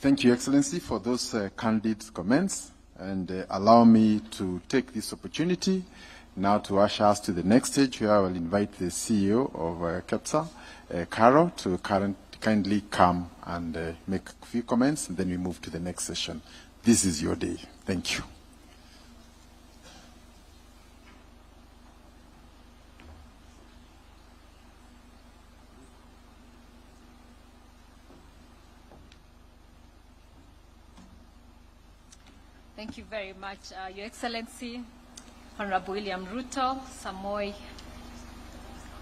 Thank you, Excellency, for those candid comments, and allow me to take this opportunity now to usher us to the next stage, where I will invite the CEO of KEPSA, Caro, to kindly come and make a few comments, and then we move to the next session. This is your day. Thank you. Thank you very much, Your Excellency, Honorable William Samoei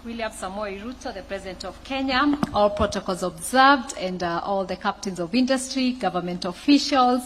Ruto, the President of Kenya, all protocols observed, and all the captains of industry, government officials,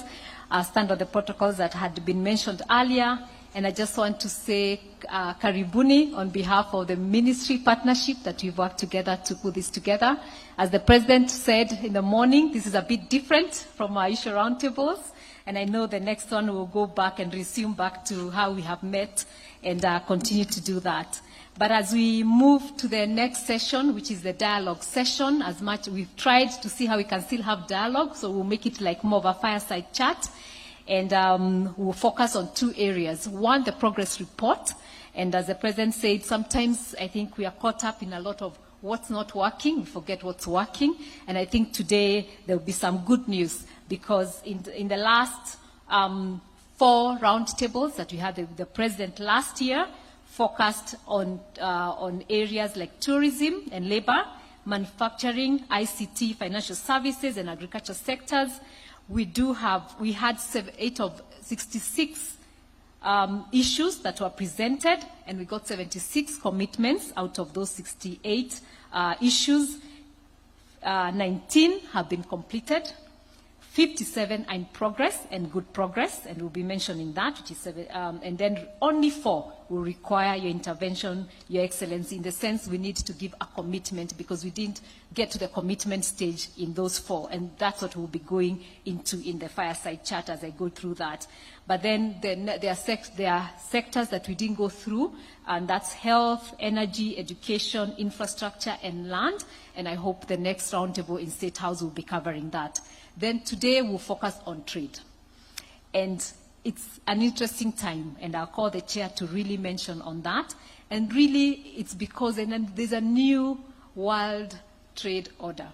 stand on the protocols that had been mentioned earlier. And I just want to say karibuni on behalf of the ministry partnership that we've worked together to put this together. As the President said in the morning, this is a bit different from our issue roundtables. And I know the next one will go back and resume back to how we have met and continue to do that. But as we move to the next session, which is the dialogue session, as much we've tried to see how we can still have dialogue, so we'll make it like more of a fireside chat. And we'll focus on two areas. One, the progress report. And as the President said, sometimes I think we are caught up in a lot of what's not working. We forget what's working. And I think today there will be some good news, because in the last 4 roundtables that we had, the President last year focused on areas like tourism and labor, manufacturing, ICT, financial services, and agriculture sectors. We had 8 of 66 issues that were presented, and we got 76 commitments out of those 68 issues. 19 have been completed. 57 are in progress and good progress, and we'll be mentioning that, which is and then only 4 will require your intervention, Your Excellency, in the sense we need to give a commitment, because we didn't get to the commitment stage in those 4, and that's what we'll be going into in the fireside chat as I go through that. But then there are sectors that we didn't go through, and that's health, energy, education, infrastructure, and land, and I hope the next roundtable in State House will be covering that. Then today we'll focus on trade. And it's an interesting time, and I'll call the chair to really mention on that. And really, it's because there's a new world trade order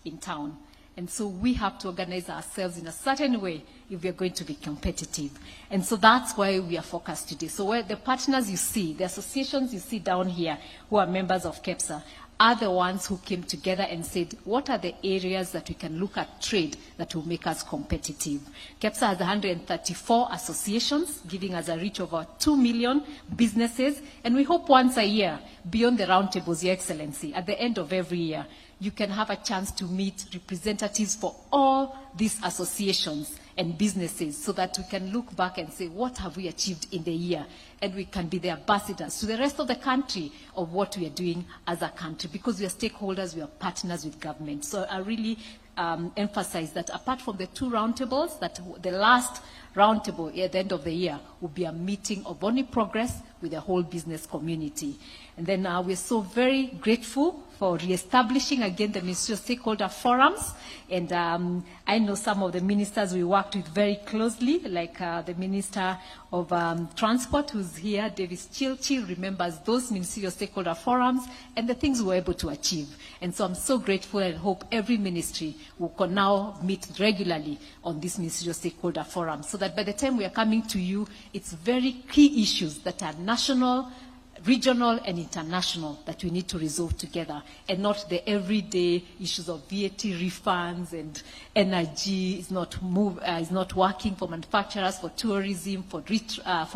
in town. And so we have to organize ourselves in a certain way if we are going to be competitive. And so that's why we are focused today. So where the partners you see, the associations you see down here who are members of KEPSA, are the ones who came together and said, what are the areas that we can look at trade that will make us competitive? KEPSA has 134 associations, giving us a reach of over 2 million businesses, and we hope once a year, beyond the roundtables, Your Excellency, at the end of every year, you can have a chance to meet representatives for all these associations and businesses, so that we can look back and say, what have we achieved in the year? And we can be the ambassadors to the rest of the country of what we are doing as a country, because we are stakeholders, we are partners with government. So I really emphasize that apart from the 2 roundtables, that the last roundtable at the end of the year will be a meeting of only progress with the whole business community. And then we're so very grateful for reestablishing again the ministerial stakeholder forums. And I know some of the ministers we worked with very closely, like the Minister of Transport, who's here, Davis Chilchil, remembers those ministerial stakeholder forums and the things we were able to achieve. And so I'm so grateful, and hope every ministry will now meet regularly on this ministerial stakeholder forum, so that by the time we are coming to you, it's very key issues that are national, regional, and international that we need to resolve together, and not the everyday issues of VAT refunds and energy is not working for manufacturers, for tourism, for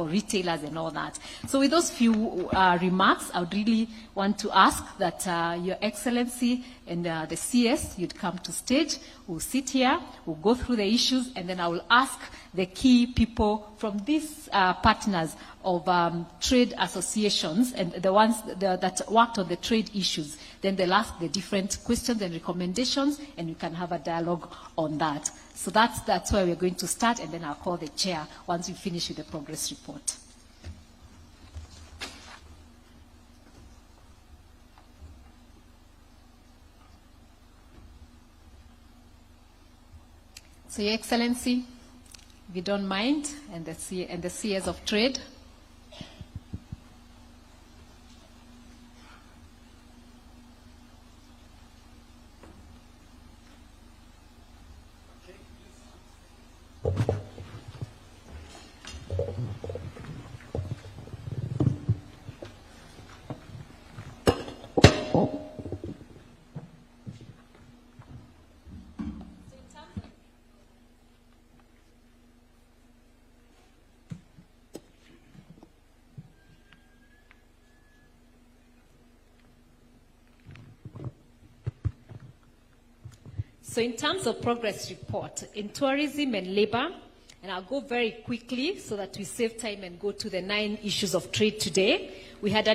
retailers, and all that. So with those few remarks, I would really want to ask that Your Excellency and the CS, you'd come to stage. We'll sit here, we'll go through the issues, and then I will ask the key people from these partners of trade associations and the ones that worked on the trade issues. Then they'll ask the different questions and recommendations, and we can have a dialogue on that. So that's where we're going to start, and then I'll call the chair once we finish with the progress report. So, Your Excellency, if you don't mind, and the CS of Trade. So in terms of progress report, in tourism and labor, and I'll go very quickly so that we save time and go to the 9 issues of trade today. We had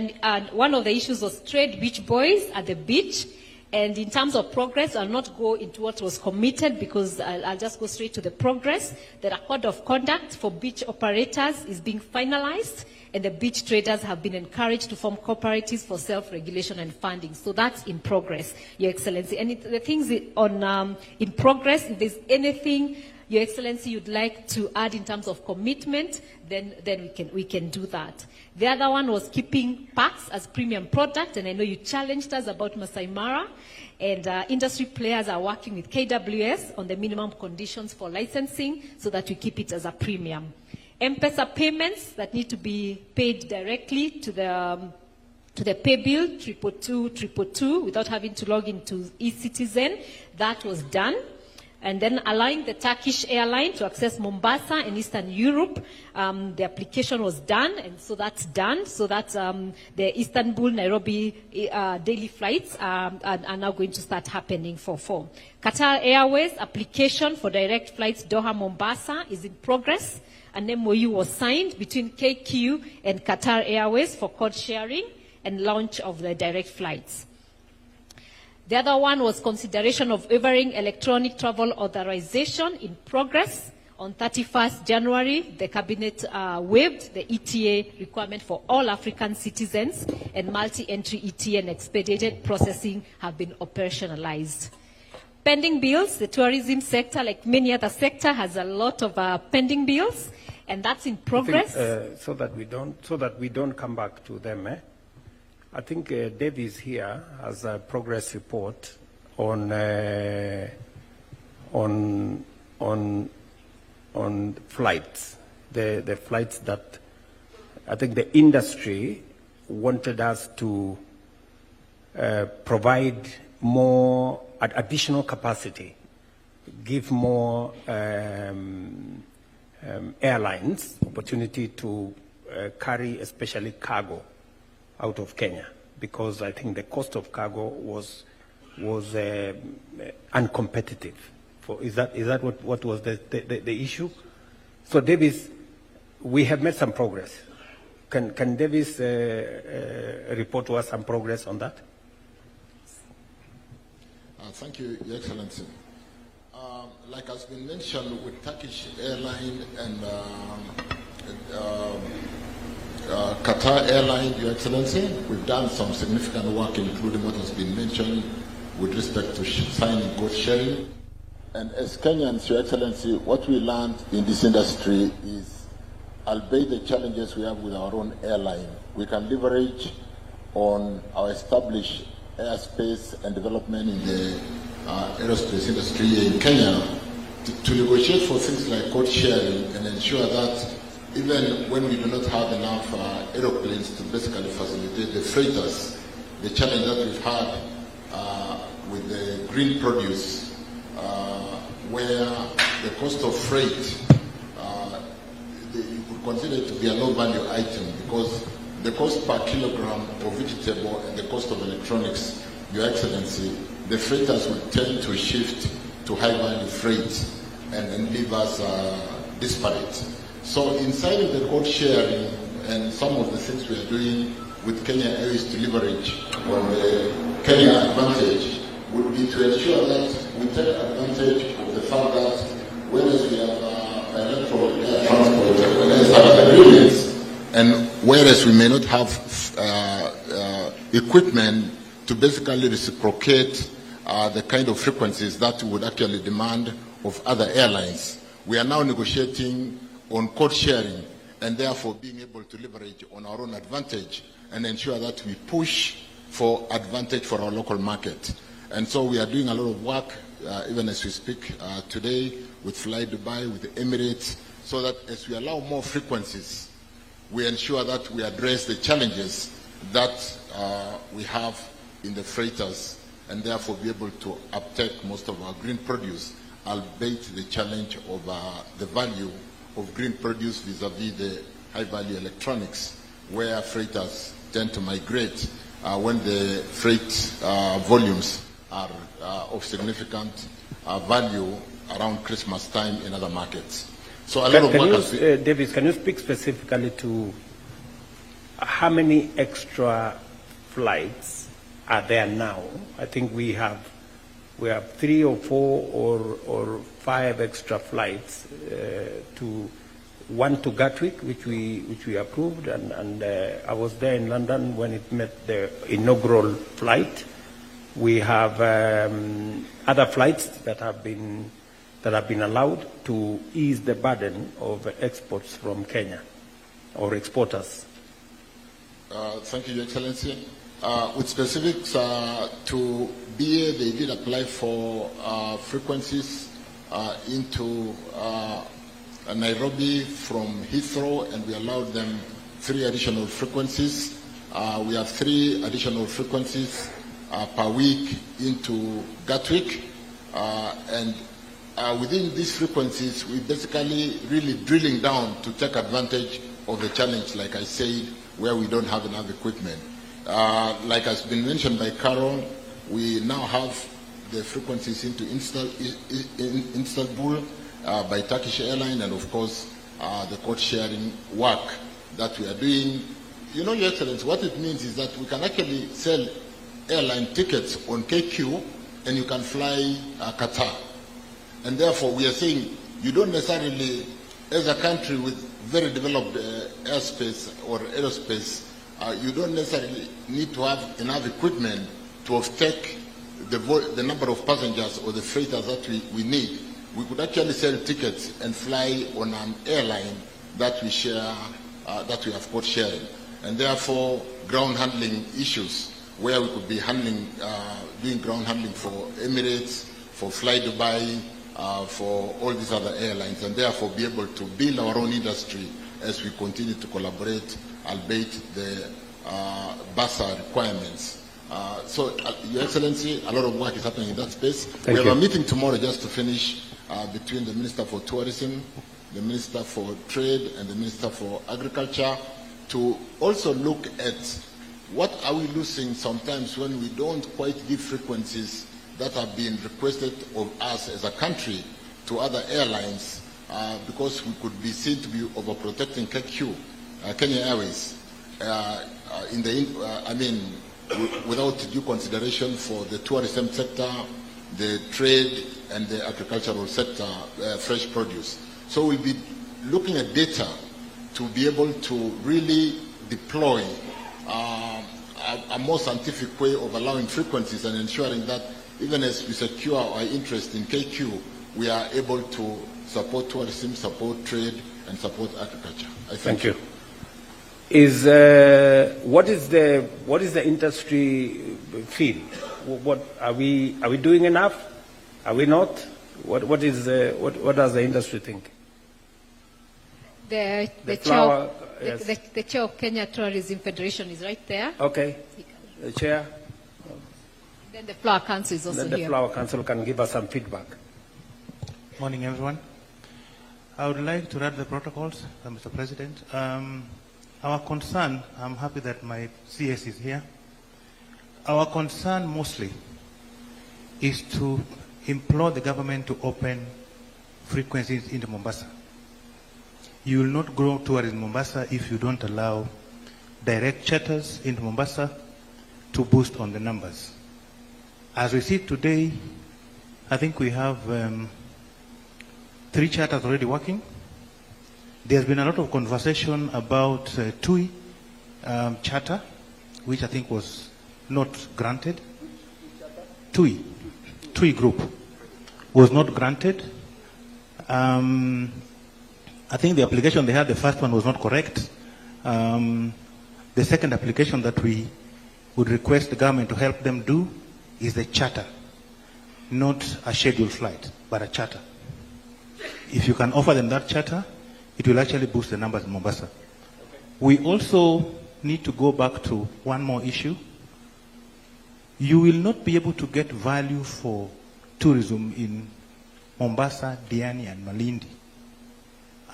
one of the issues was trade beach boys at the beach. And in terms of progress, I'll not go into what was committed because I'll just go straight to the progress. The record of conduct for beach operators is being finalized, and the beach traders have been encouraged to form cooperatives for self-regulation and funding. So that's in progress, Your Excellency. And the things in progress, if there's anything, Your Excellency, you'd like to add in terms of commitment, then we can do that. The other one was keeping parks as premium product, and I know you challenged us about Masai Mara, and industry players are working with KWS on the minimum conditions for licensing so that we keep it as a premium. M-Pesa payments that need to be paid directly to the pay bill 222 without having to log into eCitizen, that was done. And then allowing the Turkish airline to access Mombasa and Eastern Europe, the application was done, and so that's done. So that the Istanbul-Nairobi daily flights are now going to start happening for 4. Qatar Airways application for direct flights Doha-Mombasa is in progress. An MOU was signed between KQ and Qatar Airways for code sharing and launch of the direct flights. The other one was consideration of waiving electronic travel authorization in progress. On 31st January, the Cabinet waived the ETA requirement for all African citizens, and multi-entry ETA and expedited processing have been operationalized. Pending bills, the tourism sector, like many other sectors, has a lot of pending bills, and that's in progress. So that we don't come back to them, I think Davies here has a progress report on flights, the flights that I think the industry wanted us to provide more additional capacity, give more airlines opportunity to carry especially cargo out of Kenya, because I think the cost of cargo was uncompetitive. Is that what was the issue? So Davis, we have made some progress. Can Davis report to us some progress on that? Thank you, Your Excellency. Like has been mentioned with Turkish Airline and Qatar Airline, Your Excellency, we've done some significant work, including what has been mentioned with respect to signing code sharing. And as Kenyans, Your Excellency, what we learned in this industry is, albeit the challenges we have with our own airline, we can leverage on our established airspace and development in the aerospace industry in Kenya to negotiate for things like code sharing and ensure that even when we do not have enough aeroplanes to basically facilitate the freighters, the challenge that we've had with the green produce, where the cost of freight, you could consider it to be a low-value item, because the cost per kilogram of vegetable and the cost of electronics, Your Excellency, the freighters will tend to shift to high-value freight and leave us disparate. So inside of the code sharing and some of the things we are doing with Kenya Airways to leverage on the Kenya advantage would be to ensure that we take advantage of the fact that whereas we have bilateral air transport agreements, and whereas we may not have equipment to basically reciprocate the kind of frequencies that would actually demand of other airlines. We are now negotiating on code sharing and therefore being able to leverage on our own advantage and ensure that we push for advantage for our local market. And so we are doing a lot of work, even as we speak today, with Fly Dubai, with the Emirates, so that as we allow more frequencies, we ensure that we address the challenges that we have in the freighters and therefore be able to uptake most of our green produce, albeit the challenge of the value of green produce vis-a-vis the high-value electronics, where freighters tend to migrate when the freight volumes are of significant value around Christmas time in other markets. So a lot of work has been... Davis, can you speak specifically to how many extra flights are there now? I think we have 3 or 4 or 5 extra flights one to Gatwick, which we approved, and I was there in London when it met the inaugural flight. We have other flights that have been allowed to ease the burden of exports from Kenya, or exporters. Thank you, Your Excellency. With specifics to BA, they did apply for frequencies into Nairobi from Heathrow, and we allowed them 3 additional frequencies. We have 3 additional frequencies per week into Gatwick, and within these frequencies, we basically really drilling down to take advantage of the challenge, like I said, where we don't have enough equipment. Like has been mentioned by Carol, we now have the frequencies into Istanbul by Turkish Airlines, and of course the code sharing work that we are doing. You know, Your Excellency, what it means is that we can actually sell airline tickets on KQ and you can fly Qatar. And therefore we are saying you don't necessarily, as a country with very developed airspace or aerospace, you don't necessarily need to have enough equipment to take the number of passengers or the freighters that we need. We could actually sell tickets and fly on an airline that we share, that we have code sharing. And therefore, ground handling issues, where we could be handling, doing ground handling for Emirates, for Fly Dubai, for all these other airlines, and therefore be able to build our own industry as we continue to collaborate, albeit the BASA requirements. So, Your Excellency, a lot of work is happening in that space. We have a meeting tomorrow just to finish between the Minister for Tourism, the Minister for Trade, and the Minister for Agriculture to also look at what are we losing sometimes when we don't quite give frequencies that have been requested of us as a country to other airlines because we could be seen to be overprotecting KQ, Kenya Airways, without due consideration for the tourism sector, the trade, and the agricultural sector, fresh produce. So we'll be looking at data to be able to really deploy a more scientific way of allowing frequencies and ensuring that even as we secure our interest in KQ, we are able to support tourism, support trade, and support agriculture. Thank you. What is the industry feel? What are we doing enough? Are we not? What does the industry think? The chair of Kenya Tourism Federation is right there. Okay. The chair. Then the Flower Council is also here. The Flower Council can give us some feedback. Morning, everyone. I would like to read the protocols, Mr. President. Our concern, I'm happy that my CS is here. Our concern mostly is to implore the government to open frequencies into Mombasa. You will not grow tourism in Mombasa if you don't allow direct charters into Mombasa to boost on the numbers. As we see today, I think we have 3 charters already working. There's been a lot of conversation about TUI charter, which I think was not granted. TUI group was not granted. I think the application they had, the first one was not correct. The second application that we would request the government to help them do is the charter, not a scheduled flight, but a charter. If you can offer them that charter, it will actually boost the numbers in Mombasa. We also need to go back to one more issue. You will not be able to get value for tourism in Mombasa, Diani, and Malindi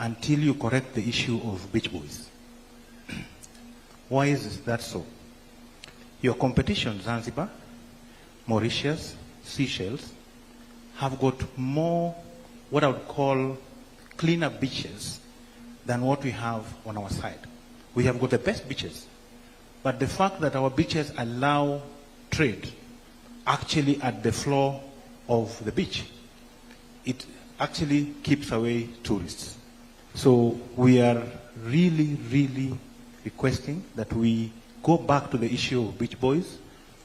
until you correct the issue of beach boys. Why is that so? Your competition, Zanzibar, Mauritius, Seychelles, have got more what I would call cleaner beaches than what we have on our side. We have got the best beaches, but the fact that our beaches allow trade actually at the floor of the beach, it actually keeps away tourists. So we are really, really requesting that we go back to the issue of beach boys,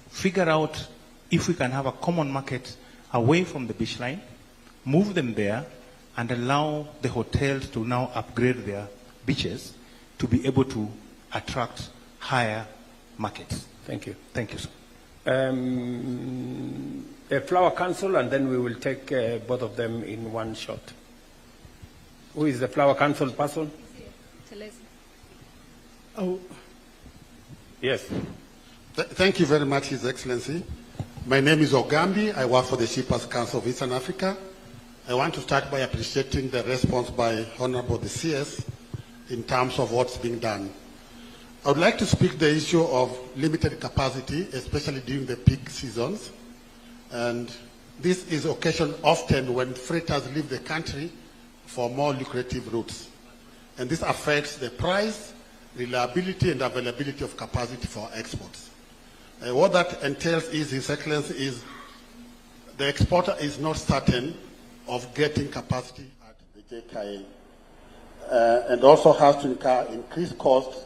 figure out if we can have a common market away from the beach line, move them there, and allow the hotels to now upgrade their beaches to be able to attract higher markets. Thank you. Thank you, sir. A flower council, and then we will take both of them in one shot. Who is the flower council person? Oh. Yes. Thank you very much, His Excellency. My name is Ogambi. I work for the Shippers Council of Eastern Africa. I want to start by appreciating the response by Honorable the CS in terms of what's being done. I would like to speak the issue of limited capacity, especially during the peak seasons. And this is occasioned often when freighters leave the country for more lucrative routes. And this affects the price, reliability, and availability of capacity for exports. What that entails is, His Excellency, is the exporter is not certain of getting capacity at the JKA, and also has to incur increased costs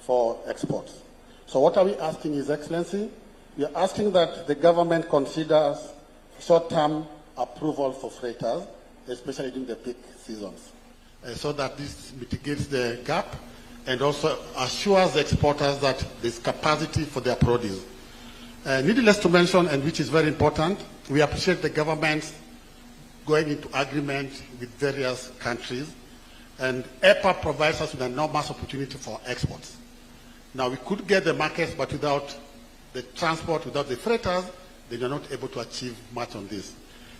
for exports. So what are we asking, His Excellency? We are asking that the government considers short-term approval for freighters, especially during the peak seasons, so that this mitigates the gap and also assures the exporters that there's capacity for their produce. Needless to mention, and which is very important, we appreciate the government going into agreement with various countries, and EPA provides us with an enormous opportunity for exports. Now, we could get the markets, but without the transport, without the freighters, they are not able to achieve much on this.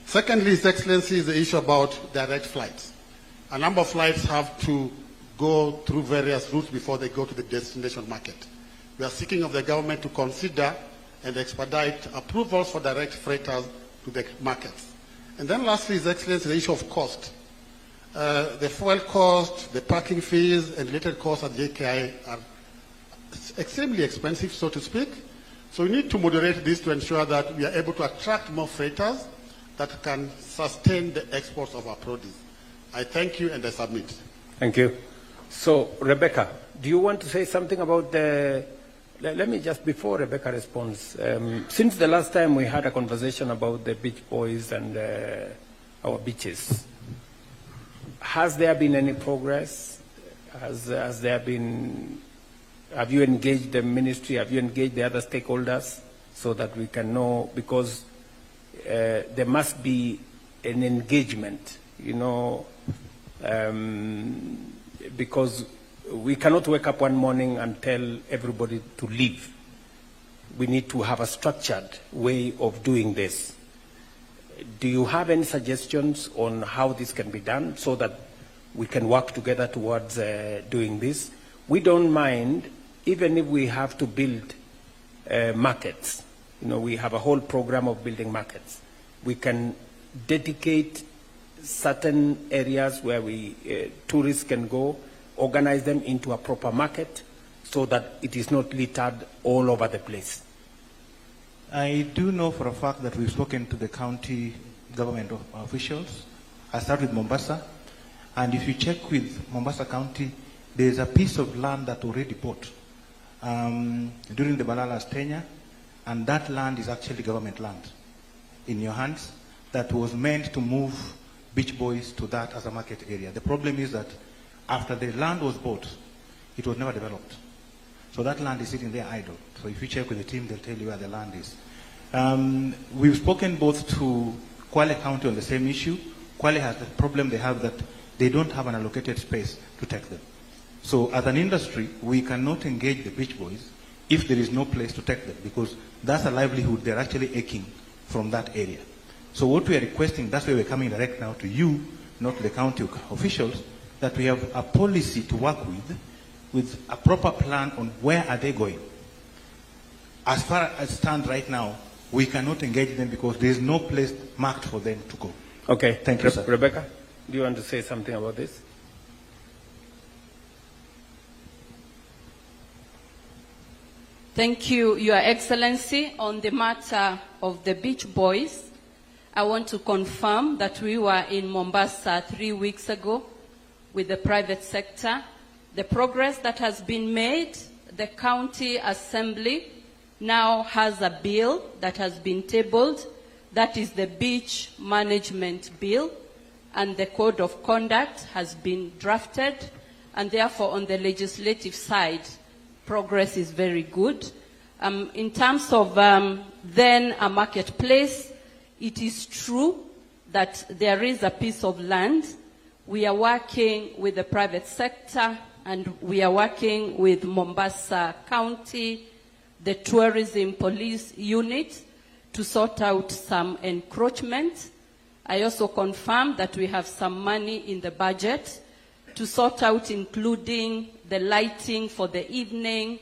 Secondly, His Excellency, is the issue about direct flights. A number of flights have to go through various routes before they go to the destination market. We are seeking of the government to consider and expedite approvals for direct freighters to the markets. And then lastly, His Excellency, the issue of cost. The fuel cost, the parking fees, and related costs at JKI are extremely expensive, so to speak. So we need to moderate this to ensure that we are able to attract more freighters that can sustain the exports of our produce. I thank you and I submit. Thank you. So, Rebecca, do you want to say something about the... Let me just, before Rebecca responds, since the last time we had a conversation about the beach boys and our beaches, has there been any progress? Has there been... Have you engaged the ministry? Have you engaged the other stakeholders so that we can know? Because there must be an engagement, you know, because we cannot wake up one morning and tell everybody to leave. We need to have a structured way of doing this. Do you have any suggestions on how this can be done so that we can work together towards doing this? We don't mind, even if we have to build markets. You know, we have a whole program of building markets. We can dedicate certain areas where tourists can go, organize them into a proper market so that it is not littered all over the place. I do know for a fact that we've spoken to the county government officials. I start with Mombasa, and if you check with Mombasa County, there's a piece of land that already bought during the Balala's tenure, and that land is actually government land in your hands that was meant to move Beach Boys to that as a market area. The problem is that after the land was bought, it was never developed. So that land is sitting there idle. So if you check with the team, they'll tell you where the land is. We've spoken both to Kwale County on the same issue. Kwale has the problem they have that they don't have an allocated space to take them. So as an industry, we cannot engage the Beach Boys if there is no place to take them, because that's a livelihood they're actually aching from that area. So what we are requesting, that's why we're coming direct now to you, not the county officials, that we have a policy to work with a proper plan on where are they going. As far as it stands right now, we cannot engage them because there is no place marked for them to go. Okay, Thank you, sir. Rebecca, do you want to say something about this? Thank you, Your Excellency. On the matter of the Beach Boys, I want to confirm that we were in Mombasa 3 weeks ago with the private sector. The progress that has been made, the county assembly now has a bill that has been tabled. That is the beach management bill, and the code of conduct has been drafted, and therefore on the legislative side, progress is very good. In terms of then a marketplace, it is true that there is a piece of land. We are working with the private sector, and we are working with Mombasa County, the tourism police unit, to sort out some encroachment. I also confirm that we have some money in the budget to sort out, including the lighting for the evening.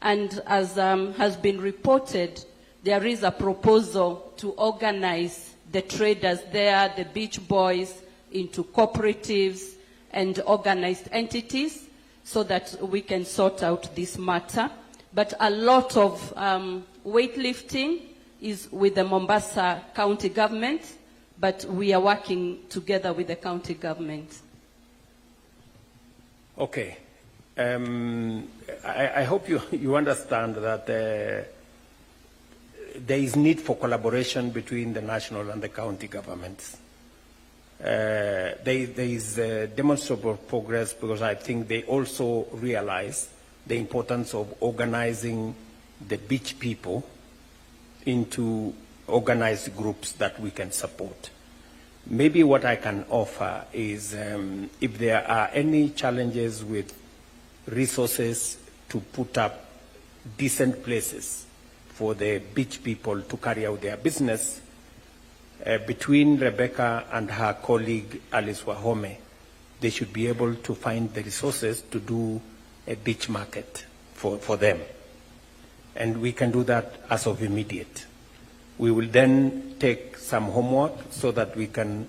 And as has been reported, there is a proposal to organize the traders there, the Beach Boys, into cooperatives and organized entities so that we can sort out this matter. But a lot of weightlifting is with the Mombasa County government, but we are working together with the county government. Okay. I hope you understand that there is need for collaboration between the national and the county governments. There is demonstrable progress because I think they also realize the importance of organizing the beach people into organized groups that we can support. Maybe what I can offer is if there are any challenges with resources to put up decent places for the beach people to carry out their business, between Rebecca and her colleague Alice Wahome, they should be able to find the resources to do a beach market for them. And we can do that as of immediate. We will then take some homework so that we can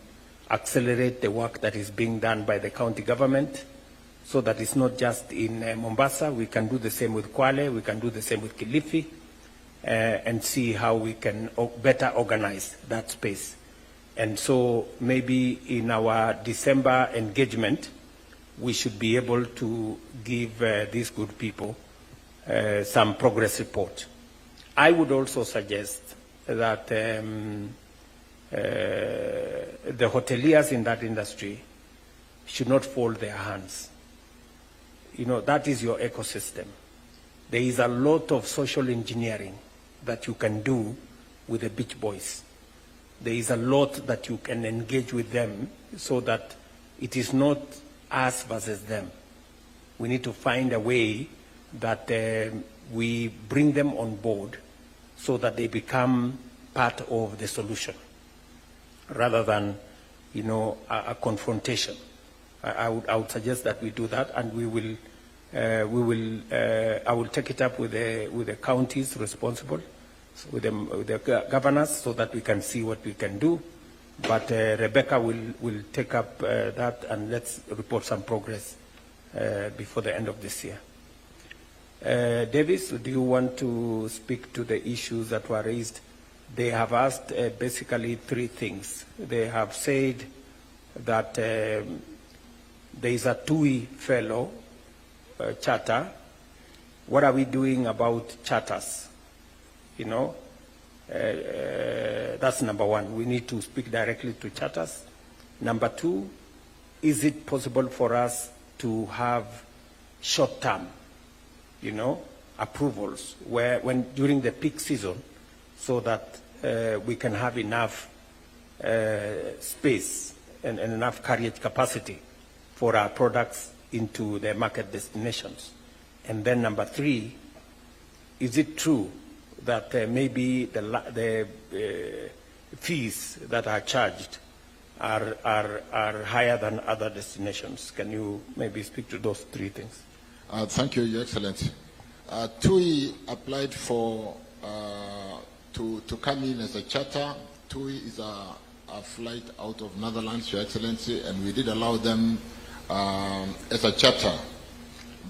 accelerate the work that is being done by the county government, so that it's not just in Mombasa. We can do the same with Kwale, we can do the same with Kilifi, and see how we can better organize that space. And so maybe in our December engagement, we should be able to give these good people some progress report. I would also suggest that the hoteliers in that industry should not fold their hands. You know, that is your ecosystem. There is a lot of social engineering that you can do with the Beach Boys. There is a lot that you can engage with them so that it is not us versus them. We need to find a way that we bring them on board so that they become part of the solution rather than, you know, a confrontation. I would suggest that we do that, and I will take it up with the counties responsible, with the governors, so that we can see what we can do. But Rebecca will take up that, and let's report some progress before the end of this year. Davis, do you want to speak to the issues that were raised? They have asked basically three things. They have said that there is a TUI fellow charter. What are we doing about charters? You know, that's number one. We need to speak directly to charters. Number two, is it possible for us to have short-term, approvals during the peak season, so that we can have enough space and enough carriage capacity for our products into the market destinations? And then number three, is it true that maybe the fees that are charged are higher than other destinations? Can you maybe speak to those three things? Thank you, Your Excellency. TUI applied for to come in as a charter. TUI is a flight out of Netherlands, Your Excellency, and we did allow them as a charter.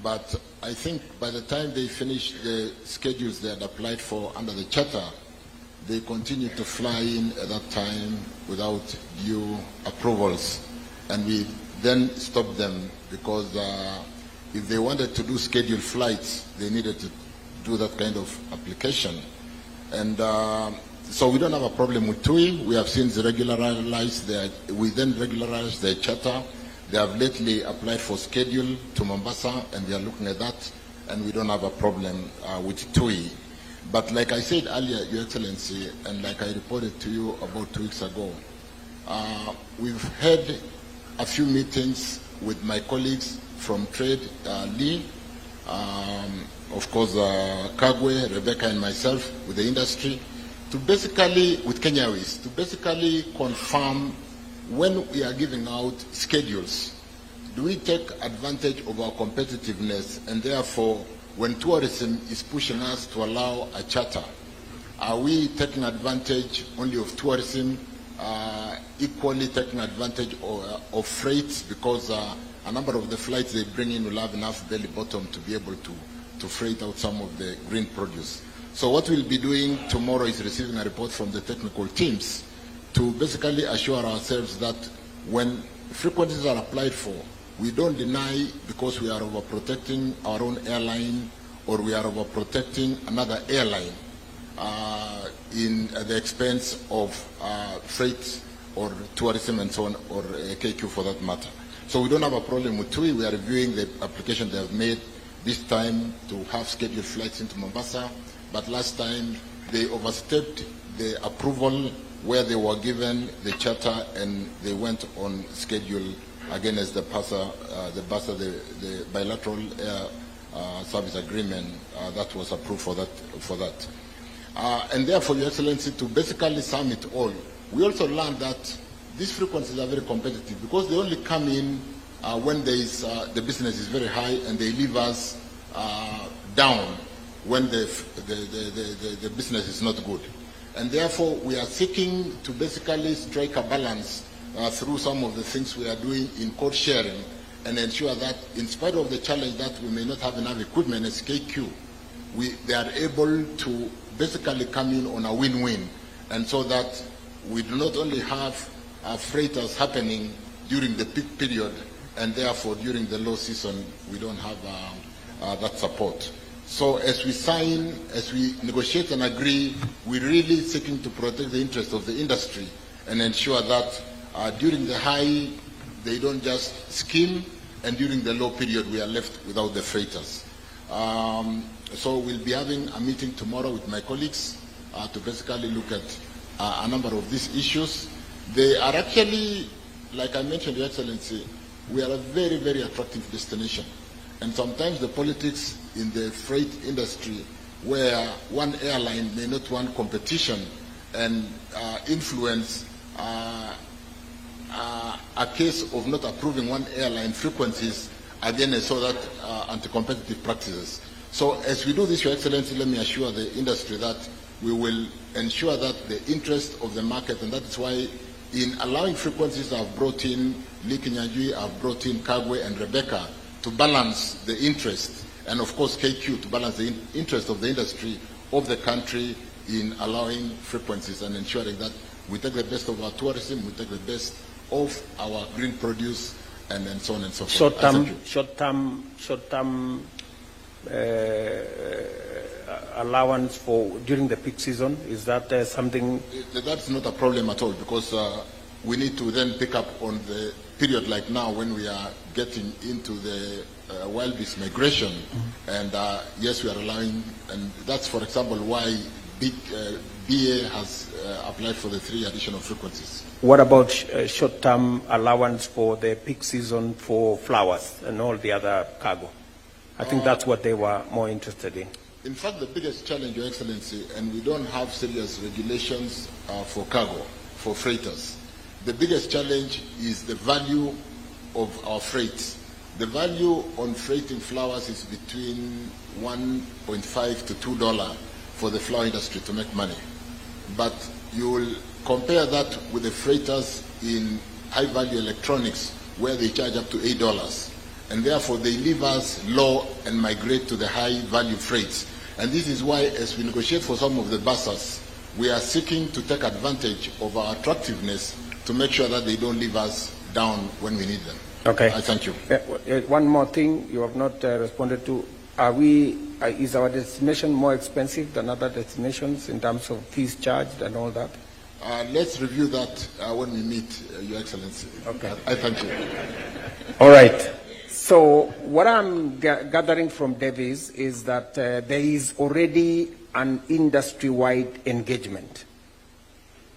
But I think by the time they finished the schedules they had applied for under the charter, they continued to fly in at that time without due approvals. And we then stopped them because if they wanted to do scheduled flights, they needed to do that kind of application. And so we don't have a problem with TUI. We have since regularized we then regularized their charter. They have lately applied for schedule to Mombasa, and we are looking at that, and we don't have a problem with TUI. But like I said earlier, Your Excellency, and like I reported to you about 2 weeks ago, we've had a few meetings with my colleagues from trade, Lee, of course, Kagwe, Rebecca, and myself, with the industry, with Kenya Airways, to basically confirm when we are giving out schedules, do we take advantage of our competitiveness, and therefore, when tourism is pushing us to allow a charter, are we taking advantage only of tourism, equally taking advantage of freight, because a number of the flights they bring in will have enough belly bottom to be able to freight out some of the green produce. So what we'll be doing tomorrow is receiving a report from the technical teams to basically assure ourselves that when frequencies are applied for, we don't deny because we are overprotecting our own airline or we are overprotecting another airline in the expense of freight or tourism and so on, or KQ for that matter. So we don't have a problem with TUI. We are reviewing the application they have made this time to have scheduled flights into Mombasa, but last time they overstepped the approval where they were given the charter and they went on schedule again as the bilateral air service agreement that was approved for that. And therefore, Your Excellency, to basically sum it all, we also learned that these frequencies are very competitive because they only come in when there is, the business is very high, and they leave us down when the business is not good. And therefore, we are seeking to basically strike a balance through some of the things we are doing in code sharing and ensure that in spite of the challenge that we may not have enough equipment as KQ, they are able to basically come in on a win-win, and so that we do not only have freighters happening during the peak period, and therefore during the low season we don't have that support. So as we negotiate and agree, we're really seeking to protect the interests of the industry and ensure that during the high, they don't just skim, and during the low period, we are left without the freighters. So we'll be having a meeting tomorrow with my colleagues to basically look at a number of these issues. They are actually, like I mentioned, Your Excellency, we are a very, very attractive destination. And sometimes the politics in the freight industry, where one airline may not want competition and influence a case of not approving one airline frequencies, again, so that anti-competitive practices. So as we do this, Your Excellency, let me assure the industry that we will ensure that the interest of the market, and that is why in allowing frequencies I've brought in Lee Kinyanjui, I've brought in Kagwe and Rebecca to balance the interest, and of course KQ to balance the interest of the industry of the country in allowing frequencies and ensuring that we take the best of our tourism, we take the best of our green produce, and so on and so forth. Short-term allowance for during the peak season, is that something? That's not a problem at all, because we need to then pick up on the period like now when we are getting into the wild beast migration. And yes, we are allowing, and that's, for example, why BA has applied for the 3 additional frequencies. What about short-term allowance for the peak season for flowers and all the other cargo? I think that's what they were more interested in. In fact, the biggest challenge, Your Excellency, and we don't have serious regulations for cargo, for freighters. The biggest challenge is the value of our freight. The value on freighting flowers is between $1.5 to $2 for the flower industry to make money. But you will compare that with the freighters in high-value electronics where they charge up to $8. And therefore, they leave us low and migrate to the high-value freights. And this is why, as we negotiate for some of the buses, we are seeking to take advantage of our attractiveness to make sure that they don't leave us down when we need them. Okay. I thank you. One more thing you have not responded to. Is our destination more expensive than other destinations in terms of fees charged and all that? Let's review that when we meet, Your Excellency. Okay. I thank you. All right. So what I'm gathering from Davis is that there is already an industry-wide engagement,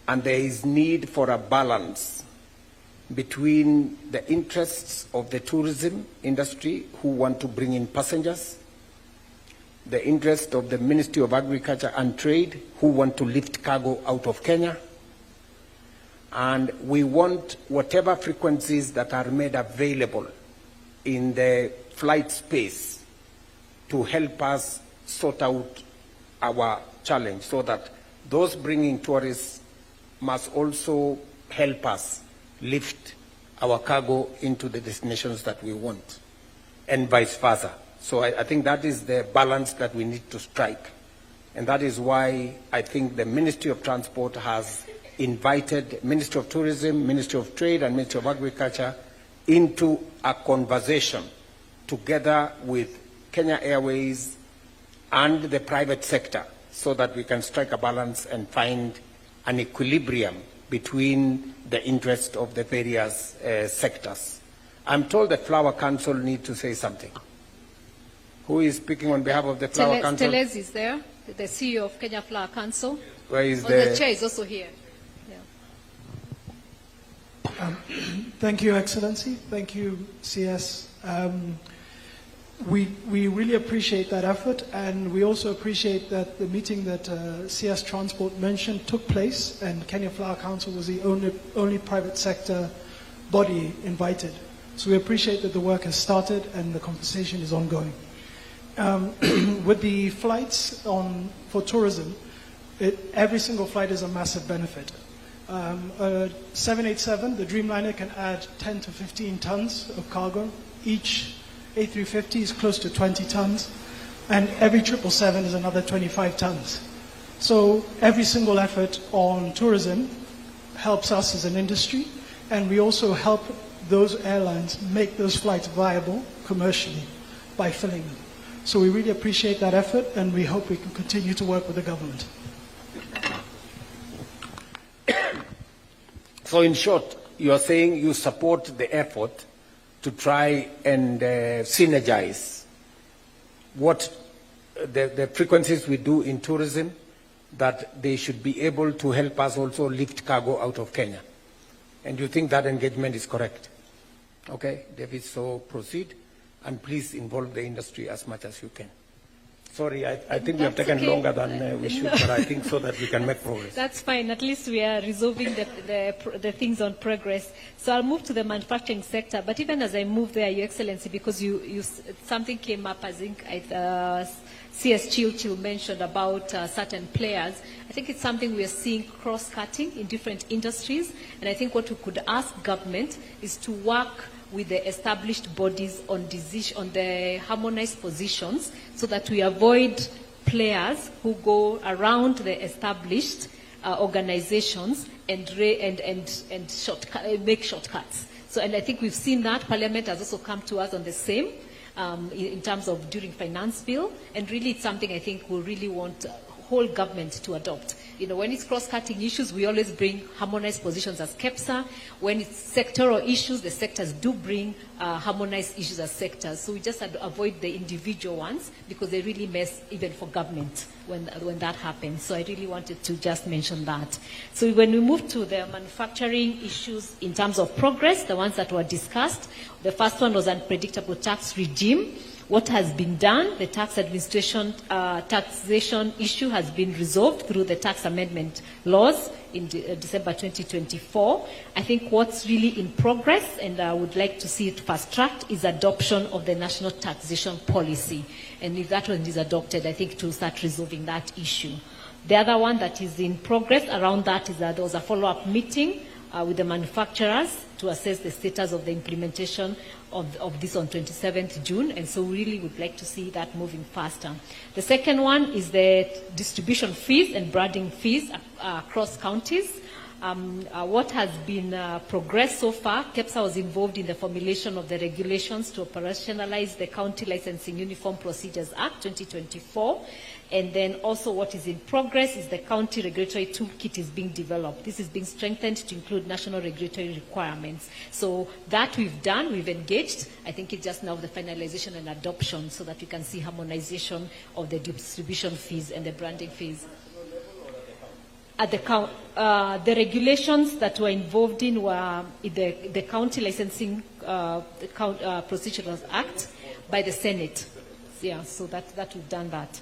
and there is need for a balance between the interests of the tourism industry who want to bring in passengers, the interest of the Ministry of Agriculture and Trade who want to lift cargo out of Kenya, and we want whatever frequencies that are made available in the flight space to help us sort out our challenge so that those bringing tourists must also help us lift our cargo into the destinations that we want, and vice versa. So I think that is the balance that we need to strike. And that is why I think the Ministry of Transport has invited Ministry of Tourism, Ministry of Trade, and Ministry of Agriculture into a conversation together with Kenya Airways and the private sector so that we can strike a balance and find an equilibrium between the interest of the various sectors. I'm told the Flower Council need to say something. Who is speaking on behalf of the Flower Council? Teles is there, the CEO of Kenya Flower Council. Where is the chair is also here. Thank you, Excellency. Thank you, CS. We really appreciate that effort, and we also appreciate that the meeting that CS Transport mentioned took place, and Kenya Flower Council was the only private sector body invited. So we appreciate that the work has started and the conversation is ongoing. With the flights for tourism, every single flight is a massive benefit. A 787, the Dreamliner, can add 10 to 15 tons of cargo. Each A350 is close to 20 tons, and every 777 is another 25 tons. So every single effort on tourism helps us as an industry, and we also help those airlines make those flights viable commercially by filling them. So we really appreciate that effort, and we hope we can continue to work with the government. So in short, you are saying you support the effort to try and synergize what the frequencies we do in tourism, that they should be able to help us also lift cargo out of Kenya. And you think that engagement is correct? Okay, David, so proceed, and please involve the industry as much as you can. Sorry, I think we have taken longer than we should, but I think so that we can make progress. That's fine. At least we are resolving the things on progress. So I'll move to the manufacturing sector. But even as I move there, Your Excellency, because something came up, I think CS Chilchil mentioned about certain players. I think it's something we are seeing cross-cutting in different industries. And I think what we could ask government is to work with the established bodies on the harmonized positions so that we avoid players who go around the established organizations and make shortcuts. So, and I think we've seen that. Parliament has also come to us on the same in terms of during finance bill, and really it's something I think we really want whole government to adopt. when it's cross-cutting issues, we always bring harmonized positions as KEPSA. When it's sectoral issues, the sectors do bring harmonized issues as sectors. So we just had to avoid the individual ones because they really mess even for government when that happens. So I really wanted to just mention that. So when we move to the manufacturing issues in terms of progress, the ones that were discussed, the first one was unpredictable tax regime. What has been done, the tax administration taxation issue has been resolved through the tax amendment laws in December 2024. I think what's really in progress, and I would like to see it fast-tracked, is adoption of the national taxation policy. And if that one is adopted, I think it will start resolving that issue. The other one that is in progress around that is that there was a follow-up meeting with the manufacturers to assess the status of the implementation of this on 27th June, and so we really would like to see that moving faster. The second one is the distribution fees and branding fees across counties. What has been progressed so far, KEPSA was involved in the formulation of the regulations to operationalize the County Licensing Uniform Procedures Act 2024. And then also what is in progress is the county regulatory toolkit is being developed. This is being strengthened to include national regulatory requirements. So that we've done, we've engaged. I think it's just now the finalization and adoption so that we can see harmonization of the distribution fees and the branding fees. At the regulations that were involved in were in the County Licensing Procedures Act by the Senate. Yeah, so that we've done that.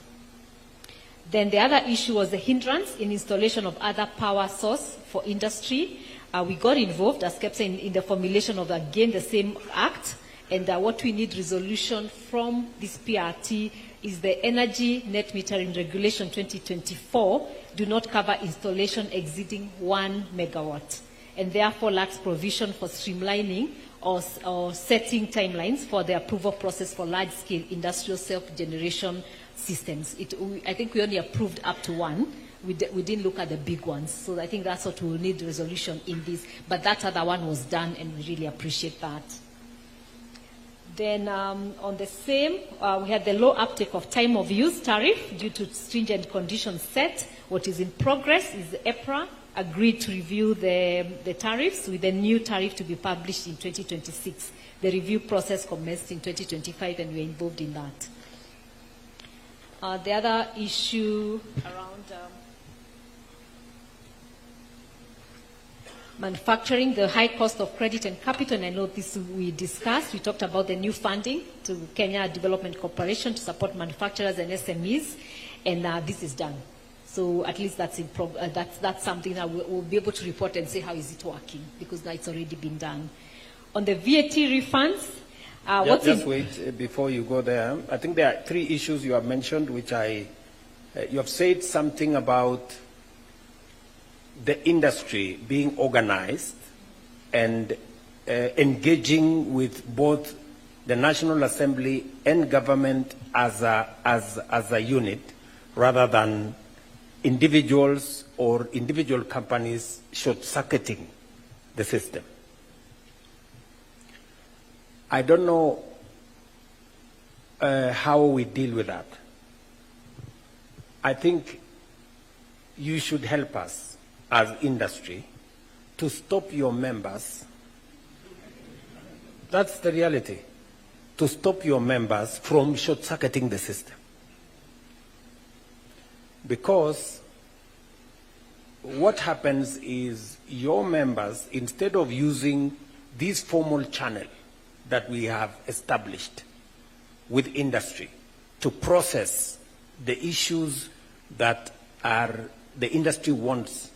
Then the other issue was the hindrance in installation of other power source for industry. We got involved as KEPSA in the formulation of, again, the same act. And what we need resolution from this PRT is the Energy Net Metering Regulation 2024 do not cover installation exceeding 1 megawatt, and therefore lacks provision for streamlining or setting timelines for the approval process for large-scale industrial self-generation systems. I think we only approved up to 1. We didn't look at the big ones. So I think that's what we'll need resolution in this. But that other one was done, and we really appreciate that. Then on the same, we had the low uptake of time of use tariff due to stringent conditions set. What is in progress is the EPRA agreed to review the tariffs with a new tariff to be published in 2026. The review process commenced in 2025, and we're involved in that. The other issue around manufacturing, the high cost of credit and capital, and I know this we discussed. We talked about the new funding to Kenya Development Corporation to support manufacturers and SMEs, and this is done. So at least that's something that we'll be able to report and say how is it working, because now it's already been done. On the VAT refunds, just wait before you go there. I think there are 3 issues you have mentioned, which you have said something about the industry being organized and engaging with both the National Assembly and government as a unit, rather than individuals or individual companies short-circuiting the system. I don't know how we deal with that. I think you should help us as industry to stop your members. That's the reality. To stop your members from short-circuiting the system. Because what happens is your members, instead of using this formal channel that we have established with industry to process the issues that the industry wants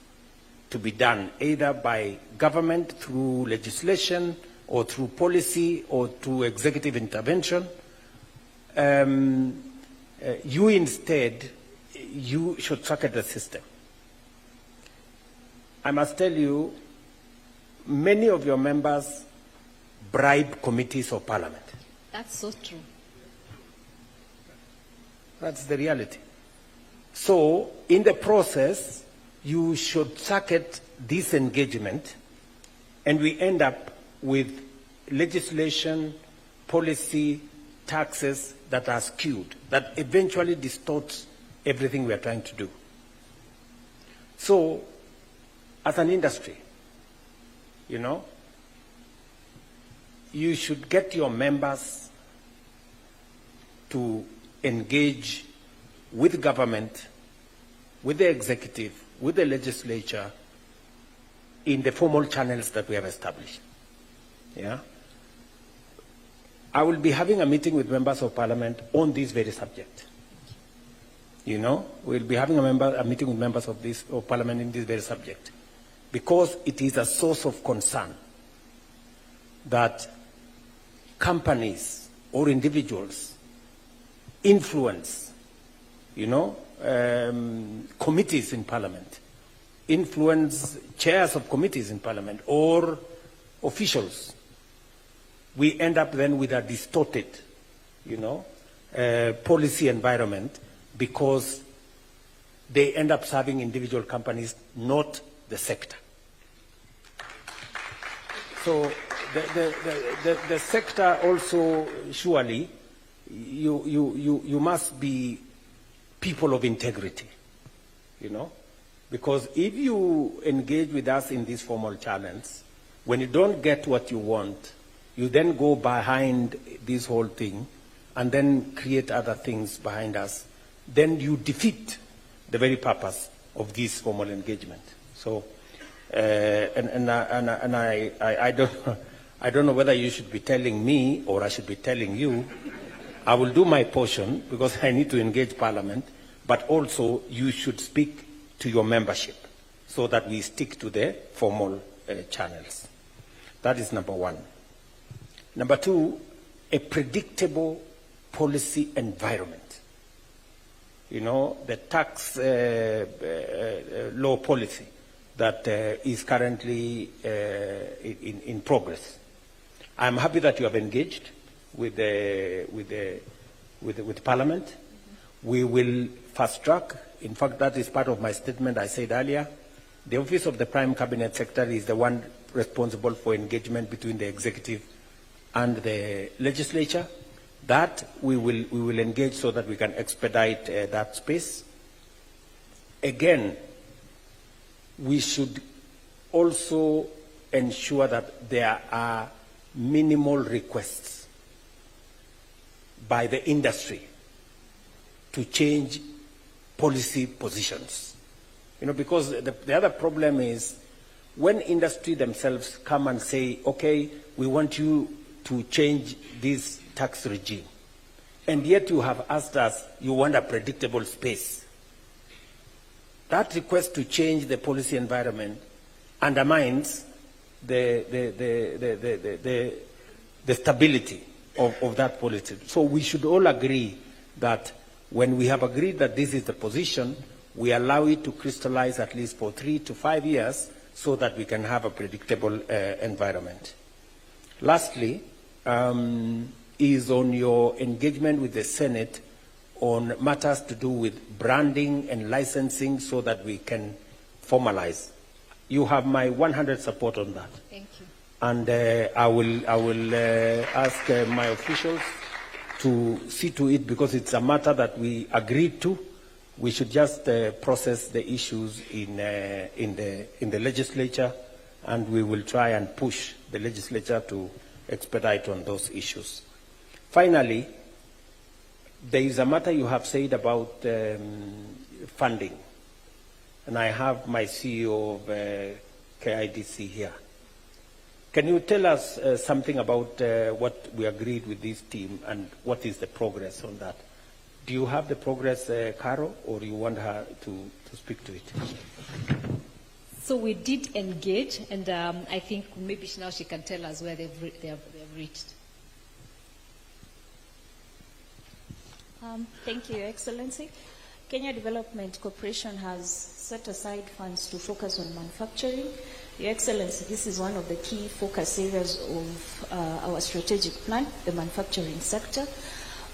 to be done, either by government through legislation or through policy or through executive intervention, you instead, you should circuit the system. I must tell you, many of your members bribe committees of parliament. That's so true. That's the reality. So, in the process, you should circuit this engagement, and we end up with legislation, policy, taxes that are skewed, that eventually distorts everything we are trying to do. So, as an industry, you know, you should get your members to engage with government, with the executive, with the legislature in the formal channels that we have established. Yeah? I will be having a meeting with members of parliament on this very subject. You know, we'll be having a meeting with members of parliament in this very subject, because it is a source of concern that companies or individuals influence, you know, committees in parliament, influence chairs of committees in parliament or officials. We end up then with a distorted, you know, policy environment, because they end up serving individual companies, not the sector. So the sector also, surely, you must be people of integrity, you know, because if you engage with us in these formal channels, when you don't get what you want, you then go behind this whole thing and then create other things behind us. Then you defeat the very purpose of this formal engagement. So, I don't know whether you should be telling me or I should be telling you. I will do my portion because I need to engage Parliament, but also you should speak to your membership so that we stick to the formal channels. That is number one. Number two, a predictable policy environment. You know, the tax law policy that is currently in progress. I'm happy that you have engaged with Parliament. We will fast track. In fact, that is part of my statement I said earlier. The Office of the Prime Cabinet Secretary is the one responsible for engagement between the executive and the legislature. That we will engage so that we can expedite that space. Again, we should also ensure that there are minimal requests by the industry to change policy positions. You know, because the other problem is when industry themselves come and say, okay, we want you to change this tax regime, and yet you have asked us, you want a predictable space. That request to change the policy environment undermines the stability of that policy. So we should all agree that when we have agreed that this is the position, we allow it to crystallize at least for 3 to 5 years so that we can have a predictable environment. Lastly, is on your engagement with the Senate on matters to do with branding and licensing so that we can formalize. You have my 100% support on that. Thank you. And I will ask my officials to see to it, because it's a matter that we agreed to. We should just process the issues in the legislature, and we will try and push the legislature to expedite on those issues. Finally, there is a matter you have said about funding, and I have my CEO of KIDC here. Can you tell us something about what we agreed with this team and what is the progress on that? Do you have the progress, Caro, or you want her to speak to it? So we did engage, and I think maybe now she can tell us where they've reached. Thank you, Your Excellency. Kenya Development Corporation has set aside funds to focus on manufacturing. Your Excellency, this is one of the key focus areas of our strategic plan, the manufacturing sector.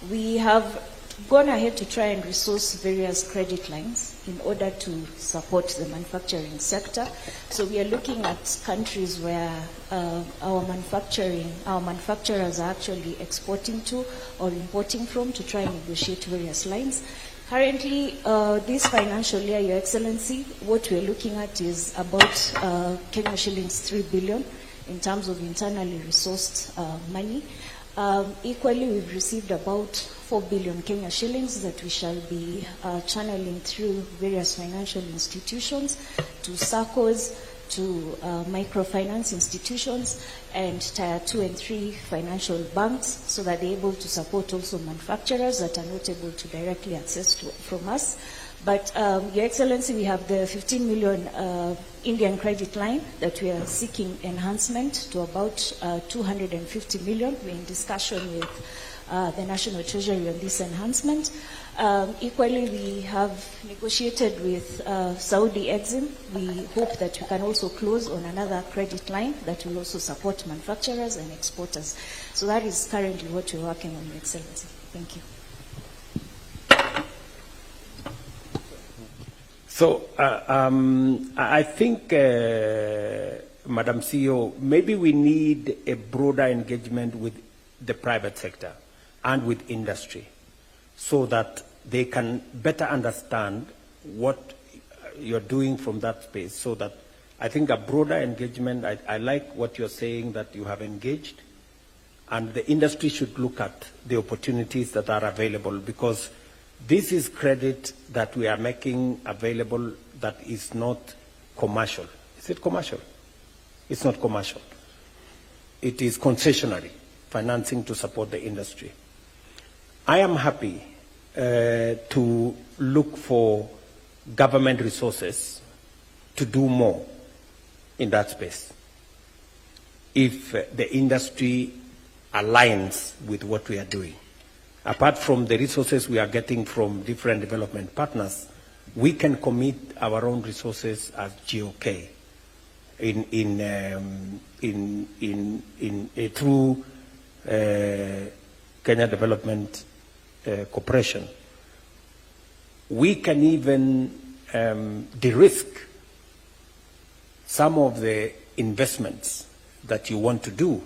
We have gone ahead to try and resource various credit lines in order to support the manufacturing sector. So we are looking at countries where our manufacturers are actually exporting to or importing from to try and negotiate various lines. Currently, this financial year, Your Excellency, what we're looking at is about Kenya shillings 3 billion in terms of internally resourced money. Equally, we've received about 4 billion Kenya shillings that we shall be channeling through various financial institutions to SACCOs, to microfinance institutions, and tier 2 and 3 financial banks, so that they're able to support also manufacturers that are not able to directly access from us. But Your Excellency, we have the 15 million Indian credit line that we are seeking enhancement to about 250 million. We're in discussion with the National Treasury on this enhancement. Equally, we have negotiated with Saudi Exim. We hope that we can also close on another credit line that will also support manufacturers and exporters. So that is currently what we're working on, Your Excellency. Thank you. So I think, Madam CEO, maybe we need a broader engagement with the private sector and with industry, so that they can better understand what you're doing from that space. So that I think a broader engagement, I like what you're saying, that you have engaged, and the industry should look at the opportunities that are available, because this is credit that we are making available that is not commercial. Is it commercial? It's not commercial. It is concessionary financing to support the industry. I am happy to look for government resources to do more in that space, if the industry aligns with what we are doing. Apart from the resources we are getting from different development partners, we can commit our own resources as GOK through Kenya Development Corporation. We can even de-risk some of the investments that you want to do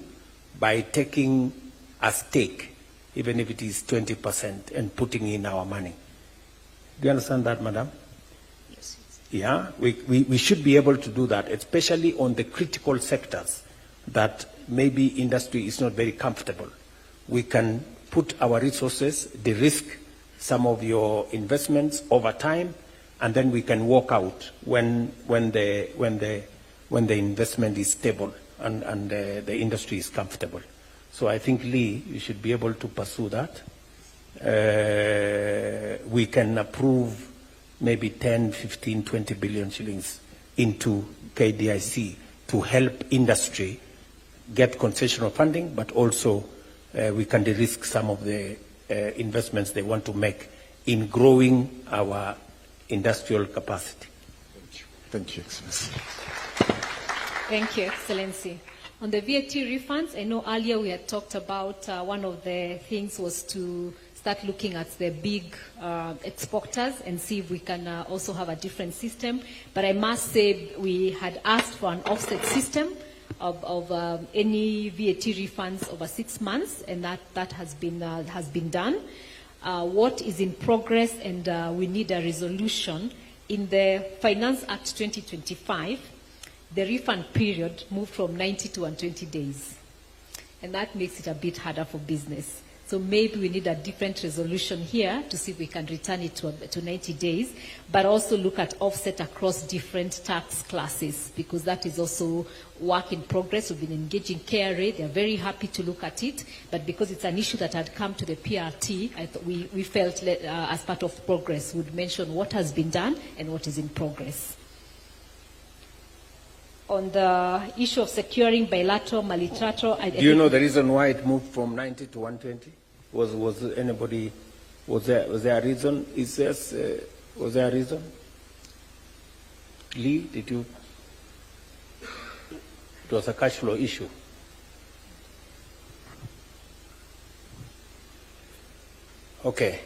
by taking a stake, even if it is 20%, and putting in our money. Do you understand that, Madam? Yes. Yeah, we should be able to do that, especially on the critical sectors that maybe industry is not very comfortable. We can put our resources, de-risk some of your investments over time, and then we can walk out when the investment is stable and the industry is comfortable. So I think, Lee, you should be able to pursue that. We can approve maybe 10, 15, 20 billion shillings into KDIC to help industry get concessional funding, but also we can de-risk some of the investments they want to make in growing our industrial capacity. Thank you, Excellency. Thank you, Excellency. On the VAT refunds, I know earlier we had talked about one of the things was to start looking at the big exporters and see if we can also have a different system. But I must say we had asked for an offset system of any VAT refunds over 6 months, and that has been done. What is in progress, and we need a resolution in the Finance Act 2025. The refund period moved from 90 to 120 days. And that makes it a bit harder for business. So maybe we need a different resolution here to see if we can return it to 90 days, but also look at offset across different tax classes, because that is also work in progress. We've been engaging KRA. They're very happy to look at it, but because it's an issue that had come to the PRT, I thought we felt as part of progress would mention what has been done and what is in progress. On the issue of securing bilateral, multilateral... Do you know the reason why it moved from 90 to 120? Was there a reason? Was there a reason? Lee, did you... It was a cash flow issue. Okay.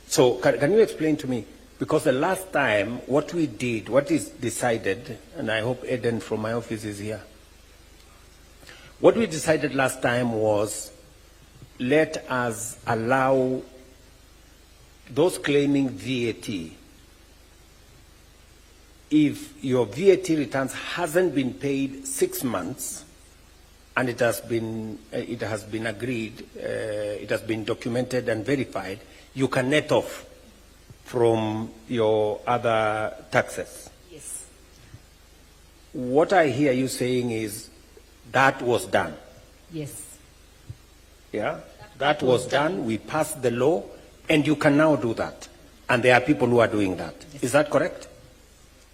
So can you explain to me? Because the last time, what we did, what is decided, and I hope Eden from my office is here. What we decided last time was, let us allow those claiming VAT, if your VAT returns hasn't been paid 6 months, and it has been agreed, it has been documented and verified, you can net off from your other taxes. Yes. What I hear you saying is that was done. Yes. Yeah? That was done. We passed the law, and you can now do that. And there are people who are doing that. Yes. Is that correct?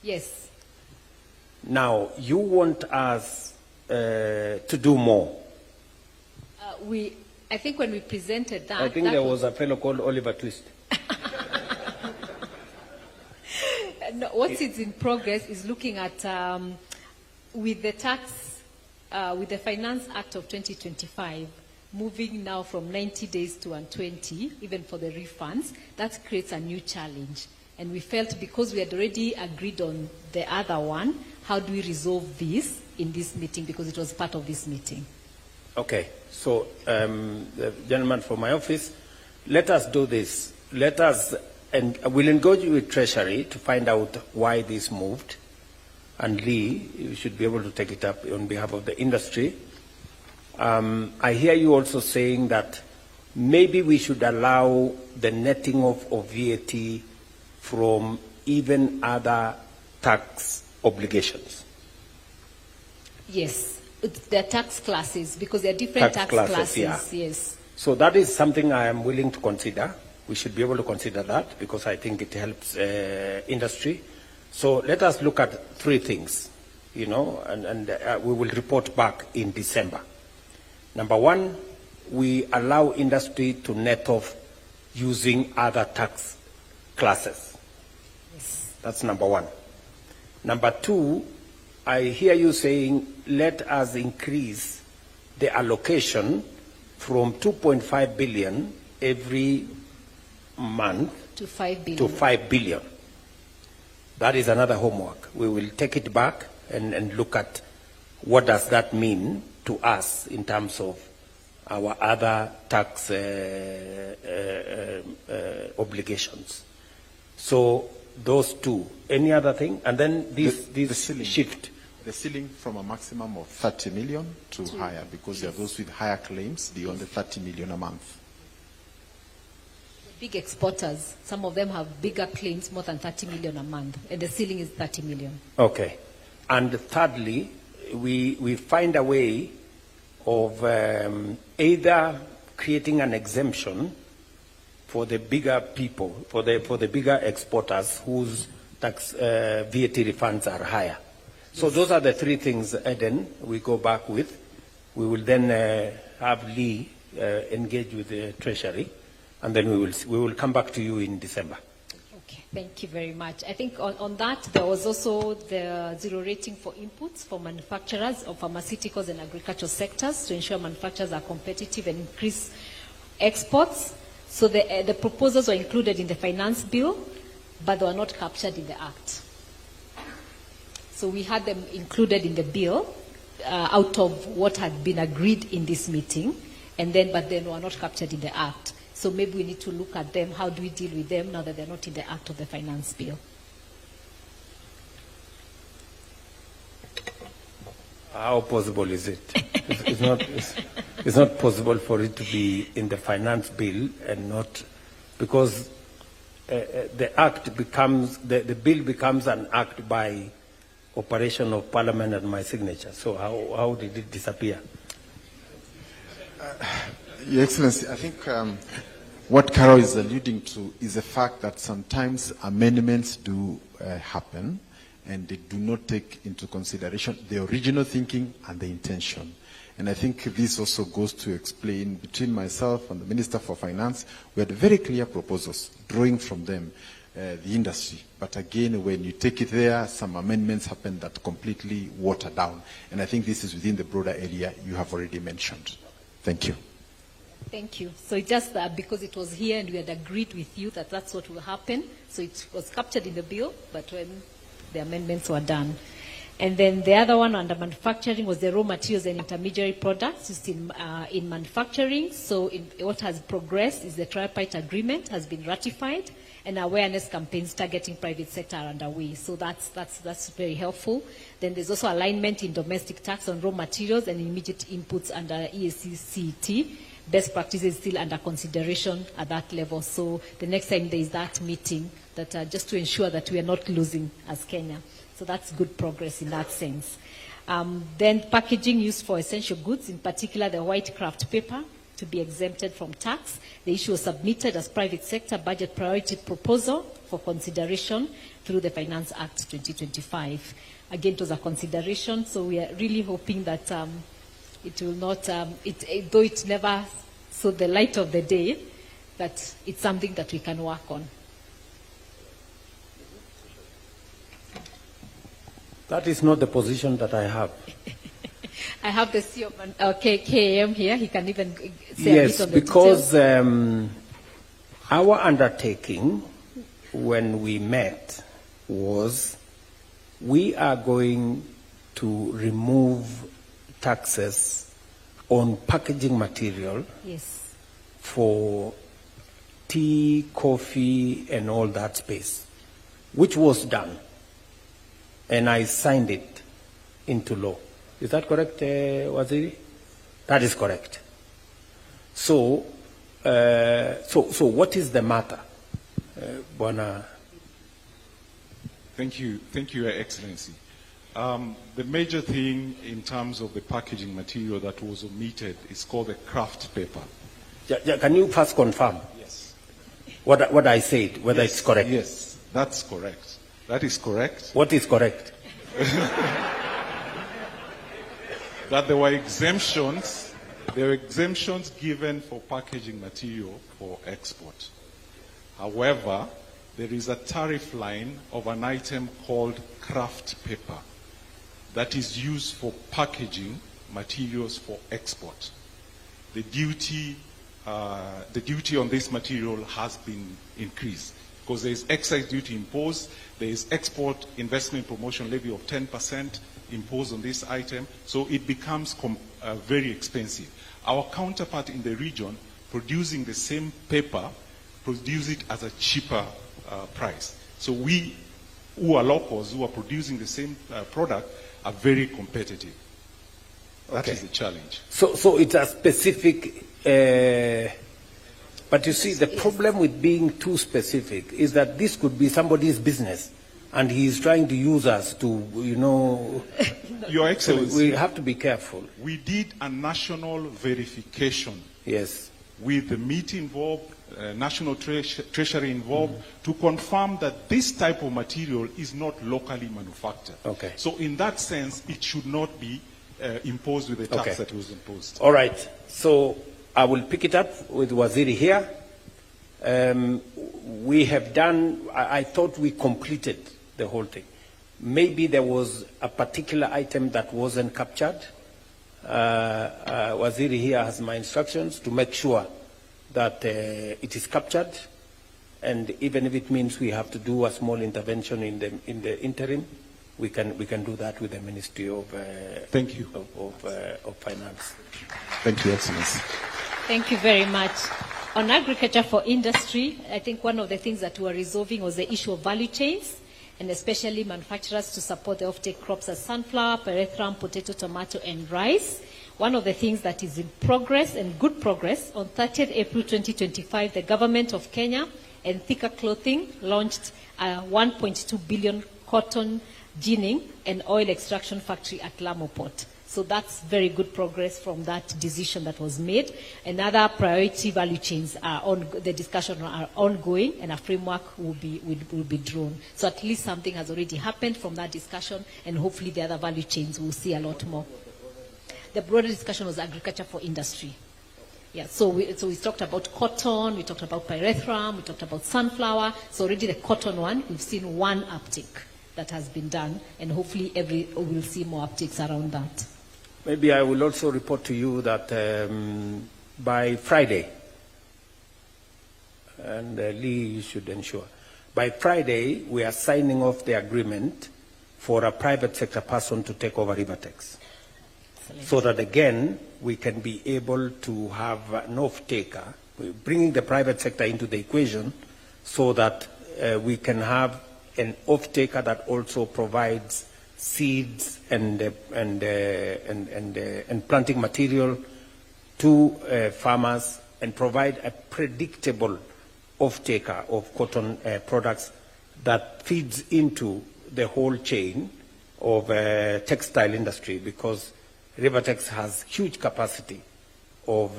Yes. Now, you want us to do more. I think when we presented that... I think there was a fellow called Oliver Twist. No, what is in progress is looking at, with the with the Finance Act of 2025, moving now from 90 days to 120, even for the refunds, that creates a new challenge. And we felt because we had already agreed on the other one, how do we resolve this in this meeting, because it was part of this meeting. Okay, so the gentleman from my office, let us do this. Let us, and we'll engage with Treasury to find out why this moved. And Lee, you should be able to take it up on behalf of the industry. I hear you also saying that maybe we should allow the netting of VAT from even other tax obligations. Yes, they're tax classes, because they're different tax classes. Yeah. Yes. So that is something I am willing to consider. We should be able to consider that, because I think it helps industry. So let us look at 3 things, you know, and we will report back in December. Number 1, we allow industry to net off using other tax classes. Yes. That's number 1. Number 2, I hear you saying, let us increase the allocation from 2.5 billion every month to 5 billion. To 5 billion. That is another homework. We will take it back and look at what does that mean to us in terms of our other tax obligations. So those 2. Any other thing? And then the ceiling shift. The ceiling from a maximum of 30 million to higher, because there are those with higher claims beyond the 30 million a month. Big exporters, some of them have bigger claims, more than 30 million a month, and the ceiling is 30 million. Okay. And thirdly, we find a way of either creating an exemption for the bigger people, for the bigger exporters whose tax VAT refunds are higher. So those are the 3 things, Eden, we go back with. We will then have Lee engage with the Treasury, and then we will come back to you in December. Okay, thank you very much. I think on that, there was also the 0 rating for inputs for manufacturers of pharmaceuticals and agricultural sectors to ensure manufacturers are competitive and increase exports. So the proposals were included in the finance bill, but they were not captured in the Act. So we had them included in the bill out of what had been agreed in this meeting, but then were not captured in the Act. So maybe we need to look at them. How do we deal with them now that they're not in the Act of the Finance Bill? How possible is it? It's not possible for it to be in the Finance Bill and not, because the Act becomes, the bill becomes an act by operation of Parliament and my signature. So how did it disappear? Your Excellency, I think what Carol is alluding to is the fact that sometimes amendments do happen, and they do not take into consideration the original thinking and the intention. And I think this also goes to explain, between myself and the Minister for Finance, we had very clear proposals, drawing from them, the industry. But again, when you take it there, some amendments happen that completely water down. And I think this is within the broader area you have already mentioned. Thank you. Thank you. So it's just that because it was here and we had agreed with you that that's what will happen, so it was captured in the bill, but when the amendments were done. And then the other one under manufacturing was the raw materials and intermediary products used in manufacturing. So what has progressed is the tripartite agreement has been ratified, and awareness campaigns targeting private sector are underway. So that's very helpful. Then there's also alignment in domestic tax on raw materials and immediate inputs under EAC-CET. Best practices still under consideration at that level. So the next time there is that meeting, that just to ensure that we are not losing as Kenya. So that's good progress in that sense. Then packaging used for essential goods, in particular the white kraft paper, to be exempted from tax. The issue was submitted as private sector budget priority proposal for consideration through the Finance Act 2025. Again, it was a consideration, so we are really hoping that it will not, though it never saw the light of the day, that it's something that we can work on. That is not the position that I have. I have the CEO of KAM here. He can even say a bit on the because details. our undertaking when we met was we are going to remove taxes on packaging material Yes. for tea, coffee, and all that space, which was done. And I signed it into law. Is that correct, Waziri? That is correct. So, so what is the matter, Bwana? Thank you, Your Excellency. The major thing in terms of the packaging material that was omitted is called the kraft paper. Can you first confirm? Yes. What I said, whether Yes, it's correct? Yes, that's correct. That is correct. What is correct? That there were exemptions given for packaging material for export. However, there is a tariff line of an item called kraft paper that is used for packaging materials for export. The duty on this material has been increased because there is excise duty imposed, there is export investment promotion levy of 10% imposed on this item, so it becomes very expensive. Our counterpart in the region producing the same paper produce it at a cheaper price. So we, who are locals, who are producing the same product, are very competitive. That is the challenge. So it's a specific, but you see, the problem with being too specific is that this could be somebody's business, and he is trying to use us to, you know. Your Excellency, so we have to be careful. We did a national verification. Yes. With the MIT involved, National Treasury involved, to confirm that this type of material is not locally manufactured. Okay. So in that sense, it should not be imposed with the tax that was imposed. All right. So I will pick it up with Waziri here. We have done, I thought we completed the whole thing. Maybe there was a particular item that wasn't captured. Waziri here has my instructions to make sure that it is captured, and even if it means we have to do a small intervention in the interim, we can do that with the Ministry of Thank you. of Finance. Thank you, Excellency. Thank you very much. On agriculture for industry, I think one of the things that we were resolving was the issue of value chains, and especially manufacturers to support the offtake crops as sunflower, pyrethrum, potato, tomato, and rice. One of the things that is in progress, and good progress, on 30th April 2025, the government of Kenya and Thika Clothing launched a 1.2 billion cotton ginning and oil extraction factory at Lamu Port. So that's very good progress from that decision that was made. And other priority value chains are on, the discussion are ongoing, and a framework will be drawn. So at least something has already happened from that discussion, and hopefully the other value chains will see a lot more. The broader discussion was agriculture for industry. Yeah, so we talked about cotton, we talked about pyrethrum, we talked about sunflower. So already the cotton one, we've seen one uptick that has been done, and hopefully we'll see more upticks around that. Maybe I will also report to you that by Friday, and Lee, you should ensure, by Friday we are signing off the agreement for a private sector person to take over Rivertex. So that again, we can be able to have an off-taker, bringing the private sector into the equation so that we can have an off-taker that also provides seeds and planting material to farmers and provide a predictable off-taker of cotton products that feeds into the whole chain of textile industry, because Rivertex has huge capacity of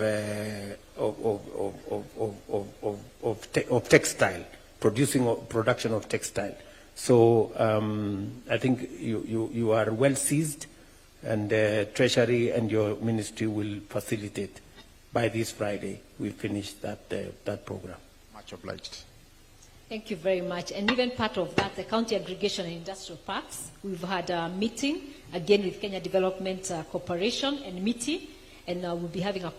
textile, production of textile. So I think you are well seized, and Treasury and your ministry will facilitate. By this Friday, we finish that program. Much obliged. Thank you very much. And even part of that, the county aggregation and industrial parks, we've had a meeting, again with Kenya Development Corporation and MITI, and we'll be having a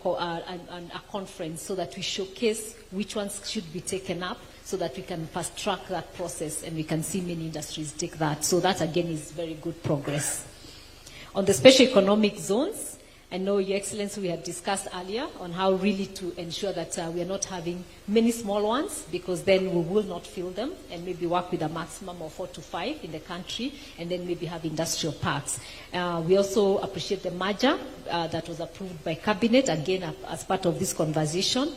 conference so that we showcase which ones should be taken up so that we can fast track that process and we can see many industries take that. So that, again, is very good progress. On the special economic zones, I know, Your Excellency, we had discussed earlier on how really to ensure that we are not having many small ones, because then we will not fill them, and maybe work with a maximum of 4 to 5 in the country, and then maybe have industrial parks. We also appreciate the merger that was approved by Cabinet, again, as part of this conversation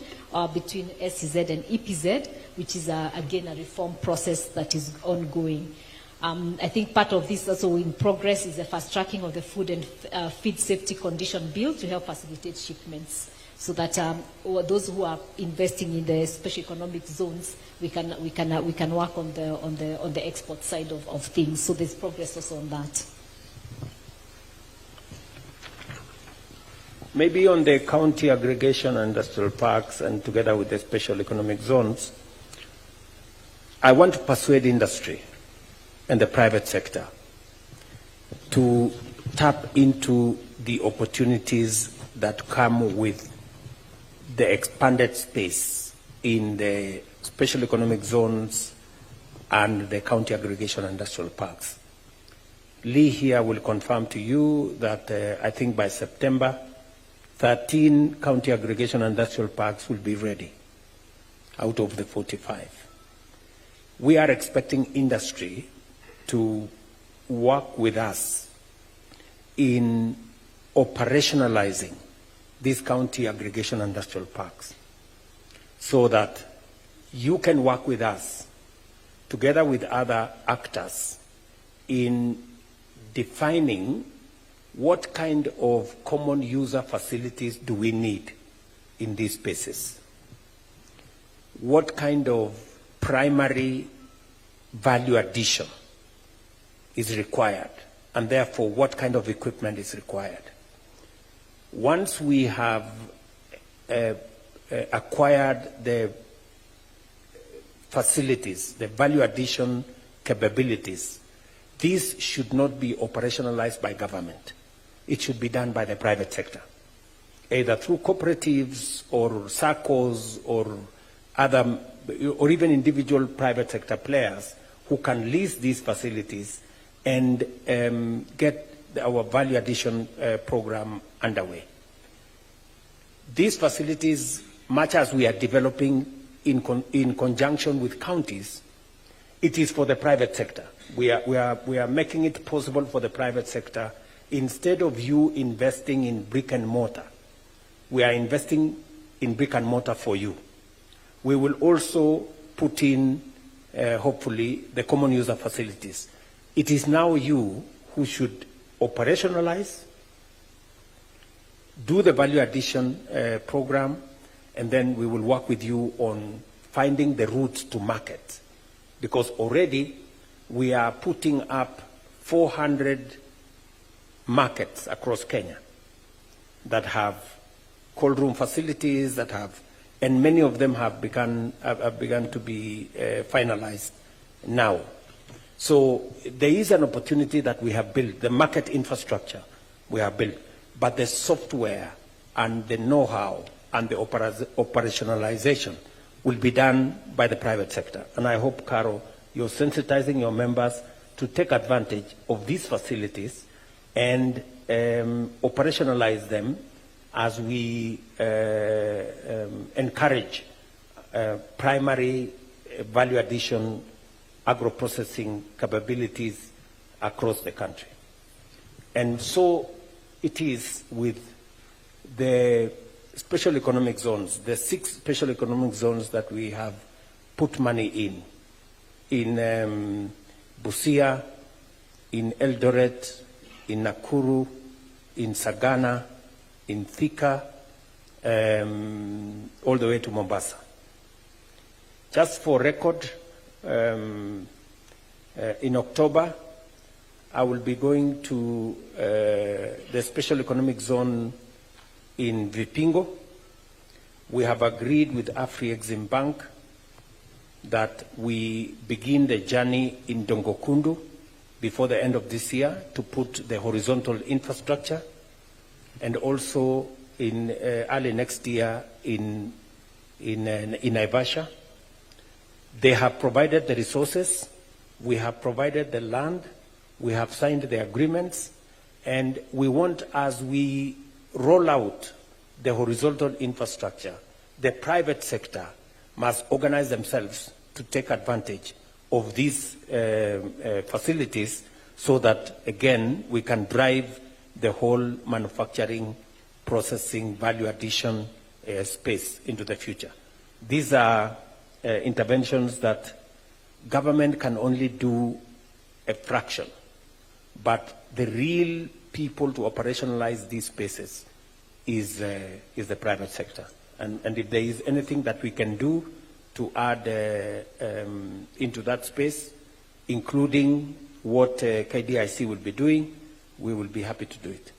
between SEZ and EPZ, which is, again, a reform process that is ongoing. I think part of this also in progress is the fast tracking of the food and feed safety condition bill to help facilitate shipments, so that those who are investing in the special economic zones, we can work on the export side of things. So there's progress also on that. Maybe on the county aggregation and industrial parks, and together with the special economic zones, I want to persuade industry and the private sector to tap into the opportunities that come with the expanded space in the special economic zones and the county aggregation and industrial parks. Lee here will confirm to you that I think by September, 13 county aggregation and industrial parks will be ready out of the 45. We are expecting industry to work with us in operationalizing these county aggregation industrial parks, so that you can work with us together with other actors in defining what kind of common user facilities do we need in these spaces, what kind of primary value addition is required, and therefore what kind of equipment is required. Once we have acquired the facilities, the value addition capabilities, these should not be operationalized by government. It should be done by the private sector, either through cooperatives or SACCOs or other, or even individual private sector players who can lease these facilities and get our value addition program underway. These facilities, much as we are developing in conjunction with counties, it is for the private sector. We are making it possible for the private sector. Instead of you investing in brick and mortar, we are investing in brick and mortar for you. We will also put in, hopefully, the common user facilities. It is now you who should operationalize, do the value addition program, and then we will work with you on finding the routes to market. Because already we are putting up 400 markets across Kenya that have cold room facilities, that have, and many of them have begun to be finalized now. So there is an opportunity that we have built, the market infrastructure we have built, but the software and the know-how and the operationalization will be done by the private sector. And I hope, Caro, you're sensitizing your members to take advantage of these facilities and operationalize them as we encourage primary value addition agro-processing capabilities across the country. And so it is with the special economic zones, the 6 special economic zones that we have put money in Busia, in Eldoret, in Nakuru, in Sagana, in Thika, all the way to Mombasa. Just for record, in October, I will be going to the special economic zone in Vipingo. We have agreed with Afri-Exim Bank that we begin the journey in Dongokundu before the end of this year to put the horizontal infrastructure, and also in early next year in Naivasha. They have provided the resources, we have provided the land, we have signed the agreements, and we want, as we roll out the horizontal infrastructure, the private sector must organize themselves to take advantage of these facilities so that, again, we can drive the whole manufacturing, processing, value addition space into the future. These are interventions that government can only do a fraction, but the real people to operationalize these spaces is the private sector. And if there is anything that we can do to add into that space, including what KDIC will be doing, we will be happy to do it.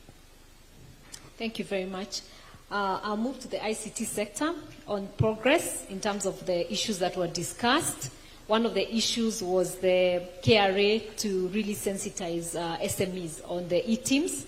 Thank you very much. I'll move to the ICT sector on progress in terms of the issues that were discussed. One of the issues was the KRA to really sensitize SMEs on the e-teams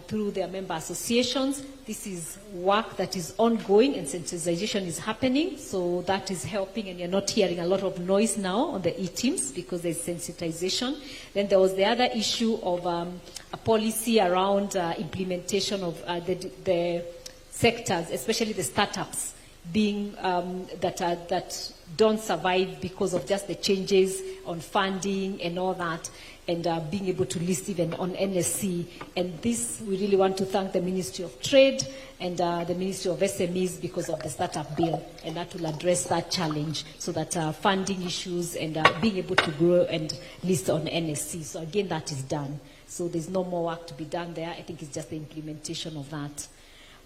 through their member associations. This is work that is ongoing and sensitization is happening, so that is helping, and you're not hearing a lot of noise now on the e-teams because there's sensitization. Then there was the other issue of a policy around implementation of the sectors, especially the startups, being that don't survive because of just the changes on funding and all that, and being able to list even on NSC. And this, we really want to thank the Ministry of Trade and the Ministry of SMEs because of the startup bill, and that will address that challenge so that funding issues and being able to grow and list on NSC. So again, that is done. So there's no more work to be done there. I think it's just the implementation of that.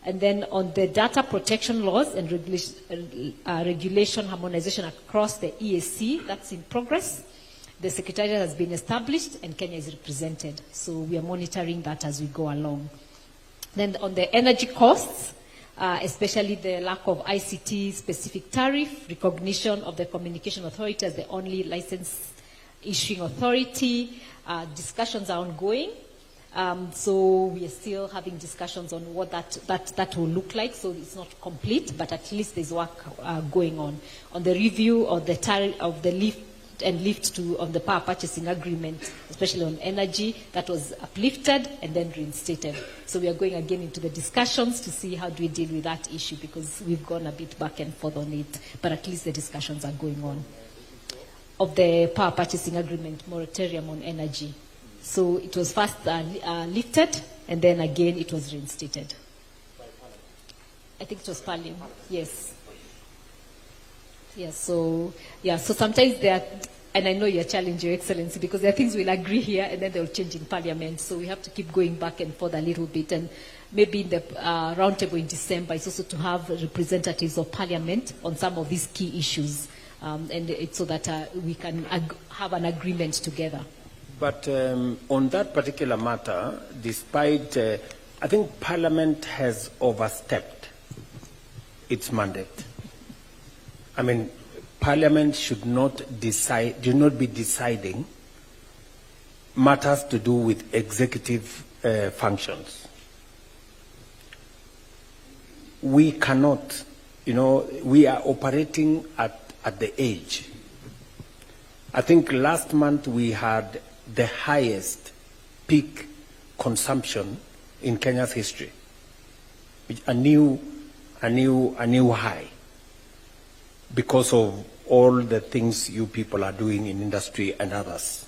And then on the data protection laws and regulation harmonization across the EAC, that's in progress. The Secretariat has been established and Kenya is represented. So we are monitoring that as we go along. Then on the energy costs, especially the lack of ICT specific tariff, recognition of the Communication Authority as the only license issuing authority, discussions are ongoing. So we are still having discussions on what that will look like. So it's not complete, but at least there's work going on. On the review of the tariff of the lift on the power purchasing agreement, especially on energy, that was uplifted and then reinstated. So we are going again into the discussions to see how do we deal with that issue, because we've gone a bit back and forth on it, but at least the discussions are going on. Of the power purchasing agreement, moratorium on energy. So it was first lifted, and then again it was reinstated. I think it was Parliament, yes. Yeah, so sometimes there are, and I know you're challenging, Your Excellency, because there are things we'll agree here and then they'll change in Parliament. So we have to keep going back and forth a little bit. And maybe in the roundtable in December, it's also to have representatives of Parliament on some of these key issues, and it's so that we can have an agreement together. But on that particular matter, despite, I think Parliament has overstepped its mandate. I mean, Parliament should not be deciding matters to do with executive functions. We cannot, we are operating at the edge. I think last month we had the highest peak consumption in Kenya's history, a new high, because of all the things you people are doing in industry and others.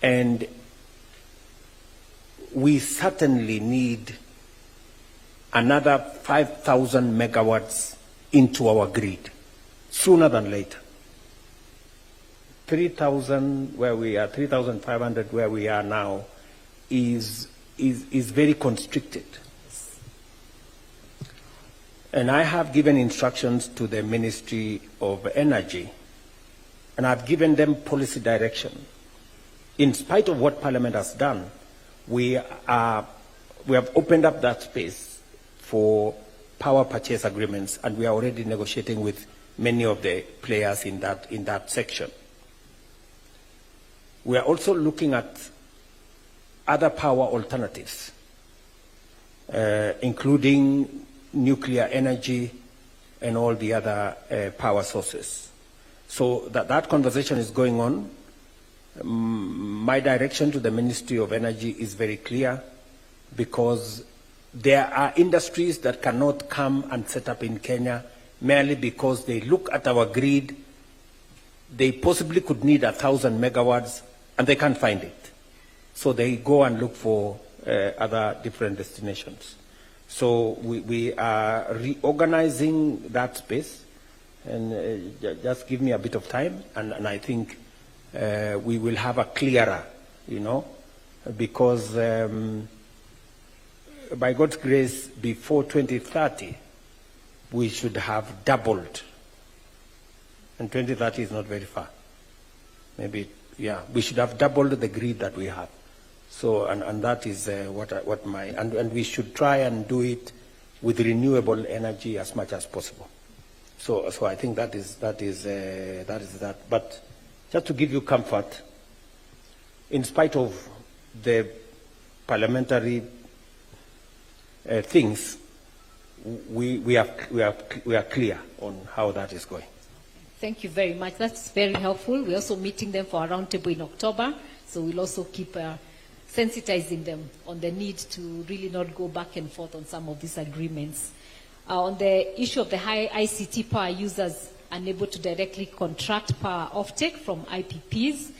And we certainly need another 5,000 megawatts into our grid sooner than later. 3,000 where we are, 3,500 where we are now is very constricted. And I have given instructions to the Ministry of Energy, and I've given them policy direction. In spite of what Parliament has done, we have opened up that space for power purchase agreements, and we are already negotiating with many of the players in that section. We are also looking at other power alternatives, including nuclear energy and all the other power sources. So that conversation is going on. My direction to the Ministry of Energy is very clear, because there are industries that cannot come and set up in Kenya merely because they look at our grid, they possibly could need 1,000 megawatts, and they can't find it. So they go and look for other different destinations. So we are reorganizing that space, and just give me a bit of time, and I think we will have a clearer, because by God's grace, before 2030, we should have doubled. And 2030 is not very far. Maybe, yeah, we should have doubled the grid that we have. So, and that is and we should try and do it with renewable energy as much as possible. So I think that is that. But just to give you comfort, in spite of the parliamentary things, we are clear on how that is going. Thank you very much. That's very helpful. We're also meeting them for a roundtable in October, so we'll also keep sensitizing them on the need to really not go back and forth on some of these agreements. On the issue of the high ICT power users unable to directly contract power offtake from IPPs,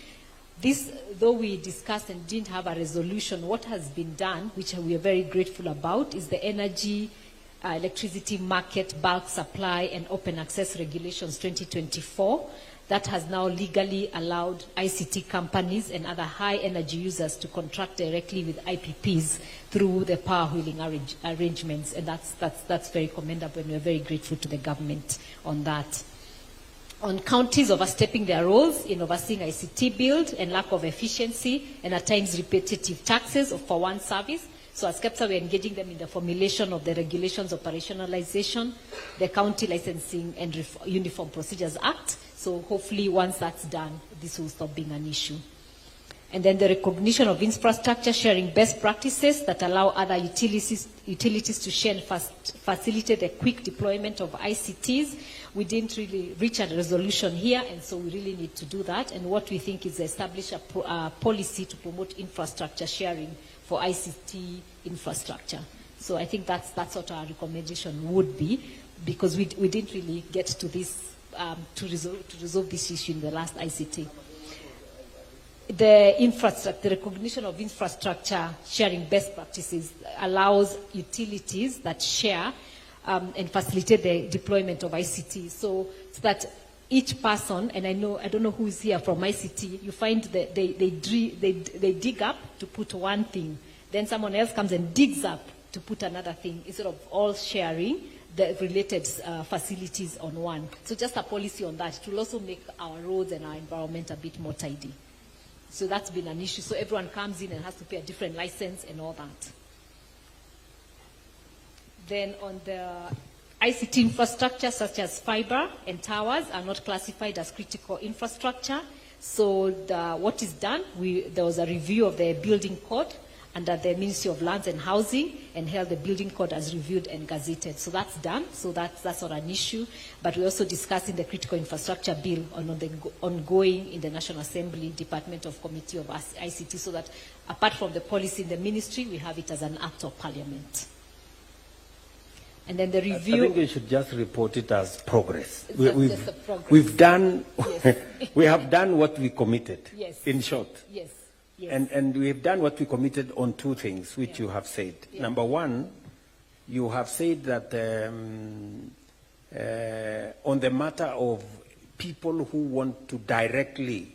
this, though we discussed and didn't have a resolution, what has been done, which we are very grateful about, is the Energy Electricity Market Bulk Supply and Open Access Regulations 2024 that has now legally allowed ICT companies and other high energy users to contract directly with IPPs through the power wheeling arrangements, and that's very commendable, and we're very grateful to the government on that. On counties overstepping their roles in overseeing ICT build and lack of efficiency and at times repetitive taxes for one service, so as KEPSA, we're engaging them in the formulation of the regulations operationalization, the County Licensing and Uniform Procedures Act. So hopefully once that's done, this will stop being an issue. And then the recognition of infrastructure sharing best practices that allow other utilities to share and facilitate the quick deployment of ICTs. We didn't really reach a resolution here, and so we really need to do that. And what we think is establish a policy to promote infrastructure sharing for ICT infrastructure. So I think that's what our recommendation would be, because we didn't really get to this to resolve this issue in the last ICT. The recognition of infrastructure sharing best practices allows utilities that share and facilitate the deployment of ICT. So that each person, and I don't know who is here from ICT, you find that they dig up to put one thing, then someone else comes and digs up to put another thing, instead of all sharing the related facilities on one. So just a policy on that. It will also make our roads and our environment a bit more tidy. So that's been an issue. So everyone comes in and has to pay a different license and all that. Then on the ICT infrastructure, such as fiber and towers, are not classified as critical infrastructure. So what is done, there was a review of the building code, under the Ministry of Lands and Housing and held the building code as reviewed and gazetted. So that's done. So that's not an issue. But we're also discussing the critical infrastructure bill ongoing in the National Assembly, Department of Committee of ICT, so that apart from the policy in the ministry, we have it as an act of parliament. And then the review. I think we should just report it as progress. Progress. We've done, Yes. we have done what we committed, Yes. in short. Yes. Yes. And we have done what we committed on two things, which you have said. Yeah. Number one, you have said that on the matter of people who want to directly,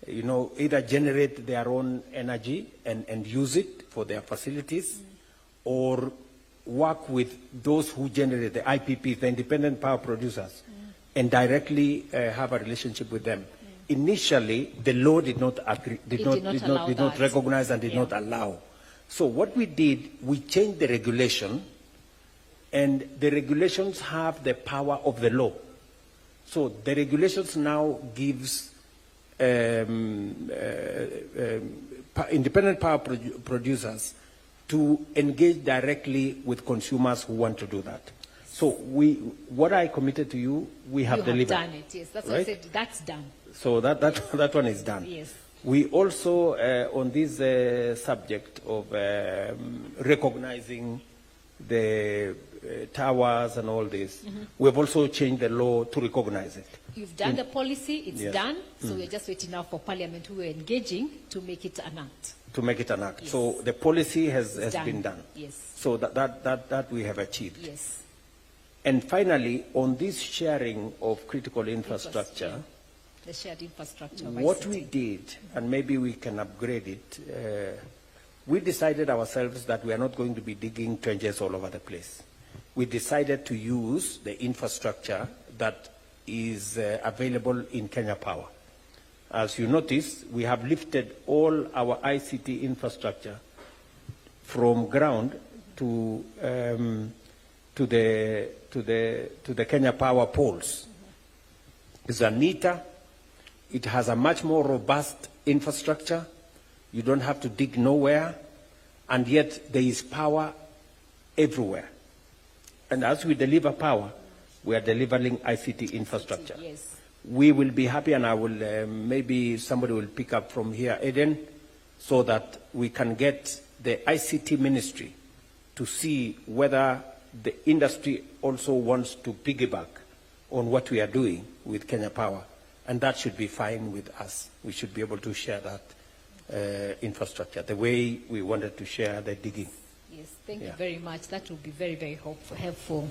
either generate their own energy and use it for their facilities, or work with those who generate the IPPs, the independent power producers, and directly have a relationship with them. Initially, the law did not recognize and did not allow. So what we did, we changed the regulation, and the regulations have the power of the law. So the regulations now gives independent power producers to engage directly with consumers who want to do that. So what I committed to you, we have delivered. You have done it, yes. That's what I said. That's done. So that one is done. Yes. We also, on this subject of recognizing the towers and all this, we have also changed the law to recognize it. You've done the policy, it's Yes. done, so we're just waiting now for Parliament, who we're engaging, to make it an act. To make it an act. Yes. So the policy has Done. been done. Yes. So that we have achieved. Yes. And finally, on this sharing of critical infrastructure, The shared infrastructure. of what ICT. we did, and maybe we can upgrade it, we decided ourselves that we are not going to be digging trenches all over the place. We decided to use the infrastructure that is available in Kenya Power. As you notice, we have lifted all our ICT infrastructure from ground to the Kenya Power poles. It's a neater. It has a much more robust infrastructure. You don't have to dig nowhere, and yet there is power everywhere. And as we deliver power, we are delivering ICT infrastructure. Yes. We will be happy, and I will, maybe somebody will pick up from here, Eden, so that we can get the ICT ministry to see whether the industry also wants to piggyback on what we are doing with Kenya Power. And that should be fine with us. We should be able to share that infrastructure the way we wanted to share the digging. Yes, thank you very much. That will be very, very helpful.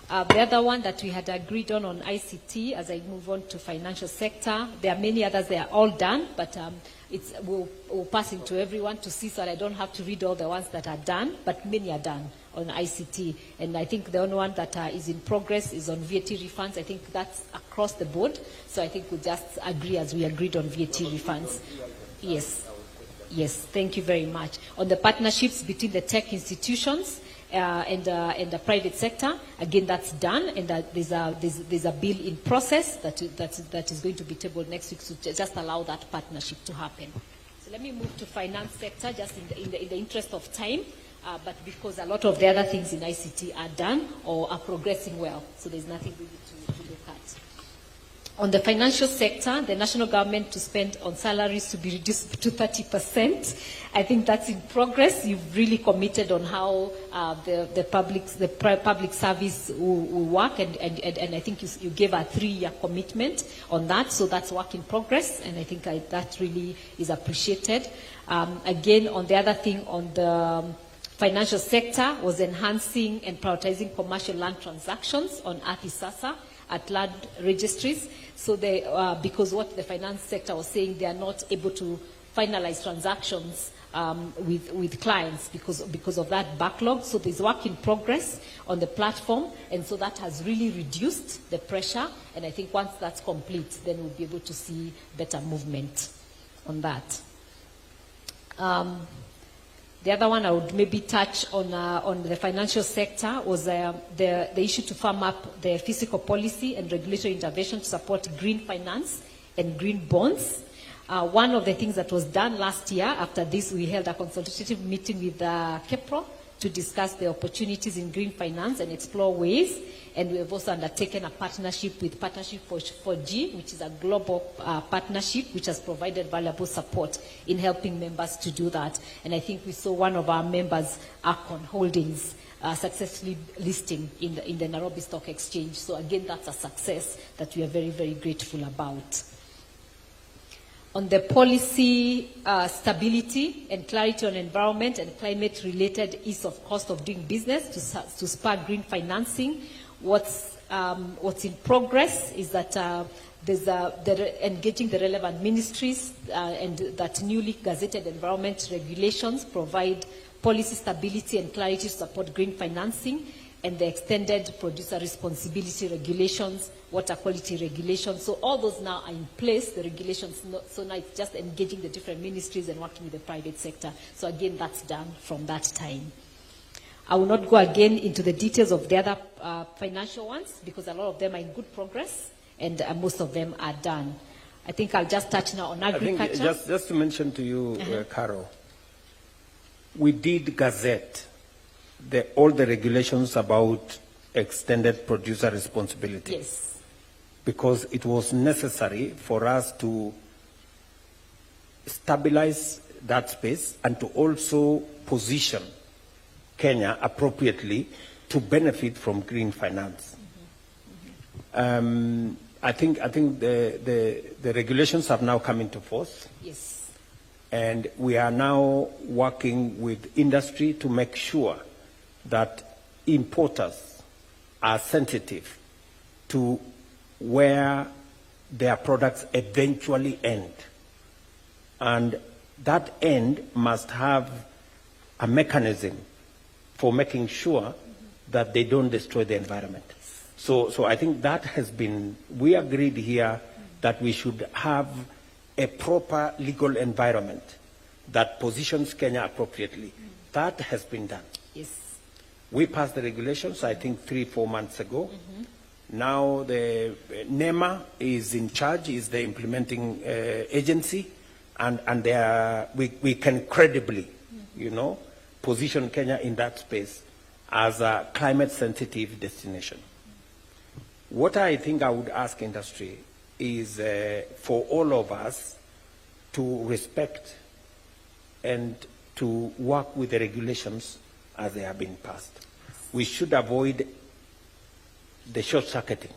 The other one that we had agreed on ICT, as I move on to financial sector, there are many others, they are all done, but we'll pass it to everyone to see, so that I don't have to read all the ones that are done, but many are done on ICT. And I think the only one that is in progress is on VAT refunds. I think that's across the board. So I think we'll just agree as we agreed on VAT refunds. Yes. Yes, thank you very much. On the partnerships between the tech institutions and the private sector, again, that's done, and there's a bill in process that is going to be tabled next week to just allow that partnership to happen. So let me move to finance sector, just in the interest of time, but because a lot of the other things in ICT are done or are progressing well, so there's nothing really to look at. On the financial sector, the national government to spend on salaries to be reduced to 30%. I think that's in progress. You've really committed on how the public service will work, and I think you gave a 3-year commitment on that, so that's work in progress, and I think that really is appreciated. Again, on the other thing, on the financial sector was enhancing and prioritizing commercial land transactions on Sasa at land registries. So because what the finance sector was saying, they are not able to finalize transactions with clients because of that backlog. So there's work in progress on the platform, and so that has really reduced the pressure. And I think once that's complete, then we'll be able to see better movement on that. The other one I would maybe touch on the financial sector was the issue to firm up the fiscal policy and regulatory intervention to support green finance and green bonds. One of the things that was done last year, after this, we held a consultative meeting with KEPRO to discuss the opportunities in green finance and explore ways. And we have also undertaken a partnership with Partnership for G, which is a global partnership which has provided valuable support in helping members to do that. And I think we saw one of our members, Akon Holdings, successfully listing in the Nairobi Stock Exchange. So again, that's a success that we are very, very grateful about. On the policy stability and clarity on environment and climate-related ease of cost of doing business to spur green financing, what's in progress is that they're engaging the relevant ministries and that newly gazetted environment regulations provide policy stability and clarity to support green financing, and the extended producer responsibility regulations, water quality regulations. So all those now are in place, the regulations. So now it's just engaging the different ministries and working with the private sector. So again, that's done from that time. I will not go again into the details of the other financial ones because a lot of them are in good progress and most of them are done. I think I'll just touch now on agriculture. I think just to mention to you, Carol, we did gazette all the regulations about extended producer responsibility. Yes. Because it was necessary for us to stabilize that space and to also position Kenya appropriately to benefit from green finance. I think the regulations have now come into force. Yes. And we are now working with industry to make sure that importers are sensitive to where their products eventually end. And that end must have a mechanism for making sure that they don't destroy the environment. So I think that has been, we agreed here that we should have a proper legal environment that positions Kenya appropriately. That has been done. Yes. We passed the regulations, I think, 3-4 months ago. Now the NEMA is in charge, is the implementing agency, and we can credibly, position Kenya in that space as a climate-sensitive destination. What I think I would ask industry is for all of us to respect and to work with the regulations as they have been passed. We should avoid the short-circuiting,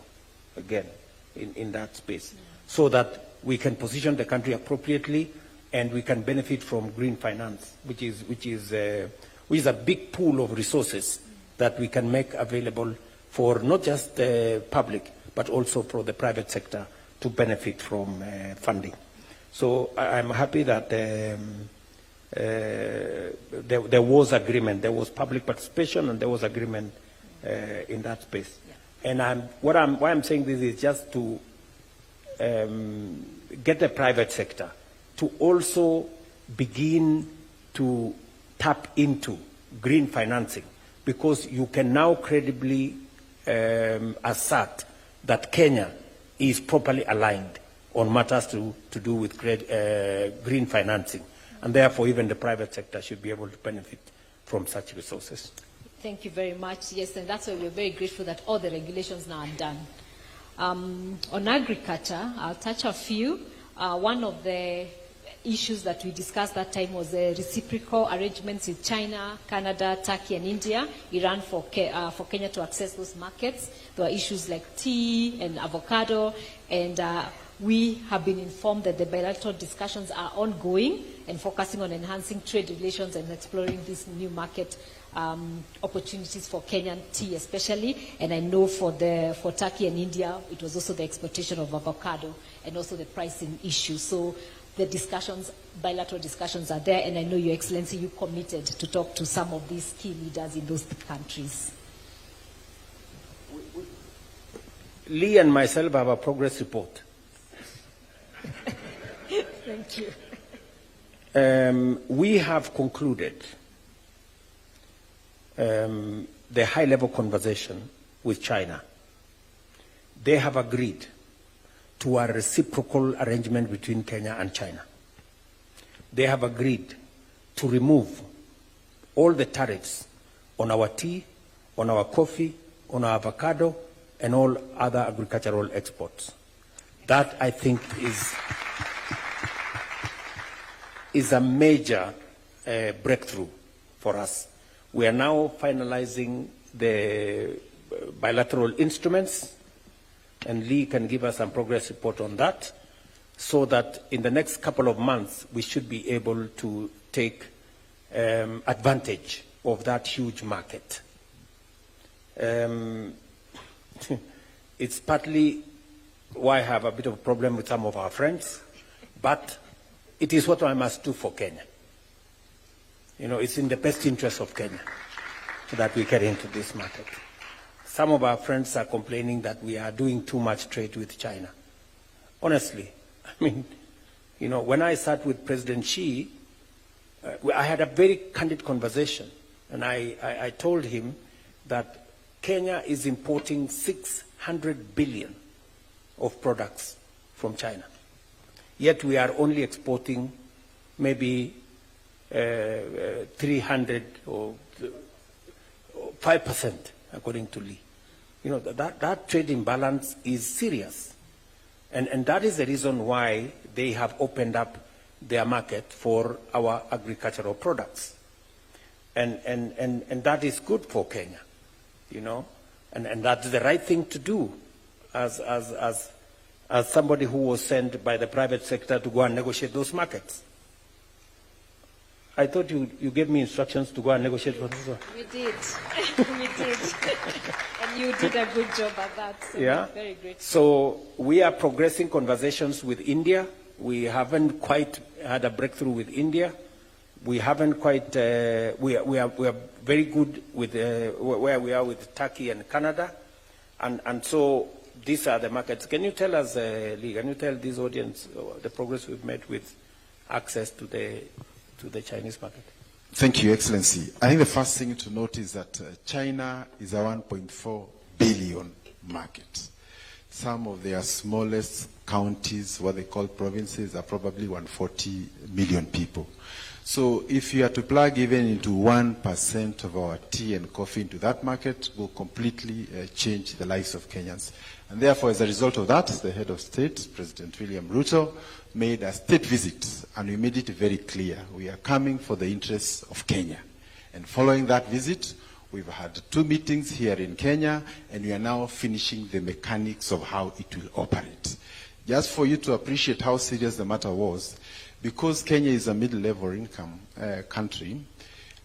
again, in that space, so that we can position the country appropriately and we can benefit from green finance, which is a big pool of resources that we can make available for not just the public, but also for the private sector to benefit from funding. So I'm happy that there was agreement, there was public participation, and there was agreement in that space. Yeah. And why I'm saying this is just to get the private sector to also begin to tap into green financing, because you can now credibly assert that Kenya is properly aligned on matters to do with green financing. And therefore, even the private sector should be able to benefit from such resources. Thank you very much. Yes, and that's why we're very grateful that all the regulations now are done. On agriculture, I'll touch a few. One of the issues that we discussed that time was the reciprocal arrangements with China, Canada, Turkey, and India, Iran for Kenya to access those markets. There were issues like tea and avocado, and we have been informed that the bilateral discussions are ongoing and focusing on enhancing trade relations and exploring these new market opportunities for Kenyan tea especially. And I know for Turkey and India, it was also the exportation of avocado and also the pricing issue. So the discussions, bilateral discussions are there, and I know, Your Excellency, you committed to talk to some of these key leaders in those countries. Lee and myself have a progress report. Thank you. We have concluded the high-level conversation with China. They have agreed to a reciprocal arrangement between Kenya and China. They have agreed to remove all the tariffs on our tea, on our coffee, on our avocado, and all other agricultural exports. That, I think, is a major breakthrough for us. We are now finalizing the bilateral instruments, and Lee can give us some progress report on that, so that in the next couple of months we should be able to take advantage of that huge market. It's partly why I have a bit of a problem with some of our friends, but it is what I must do for Kenya. You know, it's in the best interest of Kenya that we get into this market. Some of our friends are complaining that we are doing too much trade with China. Honestly, I mean, you know, when I sat with President Xi, I had a very candid conversation, and I told him that Kenya is importing 600 billion of products from China. Yet we are only exporting maybe 300 or 5%, according to Lee. You know, that trade imbalance is serious. And that is the reason why they have opened up their market for our agricultural products. And that is good for Kenya, you know, and that's the right thing to do as somebody who was sent by the private sector to go and negotiate those markets. I thought you gave me instructions to go and negotiate for this one. We did. We did. And you did a good job at that. So yeah. Very great. So we are progressing conversations with India. We haven't quite had a breakthrough with India. We haven't quite, we are very good with where we are with Turkey and Canada. And so these are the markets. Can you tell us, Lee, can you tell this audience the progress we've made with access to the Chinese market? Thank you, Excellency. I think the first thing to note is that China is a 1.4 billion market. Some of their smallest counties, what they call provinces, are probably 140 million people. So if you are to plug even into 1% of our tea and coffee into that market, will completely change the lives of Kenyans. And therefore, as a result of that, the head of state, President William Ruto, made a state visit, and we made it very clear. We are coming for the interests of Kenya. And following that visit, we've had 2 meetings here in Kenya, and we are now finishing the mechanics of how it will operate. Just for you to appreciate how serious the matter was, because Kenya is a middle-level income country,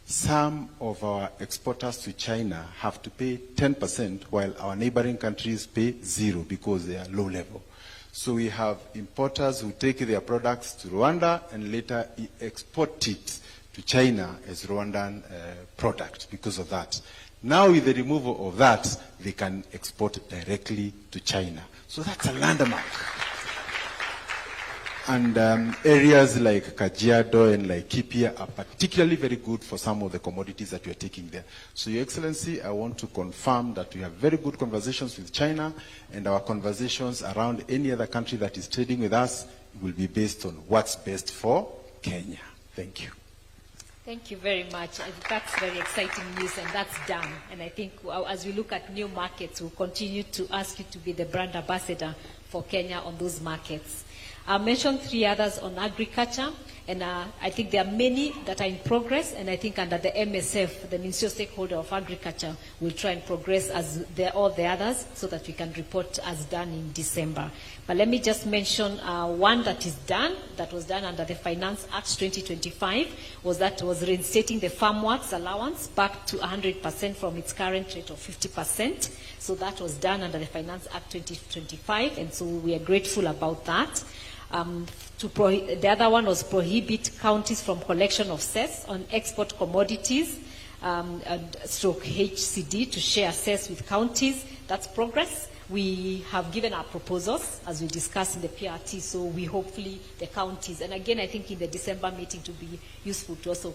some of our exporters to China have to pay 10%, while our neighboring countries pay 0 because they are low-level. So we have importers who take their products to Rwanda and later export it to China as Rwandan product because of that. Now with the removal of that, they can export directly to China. So that's a landmark. And areas like Kajiado and like Kipia are particularly very good for some of the commodities that we are taking there. So, Your Excellency, I want to confirm that we have very good conversations with China, and our conversations around any other country that is trading with us will be based on what's best for Kenya. Thank you. Thank you very much. That's very exciting news, and that's done. And I think as we look at new markets, we'll continue to ask you to be the brand ambassador for Kenya on those markets. I mentioned 3 others on agriculture, and I think there are many that are in progress, and I think under the MSF, the Ministerial Stakeholder of Agriculture, will try and progress as all the others so that we can report as done in December. But let me just mention one that is done, that was done under the Finance Act 2025, was reinstating the farm works allowance back to 100% from its current rate of 50%. So that was done under the Finance Act 2025, and so we are grateful about that. The other one was prohibit counties from collection of cess on export commodities, and stroke HCD to share cess with counties. That's progress. We have given our proposals, as we discussed in the PRT, so we hopefully the counties, and again I think in the December meeting to be useful to also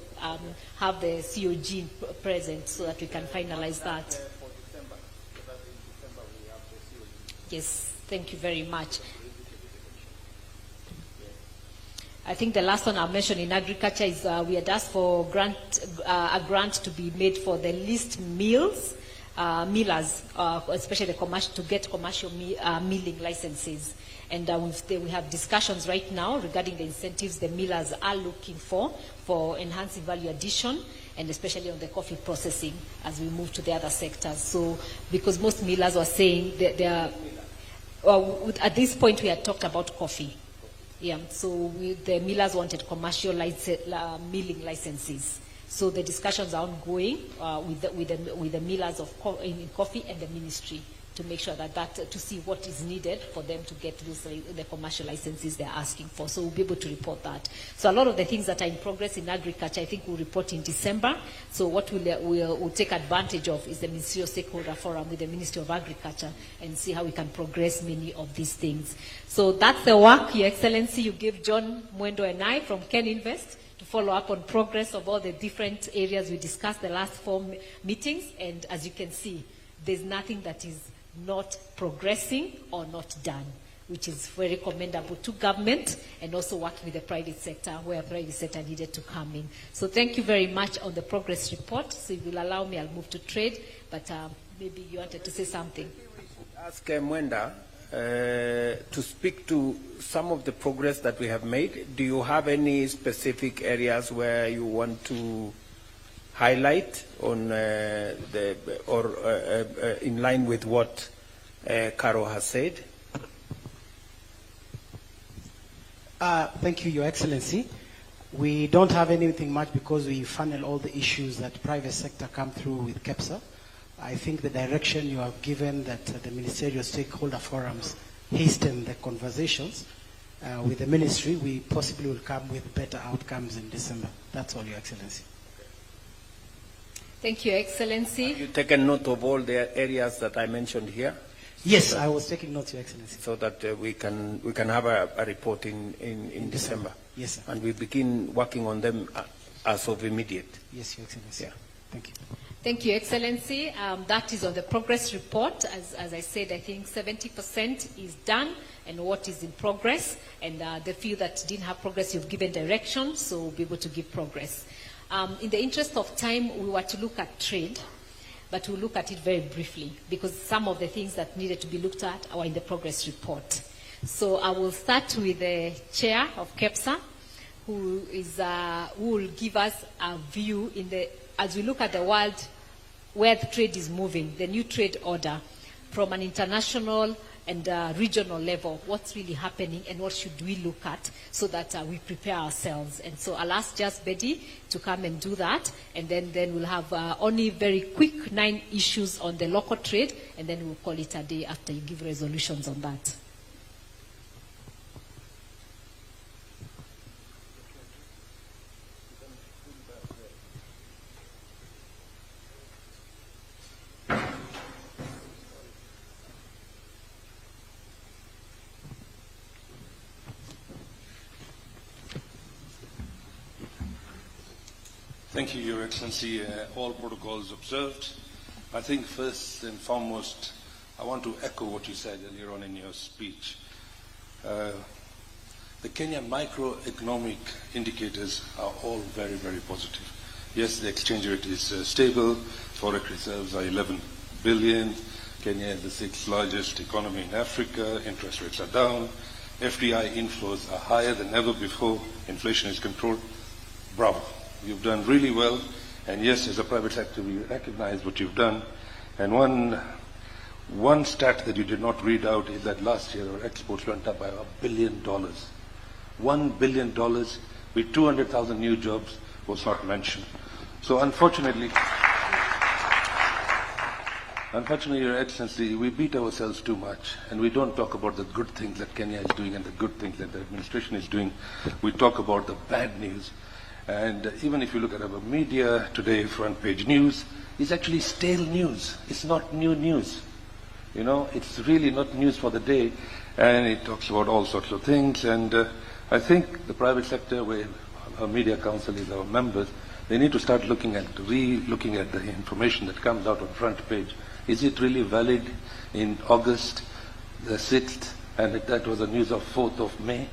have the COG present so that we can finalize that. For December, so that in December we have the COG. Yes, thank you very much. I think the last one I mentioned in agriculture is we had asked for a grant to be made for the least millers, especially to get commercial milling licenses. And we have discussions right now regarding the incentives the millers are looking for enhancing value addition, and especially on the coffee processing as we move to the other sectors. So, because most millers were saying that at this point we had talked about coffee. Yeah, so the millers wanted commercial milling licenses. So the discussions are ongoing with the millers in coffee and the ministry to make sure to see what is needed for them to get the commercial licenses they're asking for. So we'll be able to report that. So a lot of the things that are in progress in agriculture, I think we'll report in December. So what we'll take advantage of is the Ministerial Stakeholder Forum with the Ministry of Agriculture and see how we can progress many of these things. So that's the work, Your Excellency. You gave John Mwendo and I from Ken Invest to follow up on progress of all the different areas we discussed the last 4 meetings. And as you can see, there's nothing that is not progressing or not done, which is very commendable to government and also working with the private sector where private sector needed to come in. So thank you very much on the progress report. So if you will allow me, I'll move to trade, but maybe you wanted to say something. Ask Mwenda to speak to some of the progress that we have made. Do you have any specific areas where you want to highlight on in line with what Caro has said? Thank you, Your Excellency. We don't have anything much because we funnel all the issues that private sector come through with KEPSA. I think the direction you have given that the ministerial stakeholder forums hasten the conversations with the ministry, we possibly will come with better outcomes in December. That's all, Your Excellency. Thank you, Excellency. Have you taken note of all the areas that I mentioned here? Yes, I was taking notes, Your Excellency. So that we can have a report in December. Yes, sir. And we begin working on them as of immediate. Yes, Your Excellency. Yeah. Thank you. Thank you, Excellency. That is on the progress report. As I said, I think 70% is done and what is in progress. And the few that didn't have progress, you've given direction, so we'll be able to give progress. In the interest of time, we were to look at trade, but we'll look at it very briefly because some of the things that needed to be looked at are in the progress report. So I will start with the chair of KEPSA, who will give us a view as we look at the world where the trade is moving, the new trade order from an international and regional level, what's really happening and what should we look at so that we prepare ourselves. And so I'll ask just Betty to come and do that, and then we'll have only very quick 9 issues on the local trade, and then we'll call it a day after you give resolutions on that. Thank you, Your Excellency. All protocols observed. I think first and foremost, I want to echo what you said earlier on in your speech. The Kenyan microeconomic indicators are all very, very positive. Yes, the exchange rate is stable. Forex reserves are 11 billion. Kenya is the 6th largest economy in Africa. Interest rates are down. FDI inflows are higher than ever before. Inflation is controlled. Bravo. You've done really well, and yes, as a private sector, we recognize what you've done. And one stat that you did not read out is that last year our exports went up by $1 billion. $1 billion with 200,000 new jobs was not mentioned. So unfortunately, Your Excellency, we beat ourselves too much, and we don't talk about the good things that Kenya is doing and the good things that the administration is doing. We talk about the bad news. And even if you look at our media today, front page news, it's actually stale news. It's not new news. You know, it's really not news for the day. And it talks about all sorts of things. And I think the private sector, where our media council is our members, they need to start looking at the information that comes out on front page. Is it really valid in August the 6th? And that was the news of 4th of May.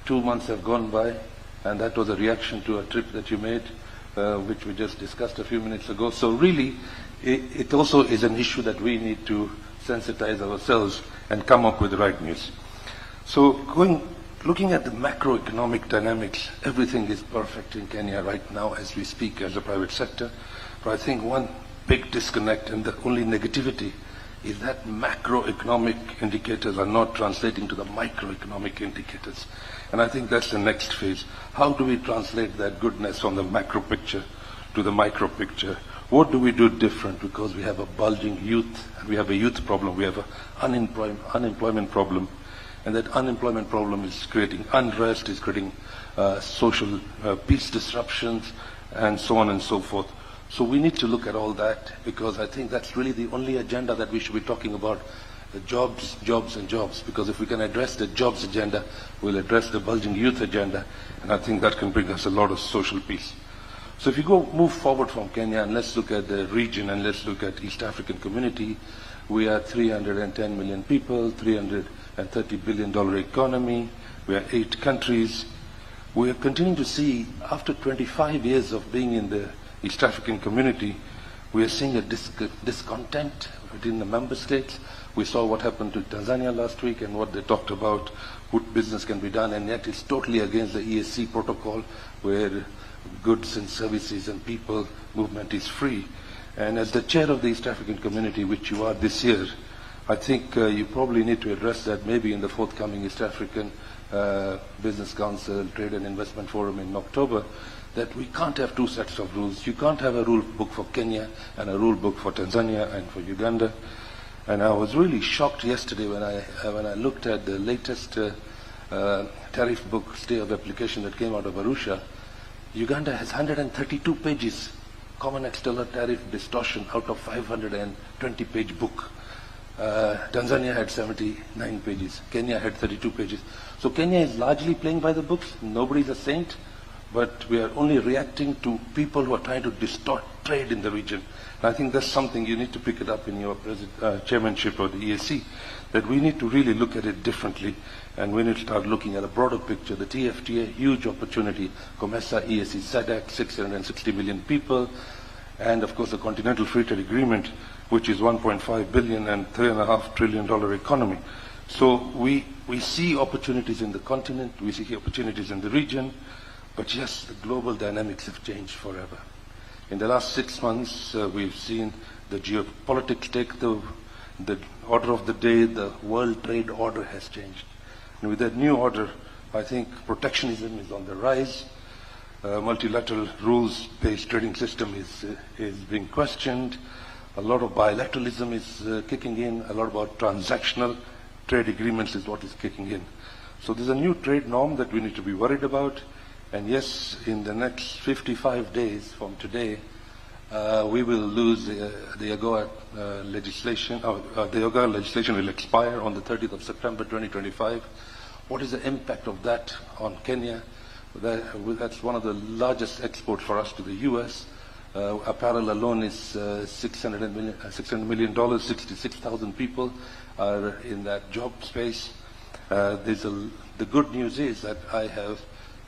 2 months have gone by, and that was a reaction to a trip that you made, which we just discussed a few minutes ago. So really, it also is an issue that we need to sensitize ourselves and come up with the right news. So looking at the macroeconomic dynamics, everything is perfect in Kenya right now as we speak as a private sector. But I think one big disconnect and the only negativity is that macroeconomic indicators are not translating to the microeconomic indicators. And I think that's the next phase. How do we translate that goodness from the macro picture to the micro picture? What do we do different? Because we have a bulging youth, and we have a youth problem, we have an unemployment problem. And that unemployment problem is creating unrest, is creating social peace disruptions, and so on and so forth. So we need to look at all that, because I think that's really the only agenda that we should be talking about, the jobs, jobs, and jobs. Because if we can address the jobs agenda, we'll address the bulging youth agenda, and I think that can bring us a lot of social peace. So if you move forward from Kenya, and let's look at the region, and let's look at East African community, we are 310 million people, $330 billion economy, we are 8 countries. We are continuing to see, after 25 years of being in the East African community, we are seeing a discontent within the member states. We saw what happened to Tanzania last week and what they talked about, what business can be done, and yet it's totally against the EAC protocol, where goods and services and people movement is free. And as the chair of the East African community, which you are this year, I think you probably need to address that maybe in the forthcoming East African Business Council Trade and Investment Forum in October, that we can't have 2 sets of rules. You can't have a rule book for Kenya and a rule book for Tanzania and for Uganda. And I was really shocked yesterday when I looked at the latest tariff book stay of application that came out of Arusha. Uganda has 132 pages, common external tariff distortion out of 520-page book. Tanzania had 79 pages. Kenya had 32 pages. So Kenya is largely playing by the books. Nobody's a saint. But we are only reacting to people who are trying to distort trade in the region. And I think that's something you need to pick it up in your chairmanship of the EAC, that we need to really look at it differently, and we need to start looking at a broader picture. The TFTA, huge opportunity. COMESA, EAC, SADC, 660 million people, and of course the Continental Free Trade Agreement, which is $1.5 billion and $3.5 trillion economy. So we see opportunities in the continent, we see opportunities in the region, but yes, the global dynamics have changed forever. In the last 6 months, we've seen the geopolitics take the order of the day. The world trade order has changed. And with that new order, I think protectionism is on the rise. Multilateral rules-based trading system is being questioned. A lot of bilateralism is kicking in. A lot about transactional trade agreements is what is kicking in. So there's a new trade norm that we need to be worried about. And yes, in the next 55 days from today, we will lose the AGOA legislation. The AGOA legislation will expire on the 30th of September 2025. What is the impact of that on Kenya? That's one of the largest exports for us to the U.S. Apparel alone is $600 million. 66,000 people are in that job space. The good news is that I have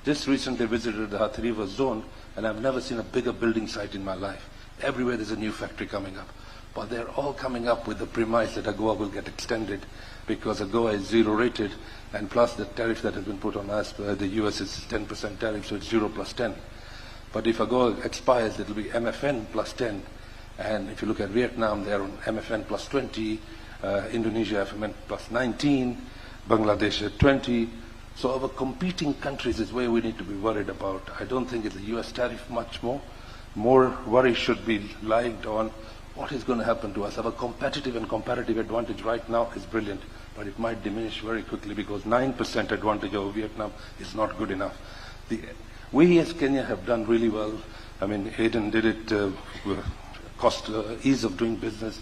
just recently visited the Athi River zone, and I've never seen a bigger building site in my life. Everywhere there's a new factory coming up. But they're all coming up with the premise that AGOA will get extended, because AGOA is 0 rated, and plus the tariff that has been put on us, the US is 10% tariff, so it's 0 plus 10. But if AGOA expires, it'll be MFN plus 10. And if you look at Vietnam, they're on MFN plus 20, Indonesia MFN plus 19, Bangladesh at 20. So our competing countries is where we need to be worried about. I don't think it's the US tariff much more. More worry should be lying on what is going to happen to us. Our competitive and comparative advantage right now is brilliant, but it might diminish very quickly, because 9% advantage over Vietnam is not good enough. We as Kenya have done really well. I mean, Hayden did it, ease of doing business.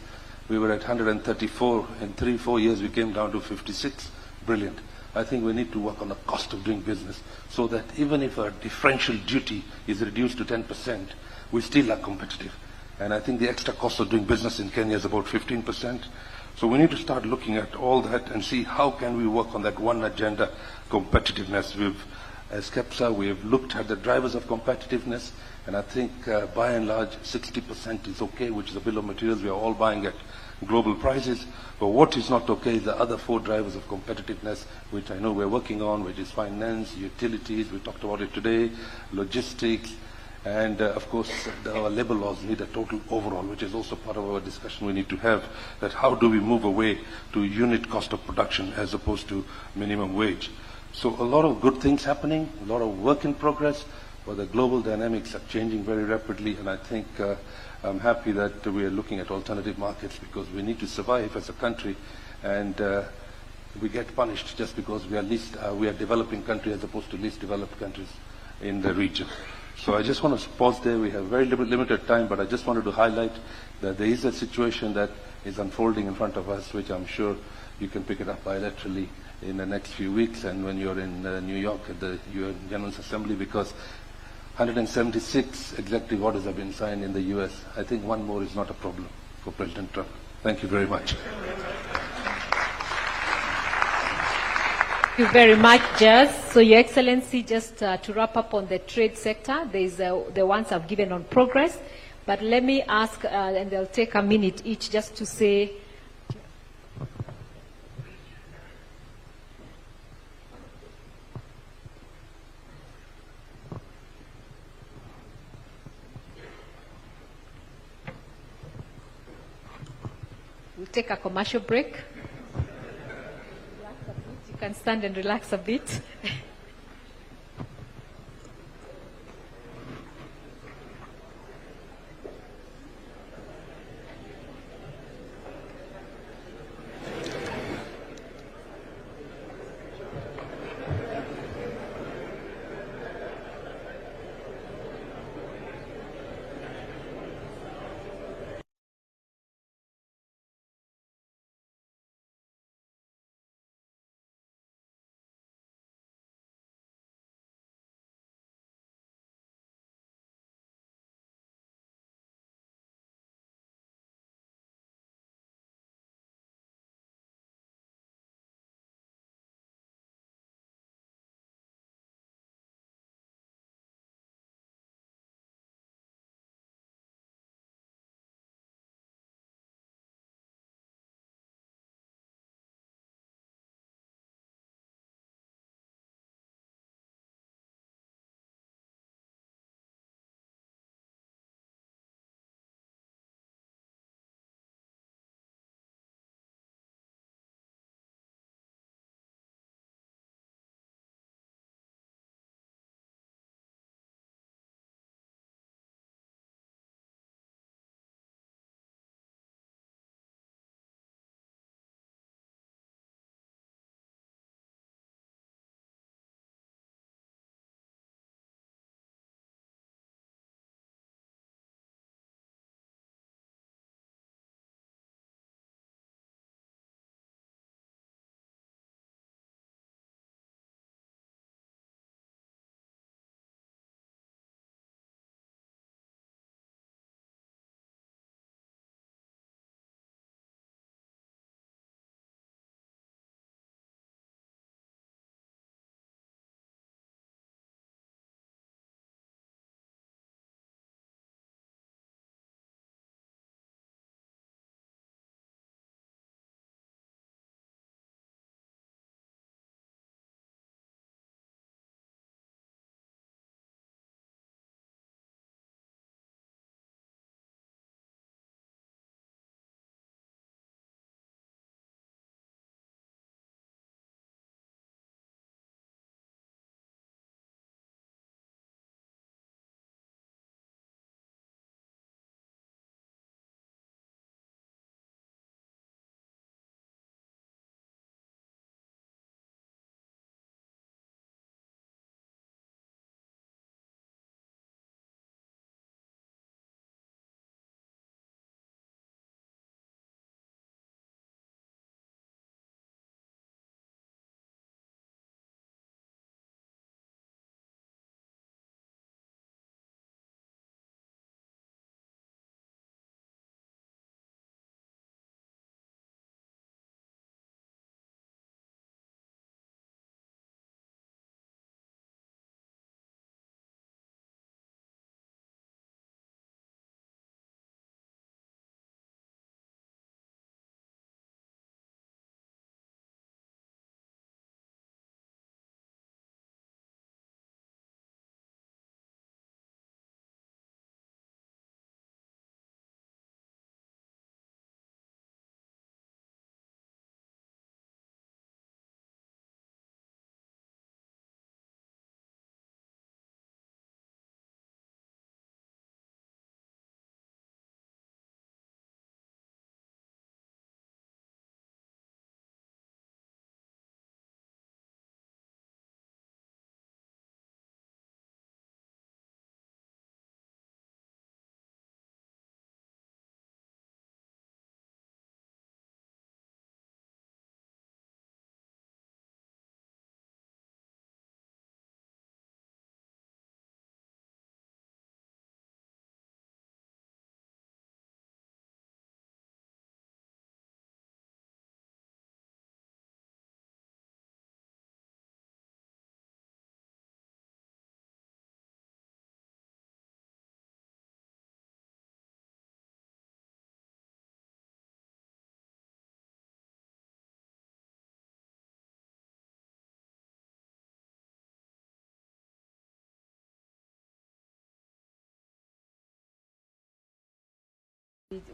We were at 134. In 3-4 years, we came down to 56. Brilliant. I think we need to work on the cost of doing business, so that even if our differential duty is reduced to 10%, we still are competitive. And I think the extra cost of doing business in Kenya is about 15%. So we need to start looking at all that and see how can we work on that one agenda, competitiveness. As KEPSA, we have looked at the drivers of competitiveness, and I think by and large 60% is okay, which is a bill of materials we are all buying at global prices. But what is not okay is the other 4 drivers of competitiveness, which I know we're working on, which is finance, utilities, we talked about it today, logistics, and of course our labor laws need a total overhaul, which is also part of our discussion we need to have, that how do we move away to unit cost of production as opposed to minimum wage. So a lot of good things happening, a lot of work in progress, but the global dynamics are changing very rapidly, and I think I'm happy that we are looking at alternative markets, because we need to survive as a country, and we get punished just because we are developing country as opposed to least developed countries in the region. So I just want to pause there. We have very limited time, but I just wanted to highlight that there is a situation that is unfolding in front of us, which I'm sure you can pick it up bilaterally in the next few weeks, and when you're in New York at the UN General Assembly, because 176 executive orders have been signed in the US. I think one more is not a problem for President Trump. Thank you very much. Thank you very much, Jaz. So, Your Excellency, just to wrap up on the trade sector, there's the ones I've given on progress, but let me ask, and they'll take a minute each just to say, we'll take a commercial break. You can stand and relax a bit.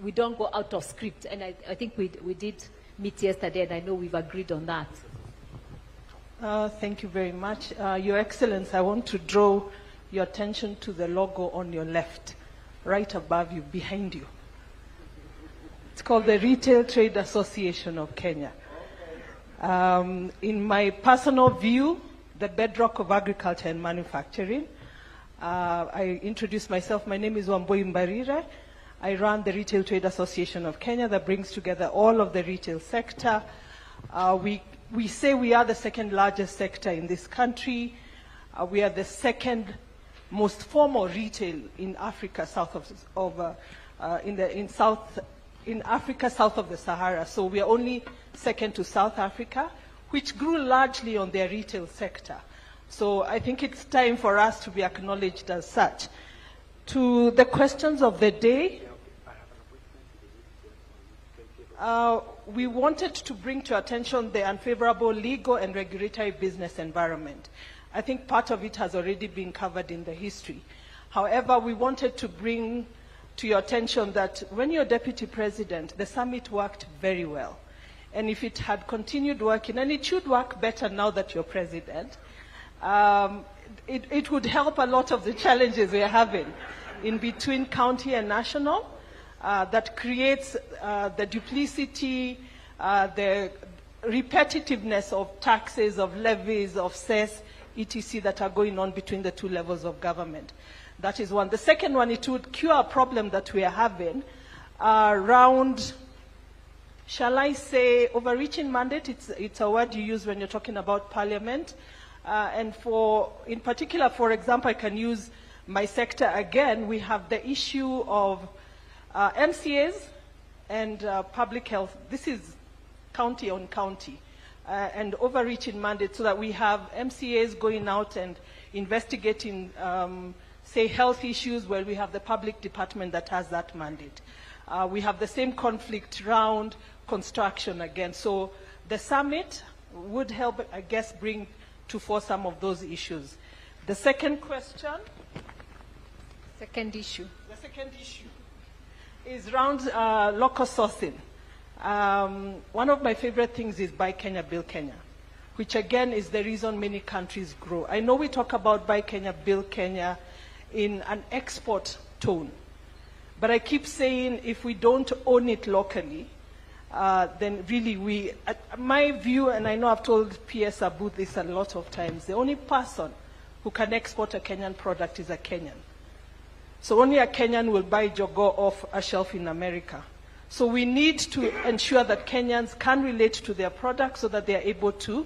We don't go out of script, and I think we did meet yesterday, and I know we've agreed on that. Thank you very much. Your Excellency, I want to draw your attention to the logo on your left, right above you, behind you. It's called the Retail Trade Association of Kenya. In my personal view, the bedrock of agriculture and manufacturing, I introduce myself. My name is Wambui Mbarire. I run the Retail Trade Association of Kenya that brings together all of the retail sector. We say we are the second largest sector in this country. We are the second most formal retail in Africa, in Africa south of the Sahara. So we are only second to South Africa, which grew largely on their retail sector. So I think it's time for us to be acknowledged as such. To the questions of the day, we wanted to bring to attention the unfavorable legal and regulatory business environment. I think part of it has already been covered in the history. However, we wanted to bring to your attention that when you're deputy president, the summit worked very well. And if it had continued working, and it should work better now that you're president, it would help a lot of the challenges we're having in between county and national. That creates the duplicity, the repetitiveness of taxes, of levies, of cess, etc. that are going on between the two levels of government. That is one. The second one, it would cure a problem that we are having around, shall I say, overreaching mandate. It's a word you use when you're talking about parliament. And in particular, for example, I can use my sector again. We have the issue of MCAs and public health. This is county on county and overreaching mandate, so that we have MCAs going out and investigating, say, health issues, where we have the public department that has that mandate. We have the same conflict around construction again. So the summit would help, I guess, bring to fore some of those issues. The second question? Second issue. The second issue is around local sourcing. One of my favorite things is Buy Kenya, Build Kenya, which again is the reason many countries grow. I know we talk about Buy Kenya, Build Kenya in an export tone, but I keep saying if we don't own it locally, then really my view, and I know I've told PS Abu this a lot of times, the only person who can export a Kenyan product is a Kenyan. So only a Kenyan will buy Jogo off a shelf in America. So we need to ensure that Kenyans can relate to their products so that they are able to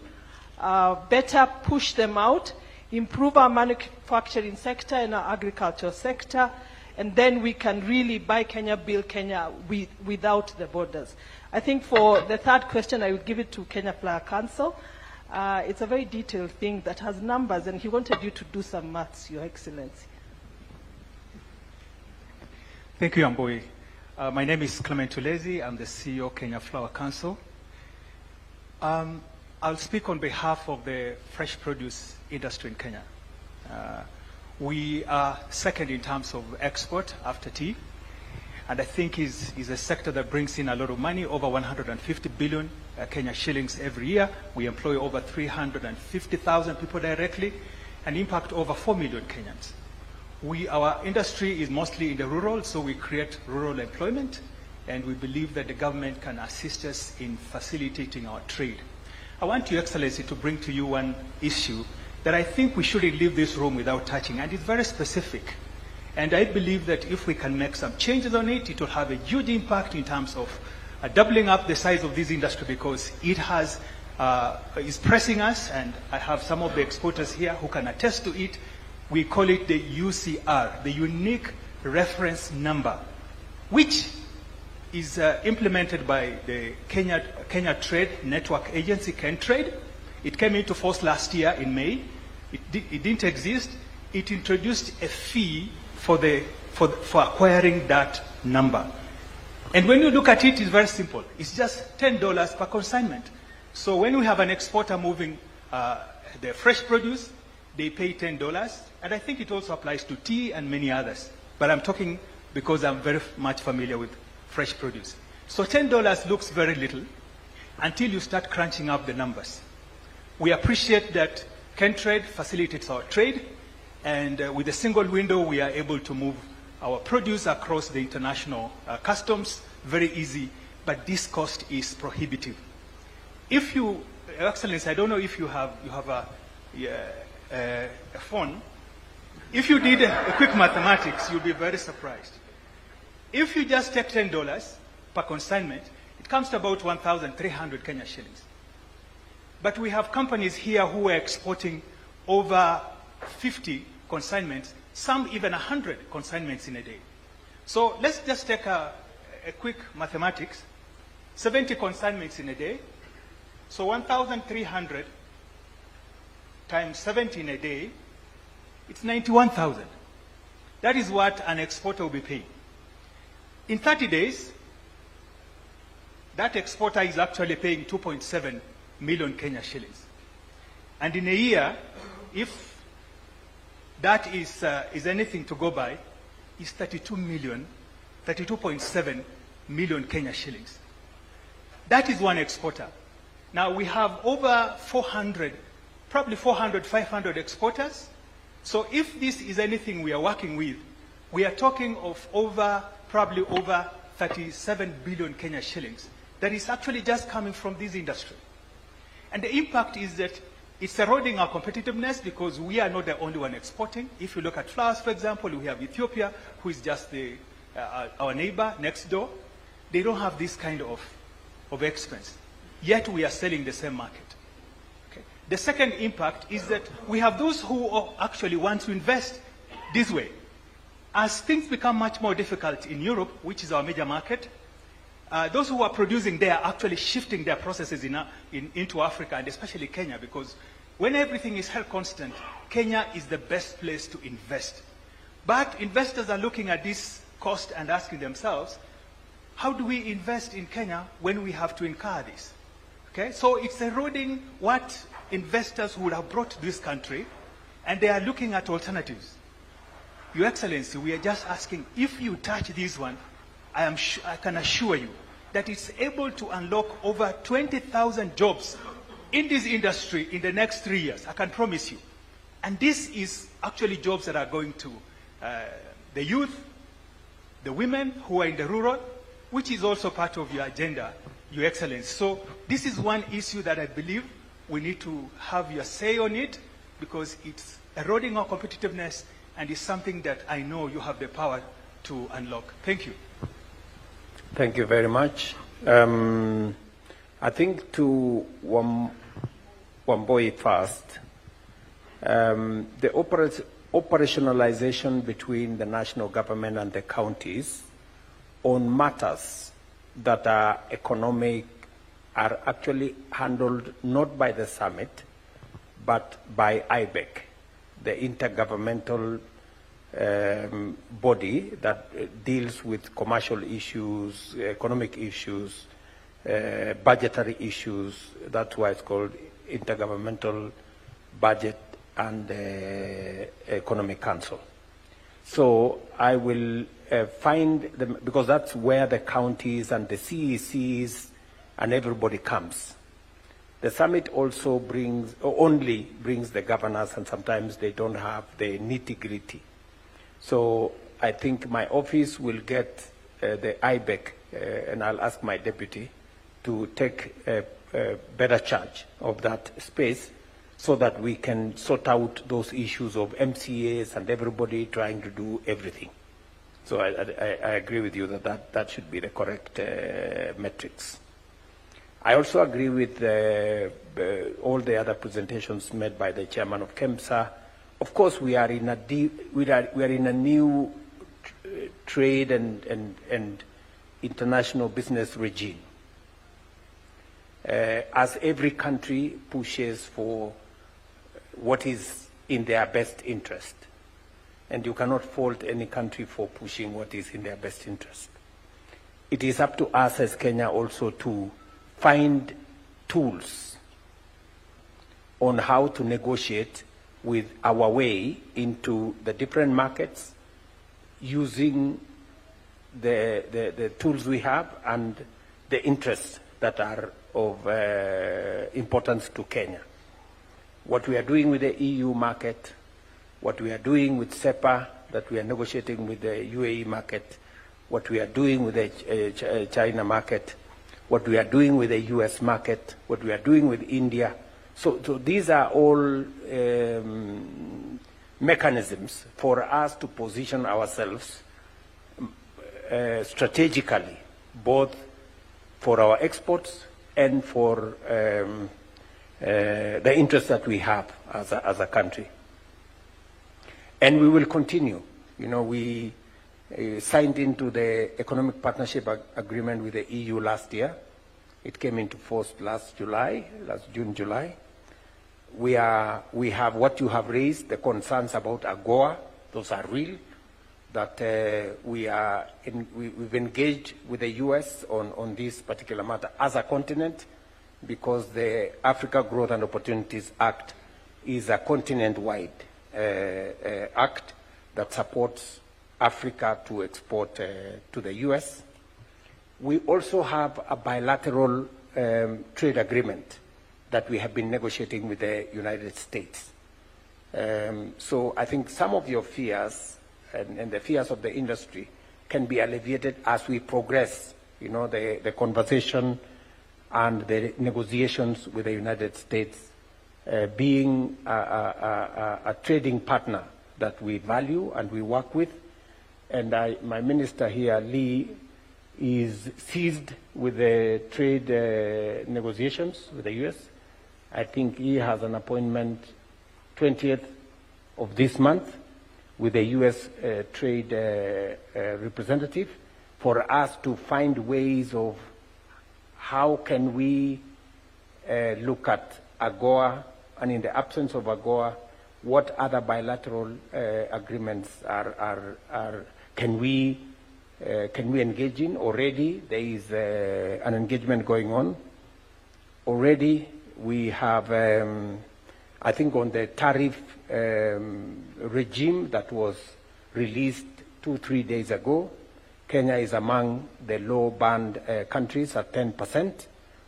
better push them out, improve our manufacturing sector and our agricultural sector, and then we can really Buy Kenya, Build Kenya without the borders. I think for the third question, I would give it to Kenya Flour Council. It's a very detailed thing that has numbers, and he wanted you to do some maths, Your Excellency. Thank you, Amboi. My name is Clement Ulezi. I'm the CEO of Kenya Flour Council. I'll speak on behalf of the fresh produce industry in Kenya. We are second in terms of export after tea, and I think is a sector that brings in a lot of money, over 150 billion Kenya shillings every year. We employ over 350,000 people directly and impact over 4 million Kenyans. Our industry is mostly in the rural, so we create rural employment, and we believe that the government can assist us in facilitating our trade. I want Your Excellency to bring to you one issue that I think we shouldn't leave this room without touching, and it's very specific. And I believe that if we can make some changes on it, it will have a huge impact in terms of doubling up the size of this industry, because it is pressing us, and I have some of the exporters here who can attest to it. We call it the UCR, the Unique Reference Number, which is implemented by the Kenya Trade Network Agency, KenTrade. It came into force last year in May. It didn't exist. It introduced a fee for acquiring that number. And when you look at it, it's very simple. It's just $10 per consignment. So when we have an exporter moving the fresh produce, they pay $10, and I think it also applies to tea and many others. But I'm talking because I'm very much familiar with fresh produce. So $10 looks very little until you start crunching up the numbers. We appreciate that Kentrade facilitates our trade, and with a single window, we are able to move our produce across the international customs very easy, but this cost is prohibitive. If you, Excellency, I don't know if you have a phone. If you did a quick mathematics, you'll be very surprised. If you just take $10 per consignment, it comes to about 1,300 Kenya shillings. But we have companies here who are exporting over 50 consignments, some even 100 consignments in a day. So let's just take a quick mathematics. 70 consignments in a day. So 1,300 times 70 in a day, it's 91,000. That is what an exporter will be paying. In 30 days, that exporter is actually paying 2.7 million Kenya shillings. And in a year, if that is anything to go by, is 32.7 million Kenya shillings. That is one exporter. Now we have over 400, probably 400, 500 exporters. So if this is anything we are working with, we are talking of probably over 37 billion Kenya shillings. That is actually just coming from this industry. And the impact is that it's eroding our competitiveness because we are not the only one exporting. If you look at flowers, for example, we have Ethiopia, who is just our neighbor next door. They don't have this kind of expense. Yet we are selling the same market. Okay. The second impact is that we have those who actually want to invest this way. As things become much more difficult in Europe, which is our major market, those who are producing there are actually shifting their processes into Africa, and especially Kenya, because when everything is held constant, Kenya is the best place to invest. But investors are looking at this cost and asking themselves, how do we invest in Kenya when we have to incur this? Okay, so it's eroding what investors would have brought to this country, and they are looking at alternatives. Your Excellency, we are just asking, if you touch this one, I can assure you that it's able to unlock over 20,000 jobs in this industry in the next 3 years. I can promise you. And this is actually jobs that are going to the youth, the women who are in the rural, which is also part of your agenda, Your Excellency. So this is one issue that I believe we need to have your say on it, because it's eroding our competitiveness, and it's something that I know you have the power to unlock. Thank you. Thank you very much. I think to Wamboi first, the operationalization between the national government and the counties on matters that are economic are actually handled not by the summit, but by IBEC, the intergovernmental body that deals with commercial issues, economic issues, budgetary issues. That's why it's called Intergovernmental Budget and Economic Council. So I will find them, because that's where the counties and the CECs and everybody comes. The summit also only brings the governors, and sometimes they don't have the nitty-gritty. So I think my office will get the IBEC, and I'll ask my deputy to take a better charge of that space, so that we can sort out those issues of MCAs and everybody trying to do everything. So I agree with you that should be the correct metrics. I also agree with all the other presentations made by the chairman of KEMSA. Of course, we are in a new trade and international business regime. As every country pushes for what is in their best interest, and you cannot fault any country for pushing what is in their best interest. It is up to us as Kenya also to find tools on how to negotiate with our way into the different markets, using the tools we have and the interests that are of importance to Kenya. What we are doing with the EU market, what we are doing with CEPA, that we are negotiating with the UAE market, what we are doing with the China market, what we are doing with the US market, what we are doing with India. So these are all mechanisms for us to position ourselves strategically, both for our exports and for the interests that we have as a country. And we will continue. You know, we signed into the Economic Partnership Agreement with the EU last year. It came into force last June, July. We have what you have raised, the concerns about AGOA. Those are real. That we've engaged with the US on this particular matter as a continent, because the Africa Growth and Opportunities Act is a continent-wide act that supports Africa to export to the US. We also have a bilateral trade agreement that we have been negotiating with the United States. So I think some of your fears and the fears of the industry can be alleviated as we progress, you know, the conversation and the negotiations with the United States, being a trading partner that we value and we work with. And my minister here, Lee, is seized with the trade negotiations with the US. I think he has an appointment 20th of this month with the US trade representative for us to find ways of how can we look at AGOA, and in the absence of AGOA, what other bilateral agreements can we engage in. Already there is an engagement going on. Already we have, I think, on the tariff regime that was released 2-3 days ago, Kenya is among the low-band countries at 10%,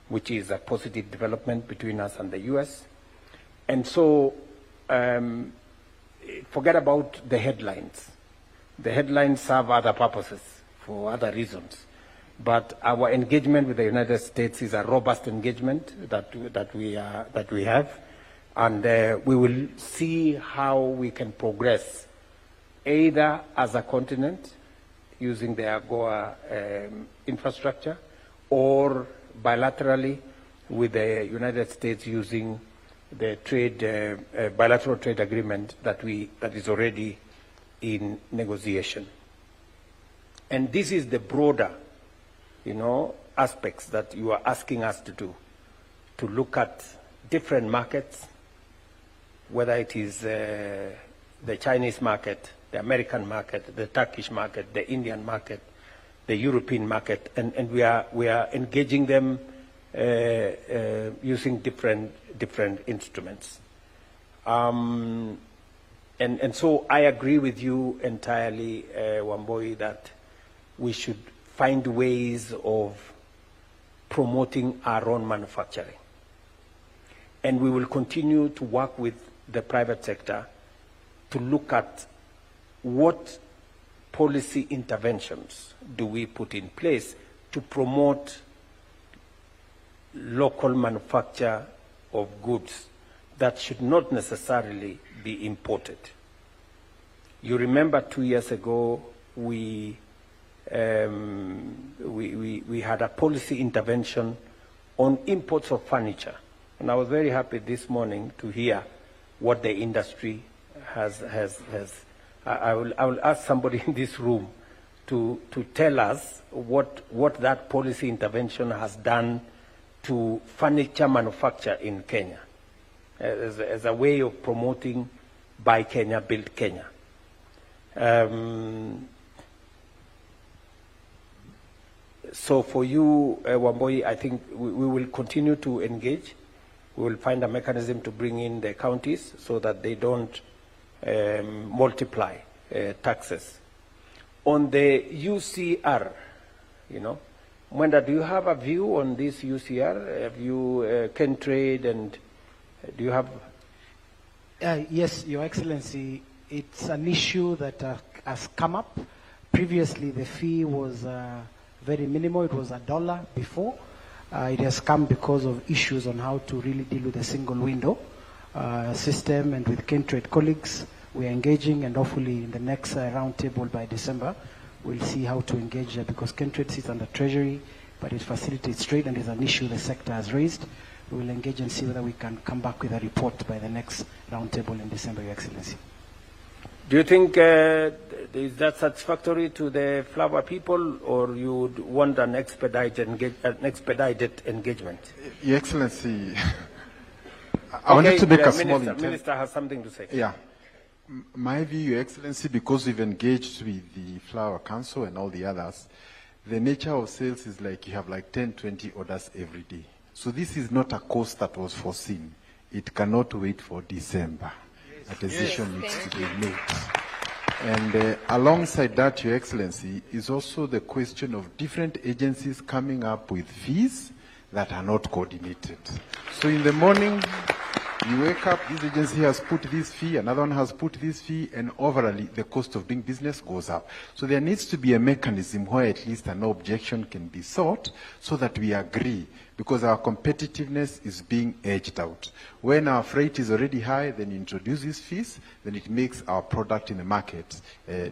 which is a positive development between us and the US. And so forget about the headlines. The headlines serve other purposes for other reasons. But our engagement with the United States is a robust engagement that we have. And we will see how we can progress, either as a continent, using the AGOA infrastructure, or bilaterally with the United States using the bilateral trade agreement that is already in negotiation. And this is the broader, you know, aspects that you are asking us to do, to look at different markets, whether it is the Chinese market, the American market, the Turkish market, the Indian market, the European market, and we are engaging them using different instruments. And so I agree with you entirely, Wamboi, that we should find ways of promoting our own manufacturing. And we will continue to work with the private sector to look at what policy interventions do we put in place to promote local manufacture of goods that should not necessarily be imported. You remember 2 years ago, we had a policy intervention on imports of furniture. And I was very happy this morning to hear what the industry has. I will ask somebody in this room to tell us what that policy intervention has done to furniture manufacture in Kenya as a way of promoting Buy Kenya, Build Kenya. So for you, Wamboi, I think we will continue to engage. We will find a mechanism to bring in the counties so that they don't multiply taxes. on the UCR, you know, Mwenda, do you have a view on this UCR? Have you can trade, and do you have? Yes, Your Excellency. It's an issue that has come up. Previously, the fee was very minimal. It was $1 before. It has come because of issues on how to really deal with a single window system, and with Kentrade colleagues, we are engaging, and hopefully in the next roundtable by December, we'll see how to engage because Kentrade sits under Treasury, but it facilitates trade and is an issue the sector has raised. We will engage and see whether we can come back with a report by the next roundtable in December, Your Excellency. Do you think is that satisfactory to the flour people, or you would want an expedited engagement? Your Excellency, I wanted to make a small Minister has something to say. Yeah. My view, Your Excellency, because we've engaged with the Flour Council and all the others, the nature of sales is like you have like 10, 20 orders every day. So this is not a cost that was foreseen. It cannot wait for December. A decision needs to be made. And alongside that, Your Excellency, is also the question of different agencies coming up with fees that are not coordinated. So in the morning, you wake up, this agency has put this fee, another one has put this fee, and overall the cost of doing business goes up. So there needs to be a mechanism where at least an objection can be sought so that we agree, because our competitiveness is being edged out. When our freight is already high, then you introduce these fees, then it makes our product in the market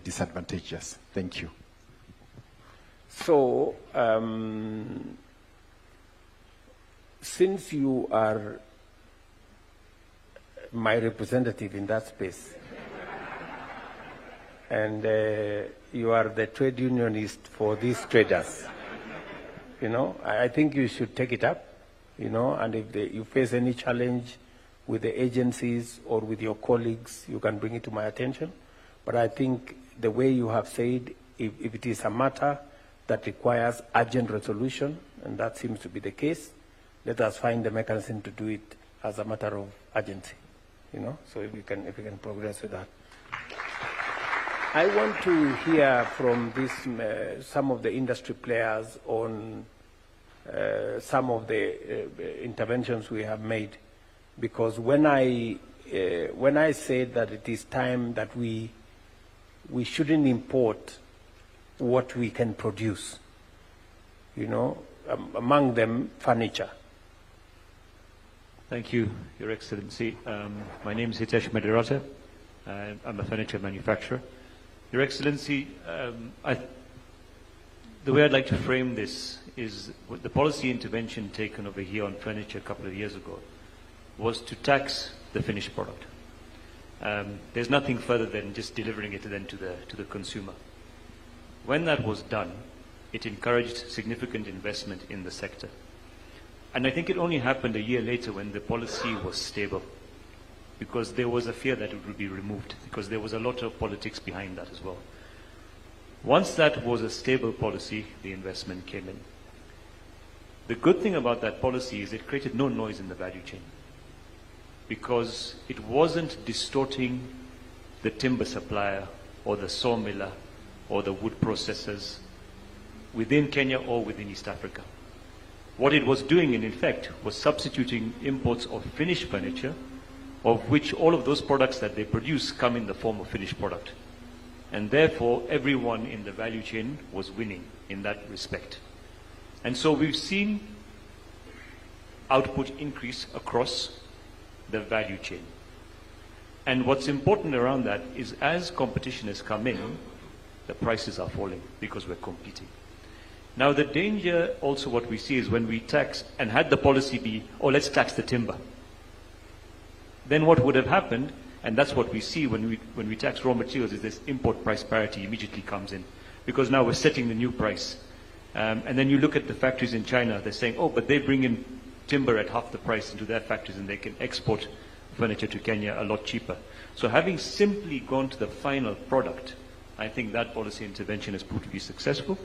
disadvantageous. Thank you. So, since you are my representative in that space, and you are the trade unionist for these traders, you know, I think you should take it up, you know, and if you face any challenge with the agencies or with your colleagues, you can bring it to my attention. But I think the way you have said, if it is a matter that requires urgent resolution, and that seems to be the case, let us find the mechanism to do it as a matter of urgency. You know, so if we can progress with that. I want to hear from some of the industry players on some of the interventions we have made, because when I said that it is time that we shouldn't import what we can produce, you know, among them furniture. Thank you, Your Excellency. My name is Hitesh Medirata. I'm a furniture manufacturer. Your Excellency, the way I'd like to frame this is the policy intervention taken over here on furniture a couple of years ago was to tax the finished product. There's nothing further than just delivering it then to the consumer. When that was done, it encouraged significant investment in the sector. And I think it only happened a year later when the policy was stable, because there was a fear that it would be removed, because there was a lot of politics behind that as well. Once that was a stable policy, the investment came in. The good thing about that policy is it created no noise in the value chain, because it wasn't distorting the timber supplier or the sawmiller or the wood processors within Kenya or within East Africa. What it was doing, in effect, was substituting imports of finished furniture, of which all of those products that they produce come in the form of finished product. And therefore, everyone in the value chain was winning in that respect. And so we've seen output increase across the value chain. And what's important around that is as competition has come in, the prices are falling because we're competing. Now the danger also what we see is when we tax, and had the policy be, oh, let's tax the timber, then what would have happened, and that's what we see when we tax raw materials, is this import price parity immediately comes in, because now we're setting the new price. And then you look at the factories in China, they're saying, oh, but they bring in timber at half the price into their factories and they can export furniture to Kenya a lot cheaper. So having simply gone to the final product, I think that policy intervention has proved to be successful.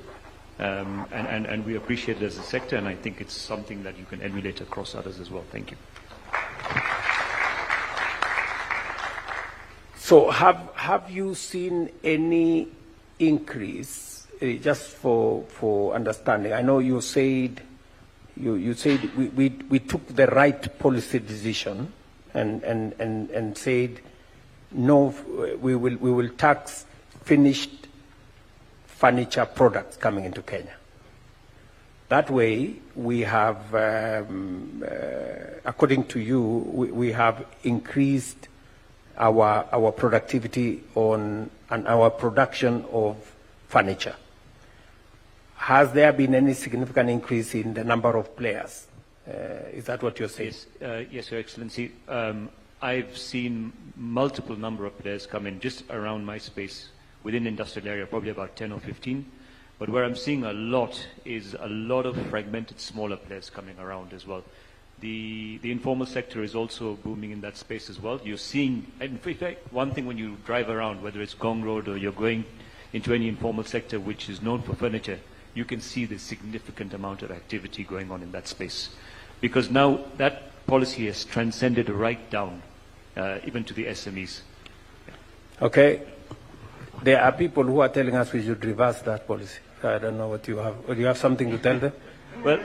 And we appreciate it as a sector, and I think it's something that you can emulate across others as well. Thank you. So have you seen any increase, just for understanding, I know you said we took the right policy decision and said no, we will tax finished furniture products coming into Kenya. That way, we have, according to you, we have increased our productivity and our production of furniture. Has there been any significant increase in the number of players? Is that what you're saying? Yes, Your Excellency. I've seen multiple number of players come in just around my space within the industrial area, probably about 10 or 15. But where I'm seeing a lot is a lot of fragmented smaller players coming around as well. The informal sector is also booming in that space as well. You're seeing, in fact, one thing when you drive around, whether it's Gong Road or you're going into any informal sector which is known for furniture, you can see the significant amount of activity going on in that space. Because now that policy has transcended right down, even to the SMEs. Okay. There are people who are telling us we should reverse that policy. I don't know what you have. Do you have something to tell them? Well,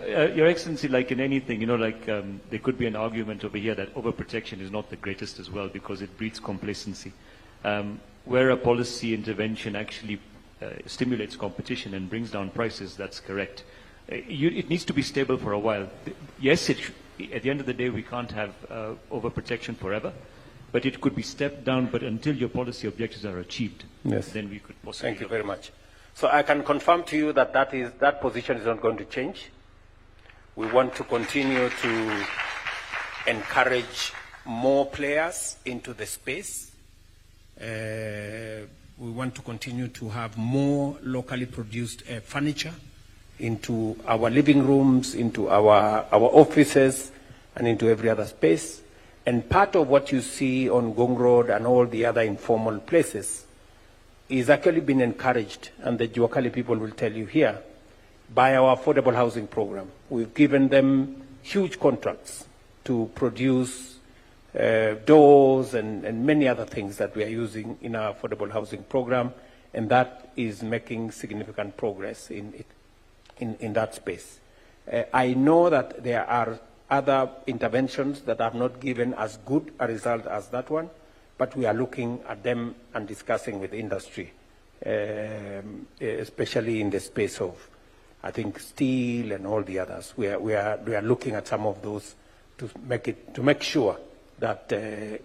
Your Excellency, like in anything, there could be an argument over here that overprotection is not the greatest as well because it breeds complacency. Where a policy intervention actually stimulates competition and brings down prices, that's correct. It needs to be stable for a while. Yes, at the end of the day, we can't have overprotection forever, but it could be stepped down, but until your policy objectives are achieved, then we could possibly... Thank you very much. So I can confirm to you that that position is not going to change. We want to continue to encourage more players into the space. We want to continue to have more locally produced furniture into our living rooms, into our offices, and into every other space. And part of what you see on Gong Road and all the other informal places is actually been encouraged, and the Juakali people will tell you here, by our affordable housing program. We've given them huge contracts to produce doors and many other things that we are using in our affordable housing program, and that is making significant progress in that space. I know that there are other interventions that have not given as good a result as that one, but we are looking at them and discussing with industry, especially in the space of, I think, steel and all the others. We are looking at some of those to make sure that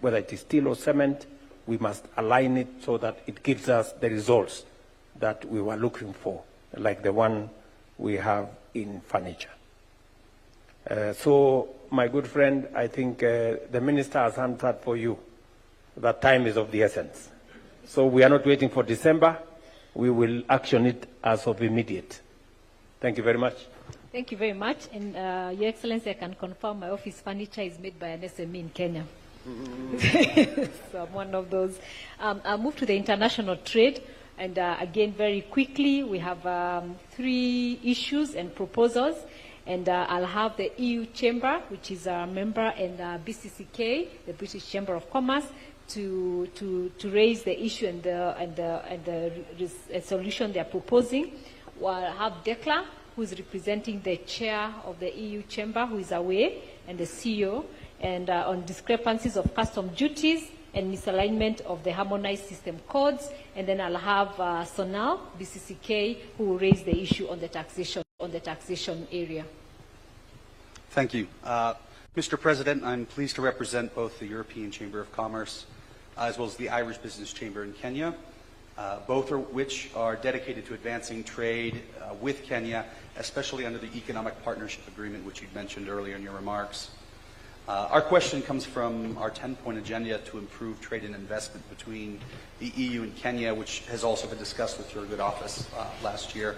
whether it is steel or cement, we must align it so that it gives us the results that we were looking for, like the one we have in furniture. So, my good friend, I think the minister has answered for you that time is of the essence. So we are not waiting for December. We will action it as of immediate. Thank you very much. Thank you very much. And Your Excellency, I can confirm my office furniture is made by an SME in Kenya. So I'm one of those. I'll move to the international trade. And again, very quickly, we have 3 issues and proposals. And I'll have the EU Chamber, which is our member, and BCCK, the British Chamber of Commerce, to raise the issue and the solution they are proposing. We'll have Declan, who is representing the chair of the EU Chamber, who is away, and the CEO, and on discrepancies of custom duties and misalignment of the harmonized system codes. And then I'll have Sonal, BCCK, who will raise the issue on the taxation area. Thank you. Mr. President, I'm pleased to represent both the European Chamber of Commerce as well as the Irish Business Chamber in Kenya, both of which are dedicated to advancing trade with Kenya, especially under the Economic Partnership Agreement, which you mentioned earlier in your remarks. Our question comes from our 10-point agenda to improve trade and investment between the EU and Kenya, which has also been discussed with your good office last year.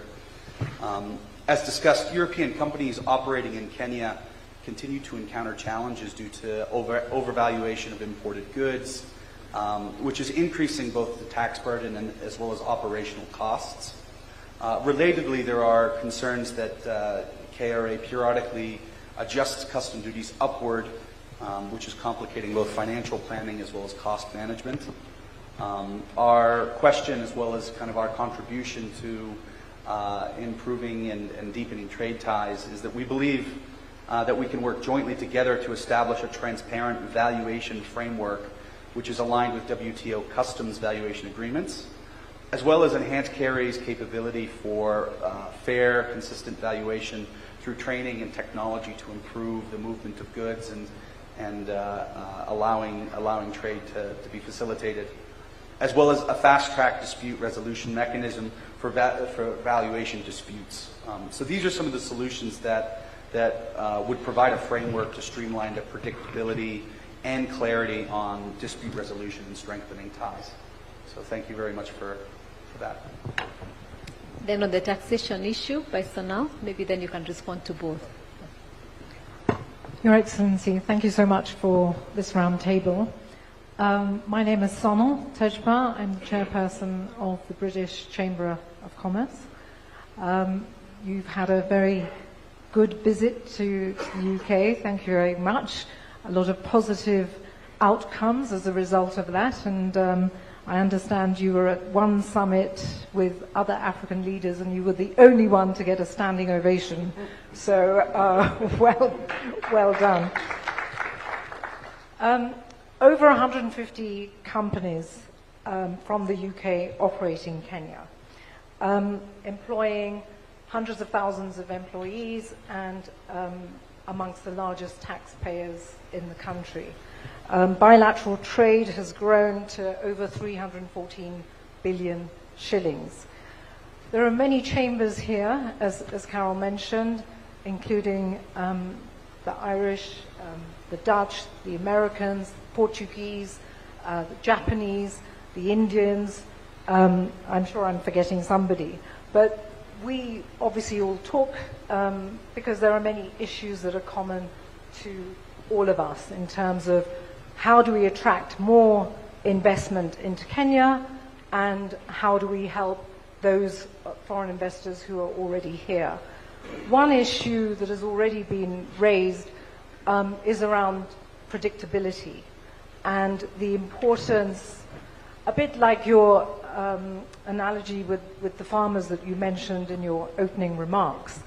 As discussed, European companies operating in Kenya continue to encounter challenges due to overvaluation of imported goods, which is increasing both the tax burden and as well as operational costs. Relatedly, there are concerns that KRA periodically adjusts custom duties upward, which is complicating both financial planning as well as cost management. Our question, as well as kind of our contribution to improving and deepening trade ties, is that we believe that we can work jointly together to establish a transparent valuation framework which is aligned with WTO customs valuation agreements, as well as enhance CARE's capability for fair, consistent valuation through training and technology to improve the movement of goods and allowing trade to be facilitated, as well as a fast-track dispute resolution mechanism for valuation disputes. So these are some of the solutions that would provide a framework to streamline the predictability and clarity on dispute resolution and strengthening ties. So thank you very much for that. Then on the taxation issue, by Sonal, maybe then you can respond to both. Your Excellency, thank you so much for this roundtable. My name is Sonal Tejpa. I'm the chairperson of the British Chamber of Commerce. You've had a very good visit to the UK. Thank you very much. A lot of positive outcomes as a result of that. And I understand you were at one summit with other African leaders and you were the only one to get a standing ovation. So well done. Over 150 companies from the UK operate in Kenya, employing hundreds of thousands of employees and amongst the largest taxpayers in the country. Bilateral trade has grown to over 314 billion shillings. There are many chambers here, as Carol mentioned, including the Irish, the Dutch, the Americans, Portuguese, the Japanese, the Indians. I'm sure I'm forgetting somebody. But we obviously all talk because there are many issues that are common to all of us in terms of how do we attract more investment into Kenya and how do we help those foreign investors who are already here. One issue that has already been raised is around predictability and the importance, a bit like your analogy with the farmers that you mentioned in your opening remarks.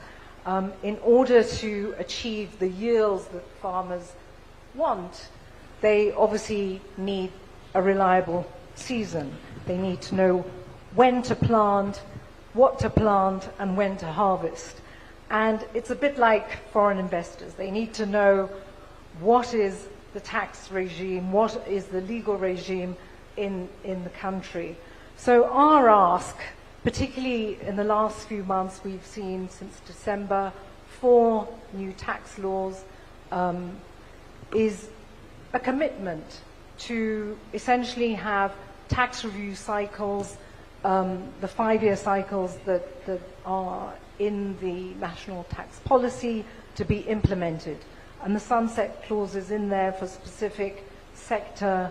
In order to achieve the yields that farmers want, they obviously need a reliable season. They need to know when to plant, what to plant, and when to harvest. And it's a bit like foreign investors. They need to know what is the tax regime, what is the legal regime in the country. So our ask, particularly in the last few months, we've seen since December 4 new tax laws, is a commitment to essentially have tax review cycles, the 5-year cycles that are in the national tax policy to be implemented. And the sunset clauses in there for specific sector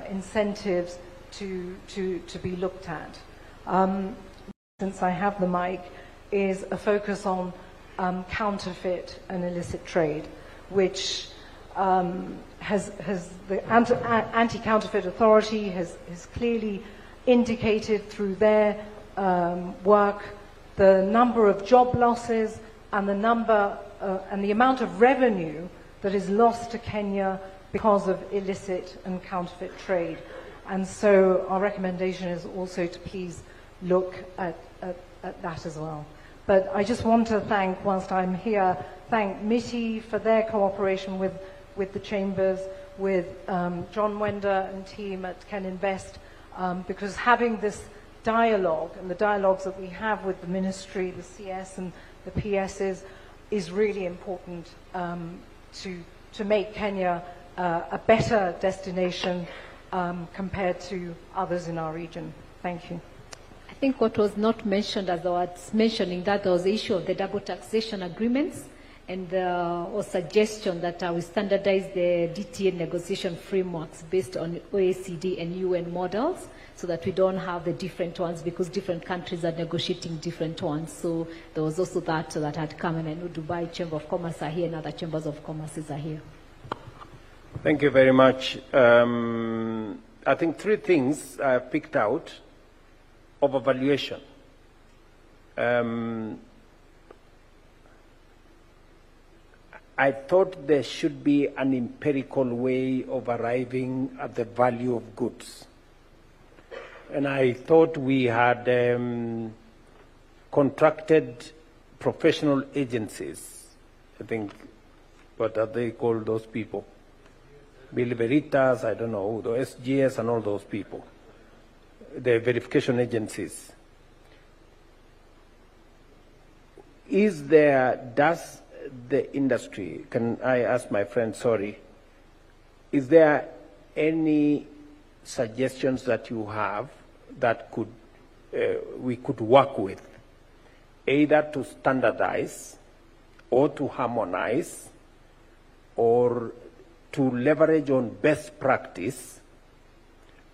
incentives to be looked at. Since I have the mic, is a focus on counterfeit and illicit trade, which has the Anti-Counterfeit Authority has clearly indicated through their work the number of job losses and the number and the amount of revenue that is lost to Kenya because of illicit and counterfeit trade. And so our recommendation is also to please look at that as well. But I just want to thank, whilst I'm here, thank MITI for their cooperation with the chambers, with John Wender and team at Ken Invest, because having this dialogue and the dialogues that we have with the ministry, the CS and the PSs is really important to make Kenya a better destination compared to others in our region. Thank you. I think what was not mentioned as I was mentioning that was the issue of the double taxation agreements and or suggestion that we standardize the DTA negotiation frameworks based on OECD and UN models so that we don't have the different ones because different countries are negotiating different ones. So there was also that had come, and I know Dubai Chamber of Commerce are here and other chambers of commerce are here. Thank you very much. I think three things I picked out. Overvaluation. I thought there should be an empirical way of arriving at the value of goods. And I thought we had contracted professional agencies. I think, what are they called, those people? Biliberitas, I don't know, the SGS and all those people. The verification agencies. Does the industry, can I ask my friend, sorry, is there any suggestions that you have that we could work with, either to standardize or to harmonize or to leverage on best practice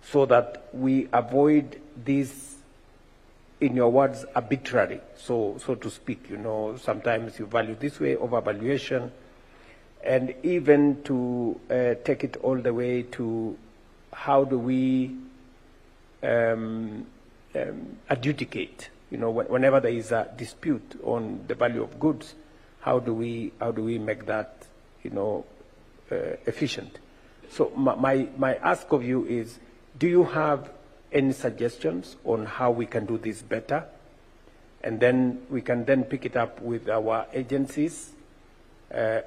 so that we avoid this, in your words, arbitrary, so to speak, sometimes you value this way, overvaluation, and even to take it all the way to how do we adjudicate, whenever there is a dispute on the value of goods, how do we make that, efficient? So my ask of you is, do you have any suggestions on how we can do this better? And then we can then pick it up with our agencies,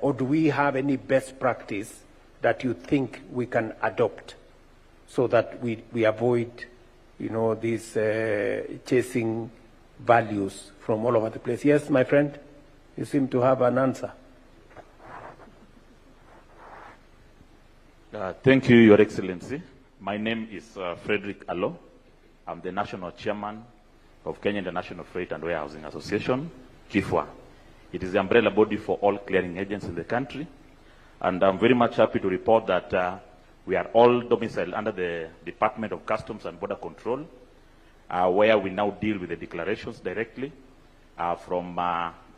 or do we have any best practice that you think we can adopt so that we avoid, these chasing values from all over the place? Yes, my friend, you seem to have an answer. Thank you, Your Excellency. My name is Frederick Allo. I'm the National Chairman of Kenya International Freight and Warehousing Association, KIFWA. It is the umbrella body for all clearing agents in the country. And I'm very much happy to report that we are all domiciled under the Department of Customs and Border Control, where we now deal with the declarations directly from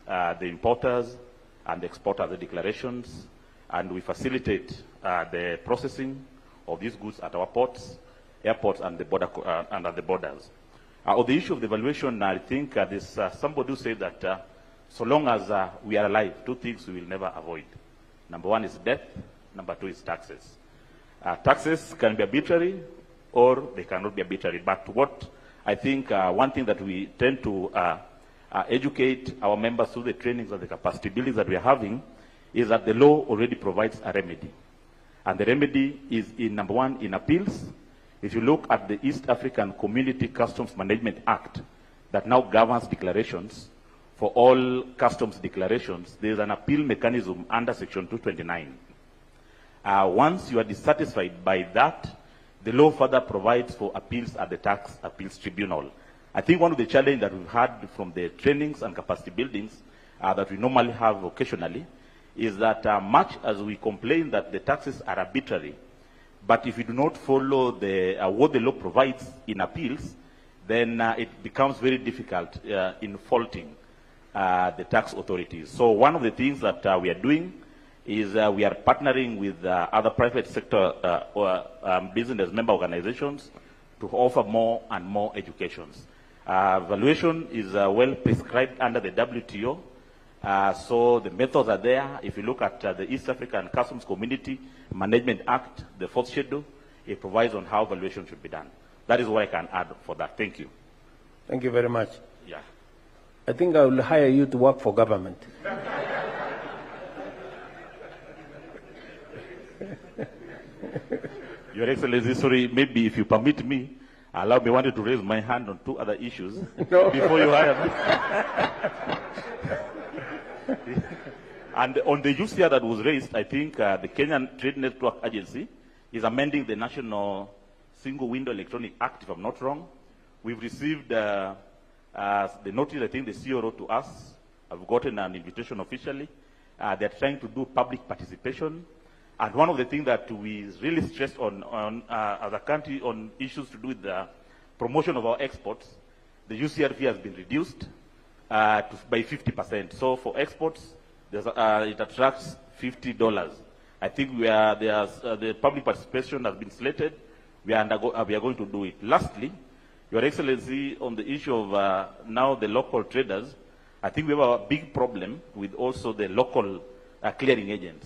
the importers and the exporters, the declarations, and we facilitate the processing of these goods at our ports, airports, and the border and at the borders. On the issue of the valuation, I think there's somebody who said that so long as we are alive, two things we will never avoid. Number one is death. Number two is taxes. Taxes can be arbitrary or they cannot be arbitrary. But what I think one thing that we tend to educate our members through the trainings and the capacity buildings that we are having is that the law already provides a remedy. And the remedy is, number one, in appeals. If you look at the East African Community Customs Management Act that now governs declarations, for all customs declarations, there is an appeal mechanism under Section 229. Once you are dissatisfied by that, the law further provides for appeals at the Tax Appeals Tribunal. I think one of the challenges that we've had from the trainings and capacity buildings that we normally have occasionally is that much as we complain that the taxes are arbitrary, but if we do not follow what the law provides in appeals, then it becomes very difficult in faulting the tax authorities. So one of the things that we are doing is we are partnering with other private sector business member organizations to offer more and more educations. Valuation is well prescribed under the WTO. So the methods are there. If you look at the East African Customs Community Management Act, the 4th schedule, it provides on how valuation should be done. That is what I can add for that. Thank you. Thank you very much. Yeah. I think I will hire you to work for government. Your Excellency, sorry, maybe if you permit me, allow me to raise my hand on two other issues before you hire me. And on the UCR that was raised, I think the Kenyan Trade Network Agency is amending the National Single Window Electronic Act, if I'm not wrong. We've received the notice, I think the CEO wrote to us. I've gotten an invitation officially. They're trying to do public participation. And one of the things that we really stressed on as a country on issues to do with the promotion of our exports, the UCR fee has been reduced by 50%. So for exports, it attracts $50. I think the public participation has been slated we are going to do it. Lastly, Your Excellency, on the issue of now the local traders, I think we have a big problem with also the local clearing agents.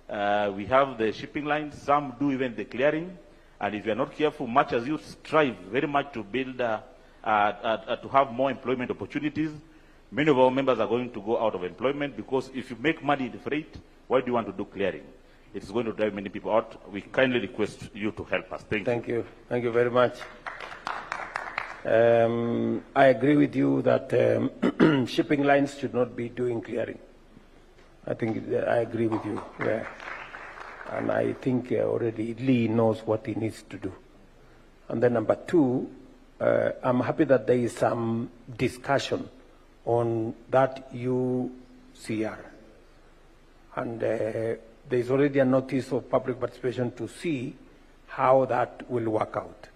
We have the shipping lines, some do even the clearing, and if you are not careful, much as you strive very much to build, to have more employment opportunities, many of our members are going to go out of employment because if you make money in the freight, why do you want to do clearing? It's going to drive many people out. We kindly request you to help us. Thank you. Thank you very much. I agree with you that shipping lines should not be doing clearing. I think I agree with you. Yeah. And I think already Lee knows what he needs to do. And then number two, I'm happy that there is some discussion on that UCR. And there's already a notice of public participation to see how that will work out.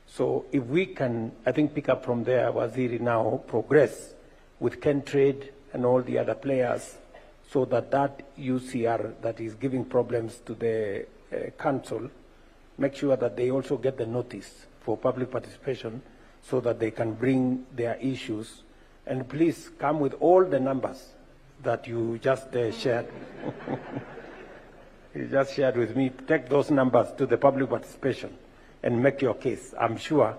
So if we can, I think, pick up from there, Waziri, now progress with Kentrade and all the other players so that that UCR that is giving problems to the council, make sure that they also get the notice for public participation so that they can bring their issues. And please come with all the numbers that you just shared. You just shared with me. Take those numbers to the public participation and make your case. I'm sure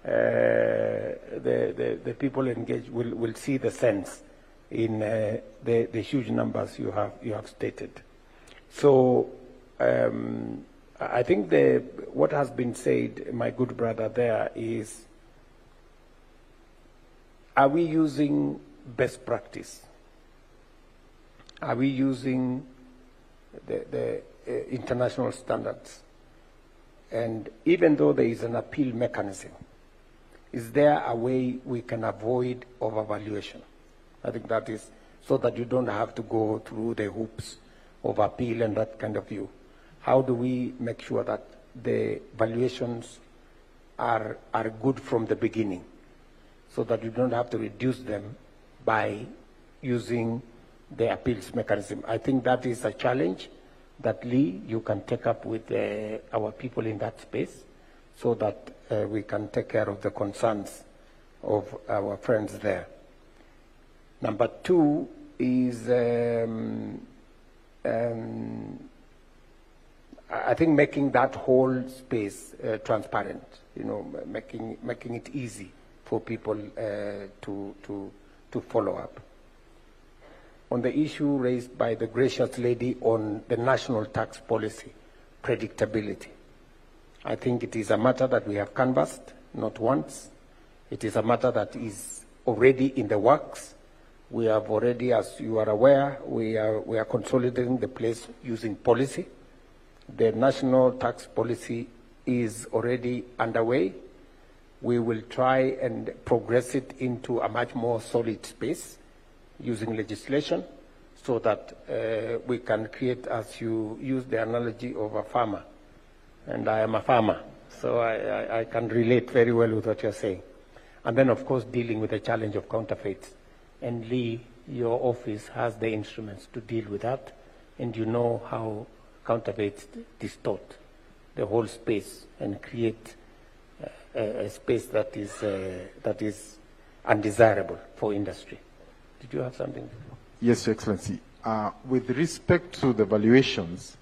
the people engaged will see the sense in the huge numbers you have stated. So I think what has been said, my good brother, there is, are we using best practice? Are we using the international standards? And even though there is an appeal mechanism, is there a way we can avoid overvaluation? I think that is so that you don't have to go through the hoops of appeal and that kind of view. How do we make sure that the valuations are good from the beginning so that you don't have to reduce them by using the appeals mechanism? I think that is a challenge that, Lee, you can take up with our people in that space so that we can take care of the concerns of our friends there. Number two is, I think, making that whole space transparent, making it easy for people to follow up. On the issue raised by the gracious lady on the national tax policy, predictability, I think it is a matter that we have canvassed, not once. It is a matter that is already in the works. We have already, as you are aware, we are consolidating the place using policy. The national tax policy is already underway. We will try and progress it into a much more solid space using legislation so that we can create, as you use the analogy of a farmer, and I am a farmer, so I can relate very well with what you're saying. And then, of course, dealing with the challenge of counterfeits. And Lee, your office has the instruments to deal with that, and you know how counterfeits distort the whole space and create a space that is undesirable for industry. Did you have something? Yes, Your Excellency. With respect to the valuations,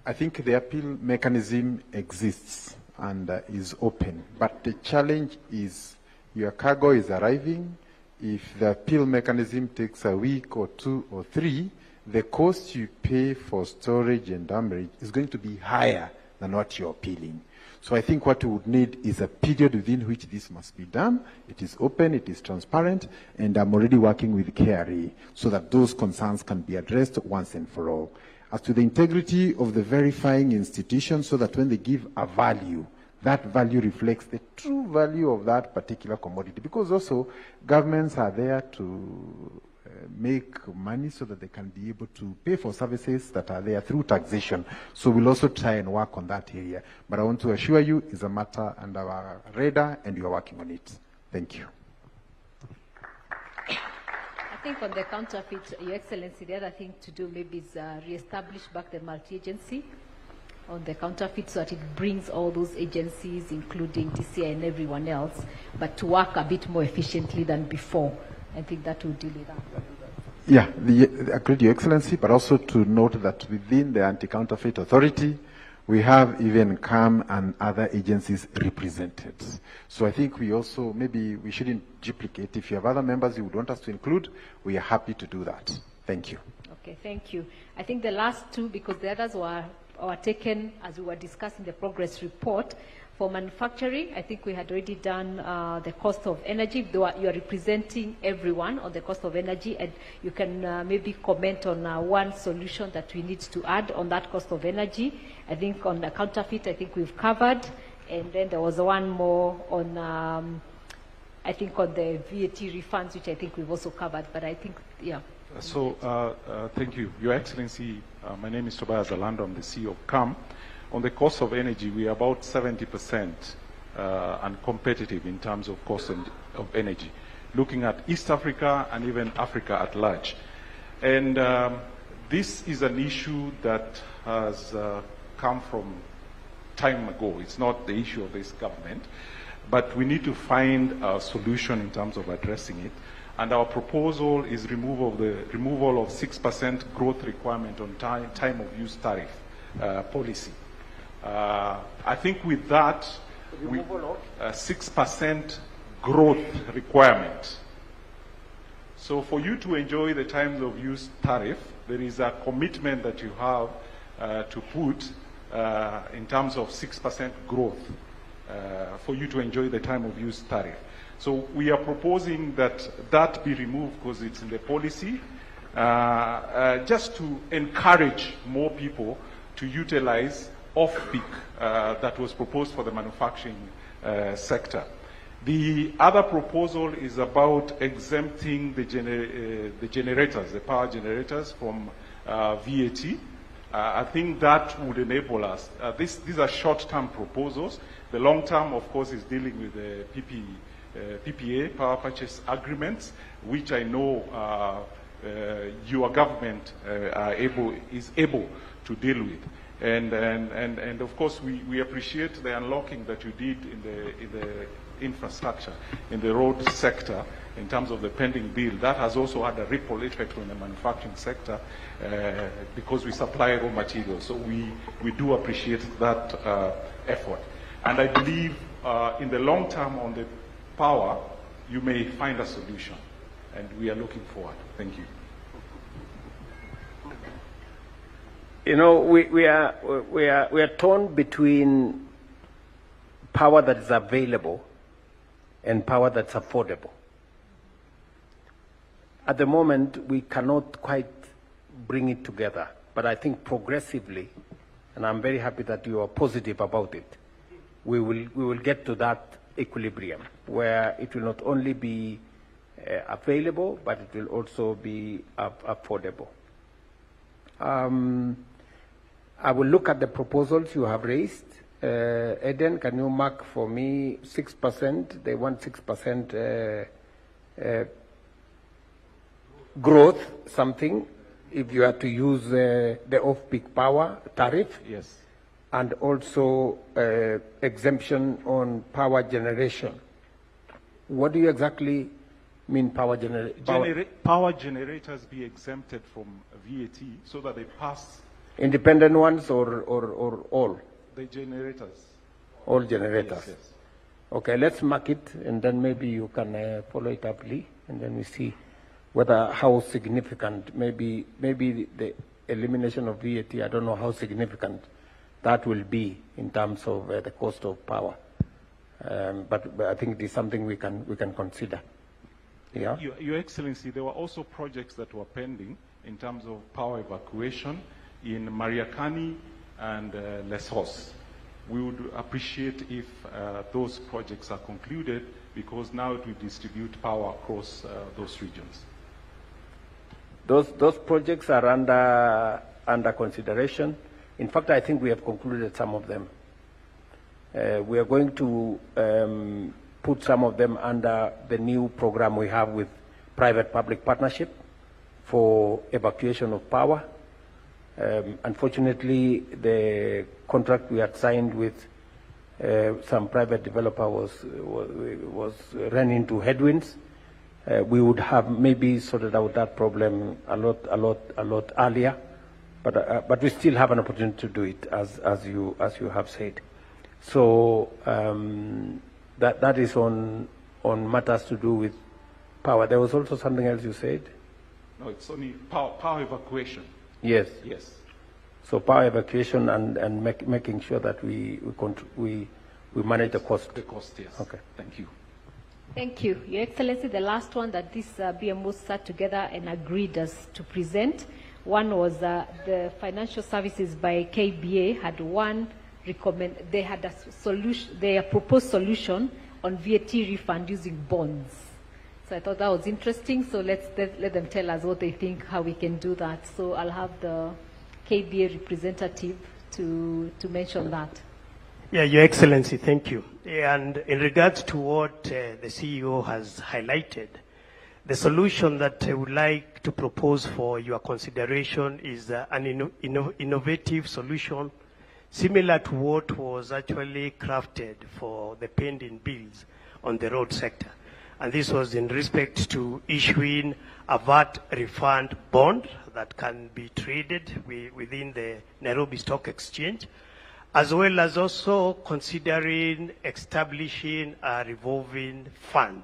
I think the appeal mechanism exists and is open. But the challenge is your cargo is arriving. If the appeal mechanism takes a week or 2 or 3, the cost you pay for storage and damage is going to be higher than what you're appealing. So I think what we would need is a period within which this must be done. It is open, it is transparent, and I'm already working with KRA so that those concerns can be addressed once and for all. As to the integrity of the verifying institution, so that when they give a value, that value reflects the true value of that particular commodity. Because also governments are there to make money so that they can be able to pay for services that are there through taxation. So we'll also try and work on that area. But I want to assure you it's a matter under our radar and you are working on it. Thank you. I think on the counterfeit, Your Excellency, the other thing to do maybe is re-establish back the multi-agency on the counterfeit so that it brings all those agencies, including DCI and everyone else, but to work a bit more efficiently than before. I think that will deal with that. Yeah, agreed, Your Excellency, but also to note that within the Anti-Counterfeit Authority, we have even CAM and other agencies represented. So I think we also, maybe we shouldn't duplicate. If you have other members you would want us to include, we are happy to do that. Thank you. Okay, thank you. I think the last two, because the others were taken as we were discussing the progress report. For manufacturing, I think we had already done the cost of energy. You are representing everyone on the cost of energy, and you can maybe comment on one solution that we need to add on that cost of energy. I think on the counterfeit, I think we've covered. And then there was one more on, I think on the VAT refunds, which I think we've also covered. But I think, yeah. So, thank you. Your Excellency, my name is Tobias Alando. I'm the CEO of CAM. On the cost of energy, we are about 70% uncompetitive in terms of cost of energy, looking at East Africa and even Africa at large. And this is an issue that has come from time ago. It's not the issue of this government, but we need to find a solution in terms of addressing it. And our proposal is removal of 6% growth requirement on time of use tariff policy. I think with that, 6% growth requirement. So for you to enjoy the times of use tariff, there is a commitment that you have to put in terms of 6% growth for you to enjoy the time of use tariff. So we are proposing that be removed because it's in the policy, just to encourage more people to utilize off-peak that was proposed for the manufacturing sector. The other proposal is about exempting the generators, the power generators from VAT. I think that would enable us. These are short-term proposals. The long-term, of course, is dealing with the PPA, power purchase agreements, which I know your government is able to deal with. And of course, we appreciate the unlocking that you did in the infrastructure, in the road sector, in terms of the pending bill. That has also had a ripple effect on the manufacturing sector because we supply raw materials. So we do appreciate that effort. And I believe in the long term on the power, you may find a solution. And we are looking forward. Thank you. You know, we are torn between power that is available and power that's affordable. At the moment, we cannot quite bring it together, but I think progressively, and I'm very happy that you are positive about it, we will get to that equilibrium where it will not only be available, but it will also be affordable. I will look at the proposals you have raised. Eden, can you mark for me 6%? They want 6% growth, something, if you are to use the off-peak power tariff. Yes. And also exemption on power generation. What do you exactly mean power generation? Power generators be exempted from VAT so that they pass. Independent ones or all? The generators. All generators. Yes, yes. Okay, let's mark it, and then maybe you can follow it up, Lee, and then we see whether how significant, maybe the elimination of VAT, I don't know how significant that will be in terms of the cost of power. But I think it is something we can consider. Yeah. Your Excellency, there were also projects that were pending in terms of power evacuation in Mariakani and Lessos. We would appreciate if those projects are concluded because now it will distribute power across those regions. Those projects are under consideration. In fact, I think we have concluded some of them. We are going to put some of them under the new program we have with private-public partnership for evacuation of power. Unfortunately, the contract we had signed with some private developer was ran into headwinds, we would have maybe sorted out that problem a lot earlier. But we still have an opportunity to do it, as you have said. So that is on matters to do with power. There was also something else you said. No, it's only power evacuation. Yes. Yes. So power evacuation and making sure that we manage the cost. The cost, yes. Okay. Thank you. Thank you. Your Excellency, the last one that this BMO sat together and agreed us to present, one was the financial services by KBA had they had a solution, their proposed solution on VAT refund using bonds. So I thought that was interesting. So let them tell us what they think, how we can do that. So I'll have the KBA representative to mention that. Yeah, Your Excellency, thank you. And in regards to what the CEO has highlighted, the solution that I would like to propose for your consideration is an innovative solution similar to what was actually crafted for the pending bills on the road sector. And this was in respect to issuing a VAT refund bond that can be traded within the Nairobi Stock Exchange, as well as also considering establishing a revolving fund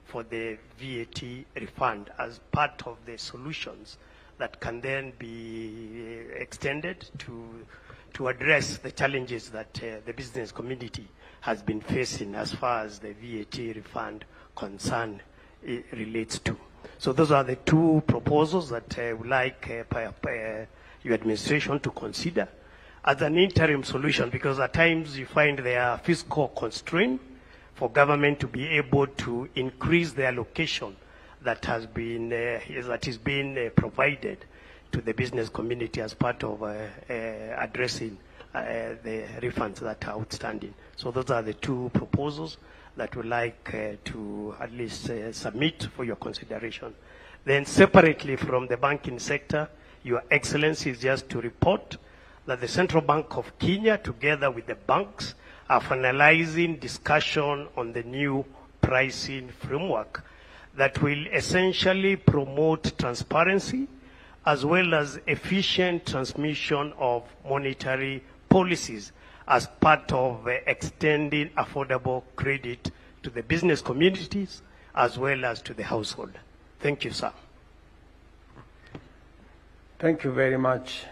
for the VAT refund as part of the solutions that can then be extended to address the challenges that the business community has been facing as far as the VAT refund concern relates to. So those are the two proposals that I would like your administration to consider as an interim solution, because at times you find there are fiscal constraints for government to be able to increase the allocation that has been is being provided to the business community as part of addressing the refunds that are outstanding. So those are the two proposals that we'd like to at least submit for your consideration. Then separately from the banking sector, Your Excellency is just to report that the Central Bank of Kenya, together with the banks, are finalizing discussion on the new pricing framework that will essentially promote transparency as well as efficient transmission of monetary policies as part of extending affordable credit to the business communities as well as to the household. Thank you, sir. Thank you very much.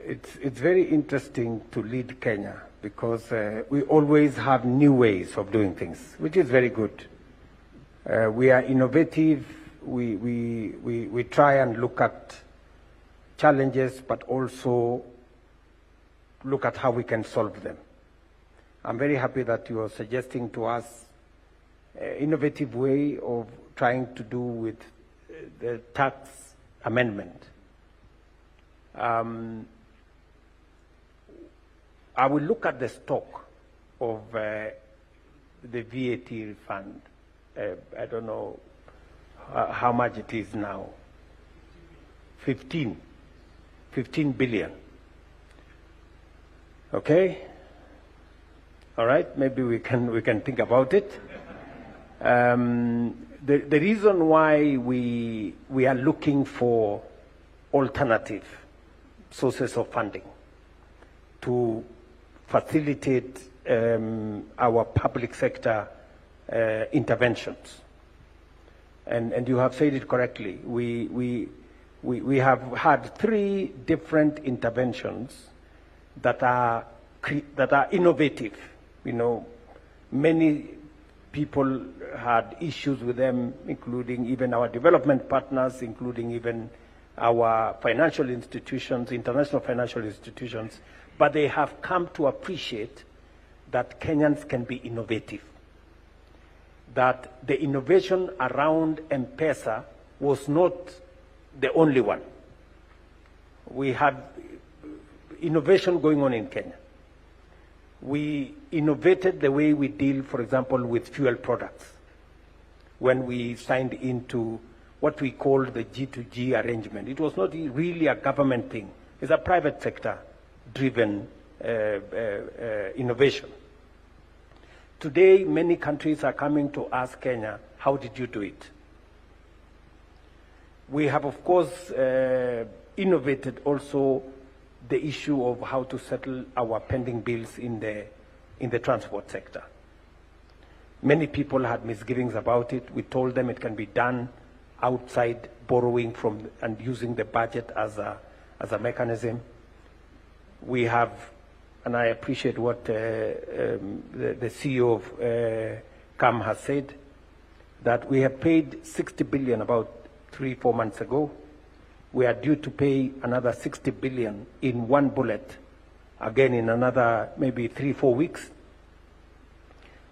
It's very interesting to lead Kenya because we always have new ways of doing things, which is very good. We are innovative. We try and look at challenges, but also look at how we can solve them. I'm very happy that you are suggesting to us an innovative way of trying to do with the tax amendment. I will look at the stock of the VAT refund. I don't know how much it is now. 15 billion. Okay? All right, maybe we can think about it. The reason why we are looking for alternative sources of funding to facilitate our public sector interventions. And you have said it correctly. We have had 3 different interventions that are innovative. You know, many people had issues with them, including even our development partners, including even our financial institutions, international financial institutions, but they have come to appreciate that Kenyans can be innovative. That the innovation around M-Pesa was not the only one. We had innovation going on in Kenya. We innovated the way we deal, for example, with fuel products. When we signed into what we called the G2G arrangement, it was not really a government thing. It's a private sector driven innovation. Today, many countries are coming to ask Kenya, how did you do it? We have, of course, innovated also the issue of how to settle our pending bills in the transport sector. Many people had misgivings about it. We told them it can be done outside borrowing from and using the budget as a mechanism. We have, and I appreciate what the CEO of CAM has said, that we have paid 60 billion about 3-4 months ago. We are due to pay another 60 billion in one bullet, again in another maybe 3-4 weeks.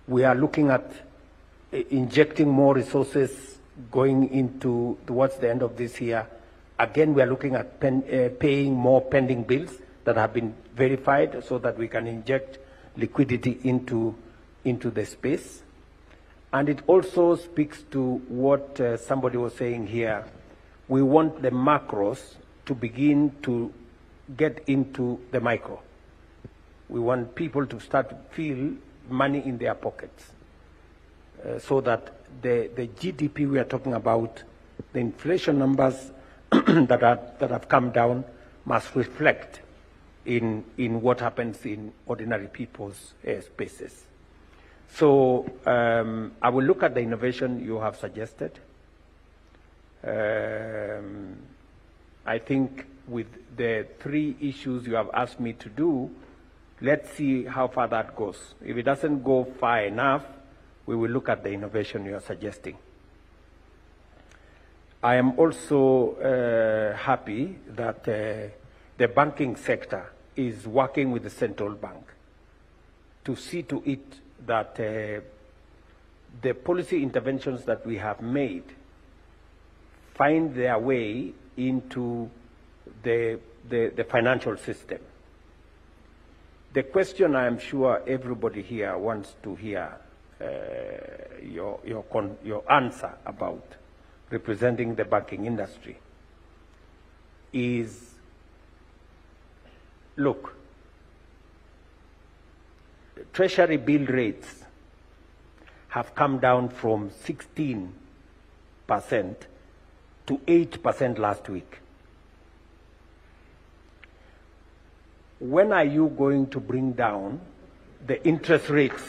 We are looking at injecting more resources going into towards the end of this year. Again, we are looking at paying more pending bills that have been verified so that we can inject liquidity into the space. And it also speaks to what somebody was saying here. We want the macros to begin to get into the micro. We want people to start to feel money in their pockets so that the GDP we are talking about, the inflation numbers that have come down must reflect in what happens in ordinary people's spaces. So I will look at the innovation you have suggested. I think with the 3 issues you have asked me to do, let's see how far that goes. If it doesn't go far enough, we will look at the innovation you are suggesting. I am also happy that the banking sector is working with the central bank to see to it that the policy interventions that we have made find their way into the financial system. The question I am sure everybody here wants to hear your answer about, representing the banking industry, is, look, Treasury bill rates have come down from 16% to 8% last week. When are you going to bring down the interest rates?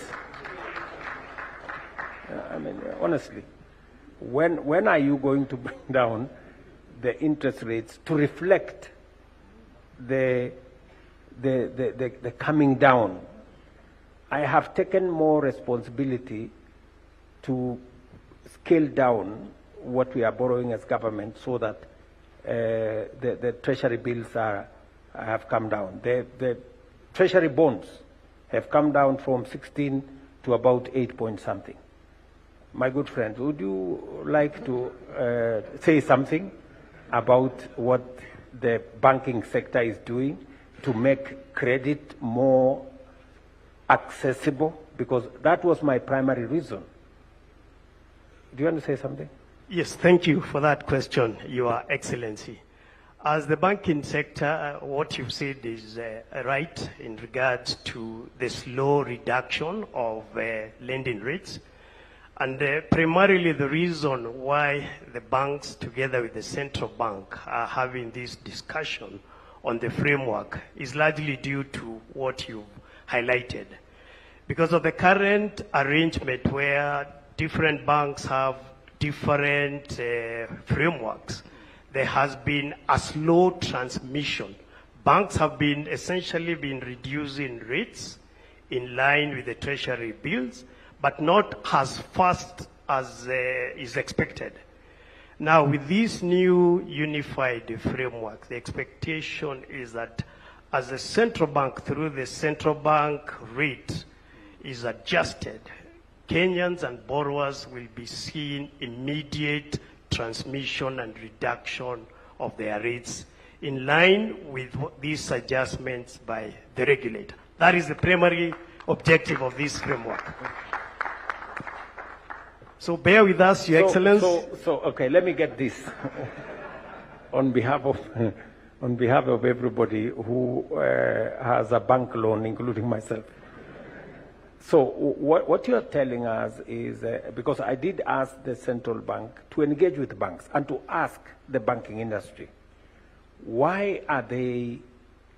I mean, honestly, when are you going to bring down the interest rates to reflect the coming down? I have taken more responsibility to scale down what we are borrowing as government so that the treasury bills have come down. The treasury bonds have come down from 16 to about 8 point something. My good friend, would you like to say something about what the banking sector is doing to make credit more accessible? Because that was my primary reason. Do you want to say something? Yes, thank you for that question, Your Excellency. As the banking sector, what you've said is right in regards to the slow reduction of lending rates. And primarily the reason why the banks, together with the central bank, are having this discussion on the framework is largely due to what you've highlighted. Because of the current arrangement where different banks have different frameworks, there has been a slow transmission. Banks have been essentially reducing rates in line with the treasury bills, but not as fast as is expected. Now, with this new unified framework, the expectation is that as the central bank, through the central bank rate is adjusted, Kenyans and borrowers will be seeing immediate transmission and reduction of their rates in line with these adjustments by the regulator. That is the primary objective of this framework. So bear with us, Your Excellency. So okay, let me get this on behalf of on behalf of everybody who has a bank loan, including myself. So what you are telling us is, because I did ask the central bank to engage with banks and to ask the banking industry, why are they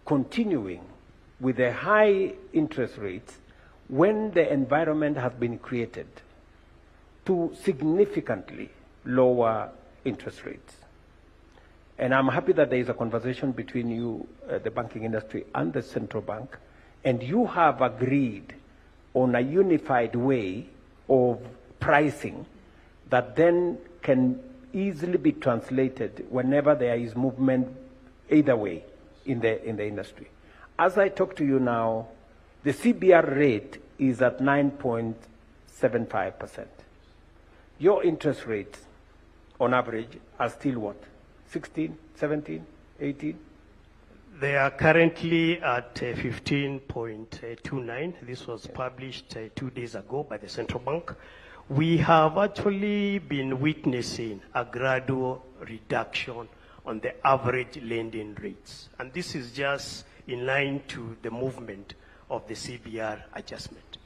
continuing with the high interest rates when the environment has been created to significantly lower interest rates? And I'm happy that there is a conversation between you, the banking industry, and the central bank, and you have agreed on a unified way of pricing that then can easily be translated whenever there is movement either way in the industry. As I talk to you now, the CBR rate is at 9.75%. Your interest rates, on average, are still what? 16, 17, 18? They are currently at 15.29. This was published 2 days ago by the central bank. We have actually been witnessing a gradual reduction on the average lending rates. And this is just in line to the movement of the CBR adjustment.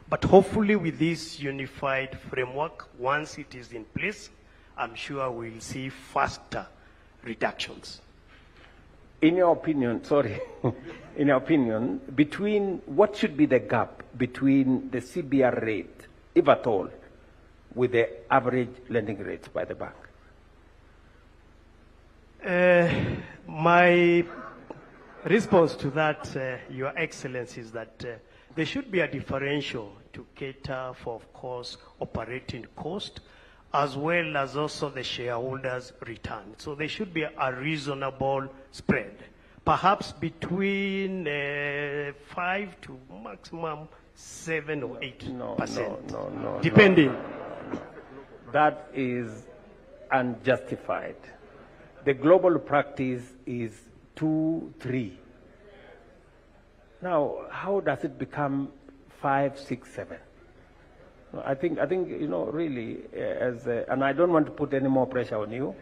But hopefully with this unified framework, once it is in place, I'm sure we'll see faster reductions. In your opinion, in your opinion, between what should be the gap between the CBR rate, if at all, with the average lending rates by the bank? My response to that, Your Excellency, is that there should be a differential to cater for, of course, operating cost, as well as also the shareholders' return. So there should be a reasonable spread, perhaps between 5 to maximum 7 or 8%. No. Depending. That is unjustified. The global practice is 2, 3. Now, how does it become 5, 6, 7? I think really, and I don't want to put any more pressure on you.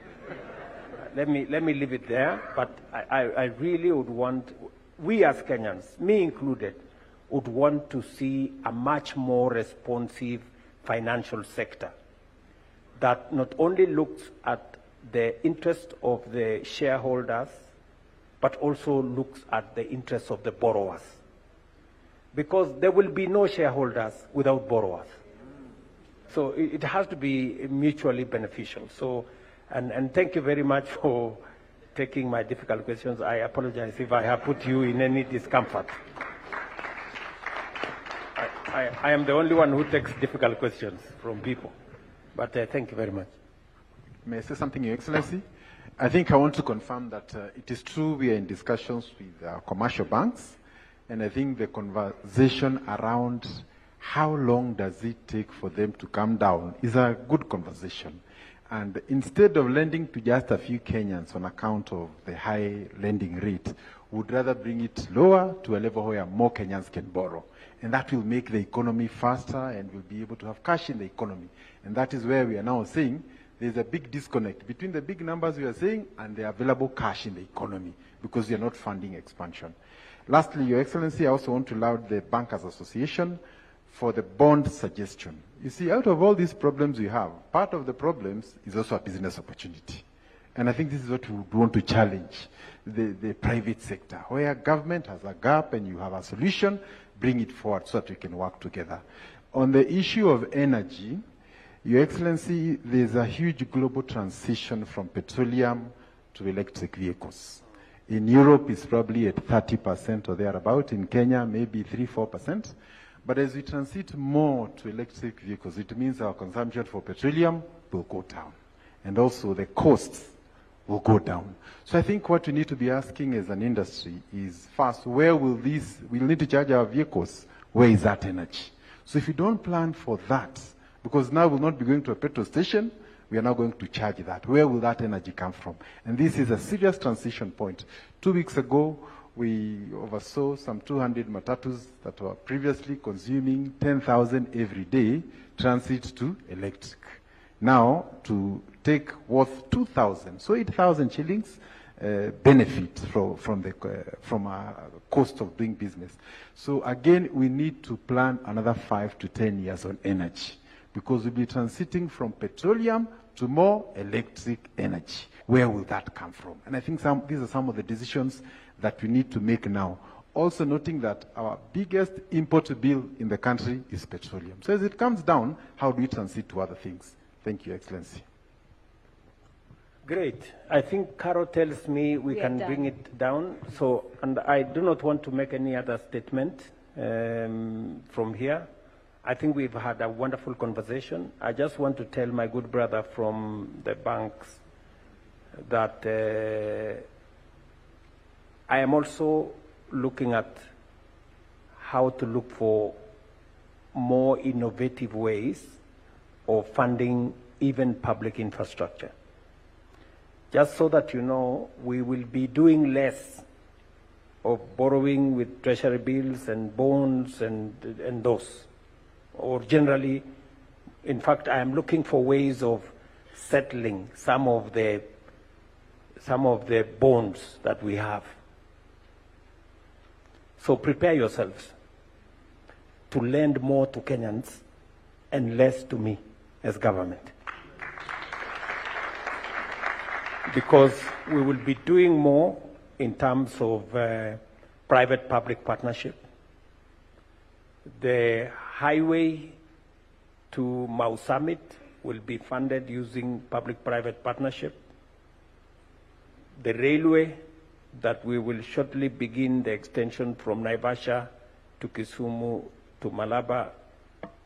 Let me leave it there. But I really would want, we as Kenyans, me included, would want to see a much more responsive financial sector that not only looks at the interest of the shareholders, but also looks at the interests of the borrowers. Because there will be no shareholders without borrowers. So it has to be mutually beneficial. So, and thank you very much for taking my difficult questions. I apologize if I have put you in any discomfort. I am the only one who takes difficult questions from people. But thank you very much. May I say something, Your Excellency? I think I want to confirm that it is true we are in discussions with commercial banks, and I think the conversation around how long does it take for them to come down is a good conversation. And instead of lending to just a few Kenyans on account of the high lending rate, would rather bring it lower to a level where more Kenyans can borrow. And that will make the economy faster, and we'll be able to have cash in the economy. And that is where we are now saying there's a big disconnect between the big numbers we are saying and the available cash in the economy, because we are not funding expansion. Lastly, Your Excellency, I also want to laud the Bankers Association for the bond suggestion. You see, out of all these problems we have, part of the problems is also a business opportunity. And I think this is what we would want to challenge the private sector, where government has a gap and you have a solution, bring it forward so that we can work together. On the issue of energy, Your Excellency, there's a huge global transition from petroleum to electric vehicles. In Europe, it's probably at 30% or thereabout. In Kenya, maybe 3-4%. But as we transit more to electric vehicles, it means our consumption for petroleum will go down. And also the costs will go down. So I think what we need to be asking as an industry is, first, where will we'll need to charge our vehicles, where is that energy? So if you don't plan for that, because now we'll not be going to a petrol station, we are now going to charge that. Where will that energy come from? And this is a serious transition point. 2 weeks ago, we oversaw some 200 matatus that were previously consuming 10,000 every day transit to electric. Now, to take worth 2,000, so 8,000 shillings, benefit from our cost of doing business. So again, we need to plan another 5 to 10 years on energy, because we'll be transiting from petroleum to more electric energy. Where will that come from? And I think these are some of the decisions that we need to make now. Also noting that our biggest import bill in the country is petroleum. So as it comes down, how do we transit to other things? Thank you, Excellency. Great. I think Carol tells me we can bring it down. So, and I do not want to make any other statement from here. I think we've had a wonderful conversation. I just want to tell my good brother from the banks that I am also looking at how to look for more innovative ways of funding even public infrastructure. Just so that you know, we will be doing less of borrowing with treasury bills and bonds and those. Or generally, in fact, I am looking for ways of settling some of the bonds that we have. So prepare yourselves to lend more to Kenyans and less to me as government. Because we will be doing more in terms of private-public partnership. The highway to Mau Summit will be funded using public-private partnership. The railway that we will shortly begin the extension from Naivasha to Kisumu to Malaba,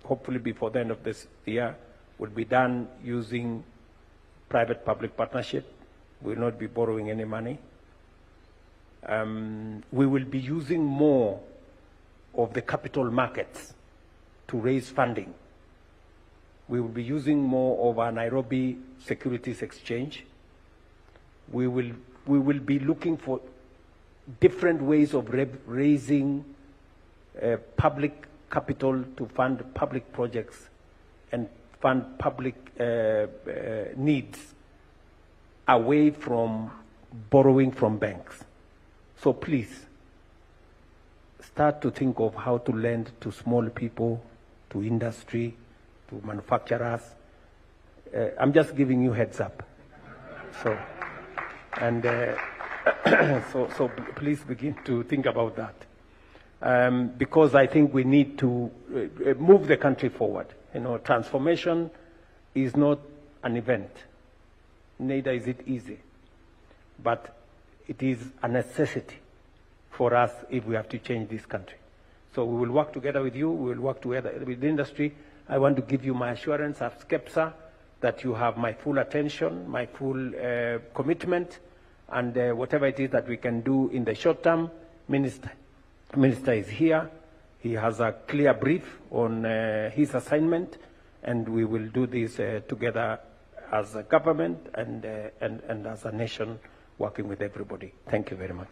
hopefully before the end of this year, will be done using private-public partnership. We will not be borrowing any money. We will be using more of the capital markets to raise funding. We will be using more of our Nairobi Securities Exchange. We will be looking for different ways of raising public capital to fund public projects and fund public needs away from borrowing from banks. So please, start to think of how to lend to small people, to industry, to manufacturers. I'm just giving you heads up. So, and so please begin to think about that. Because I think we need to move the country forward. You know, transformation is not an event. Neither is it easy. But it is a necessity for us if we have to change this country. So we will work together with you. We will work together with the industry. I want to give you my assurance as KEPSA that you have my full attention, my full commitment, and whatever it is that we can do in the short term. Minister is here. He has a clear brief on his assignment, and we will do this together as a government and as a nation, working with everybody. Thank you very much.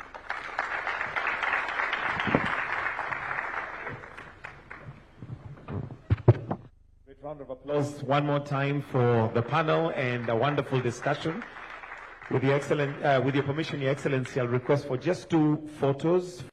Great round of applause one more time for the panel and a wonderful discussion. With your permission, Your Excellency, I'll request for just 2 photos.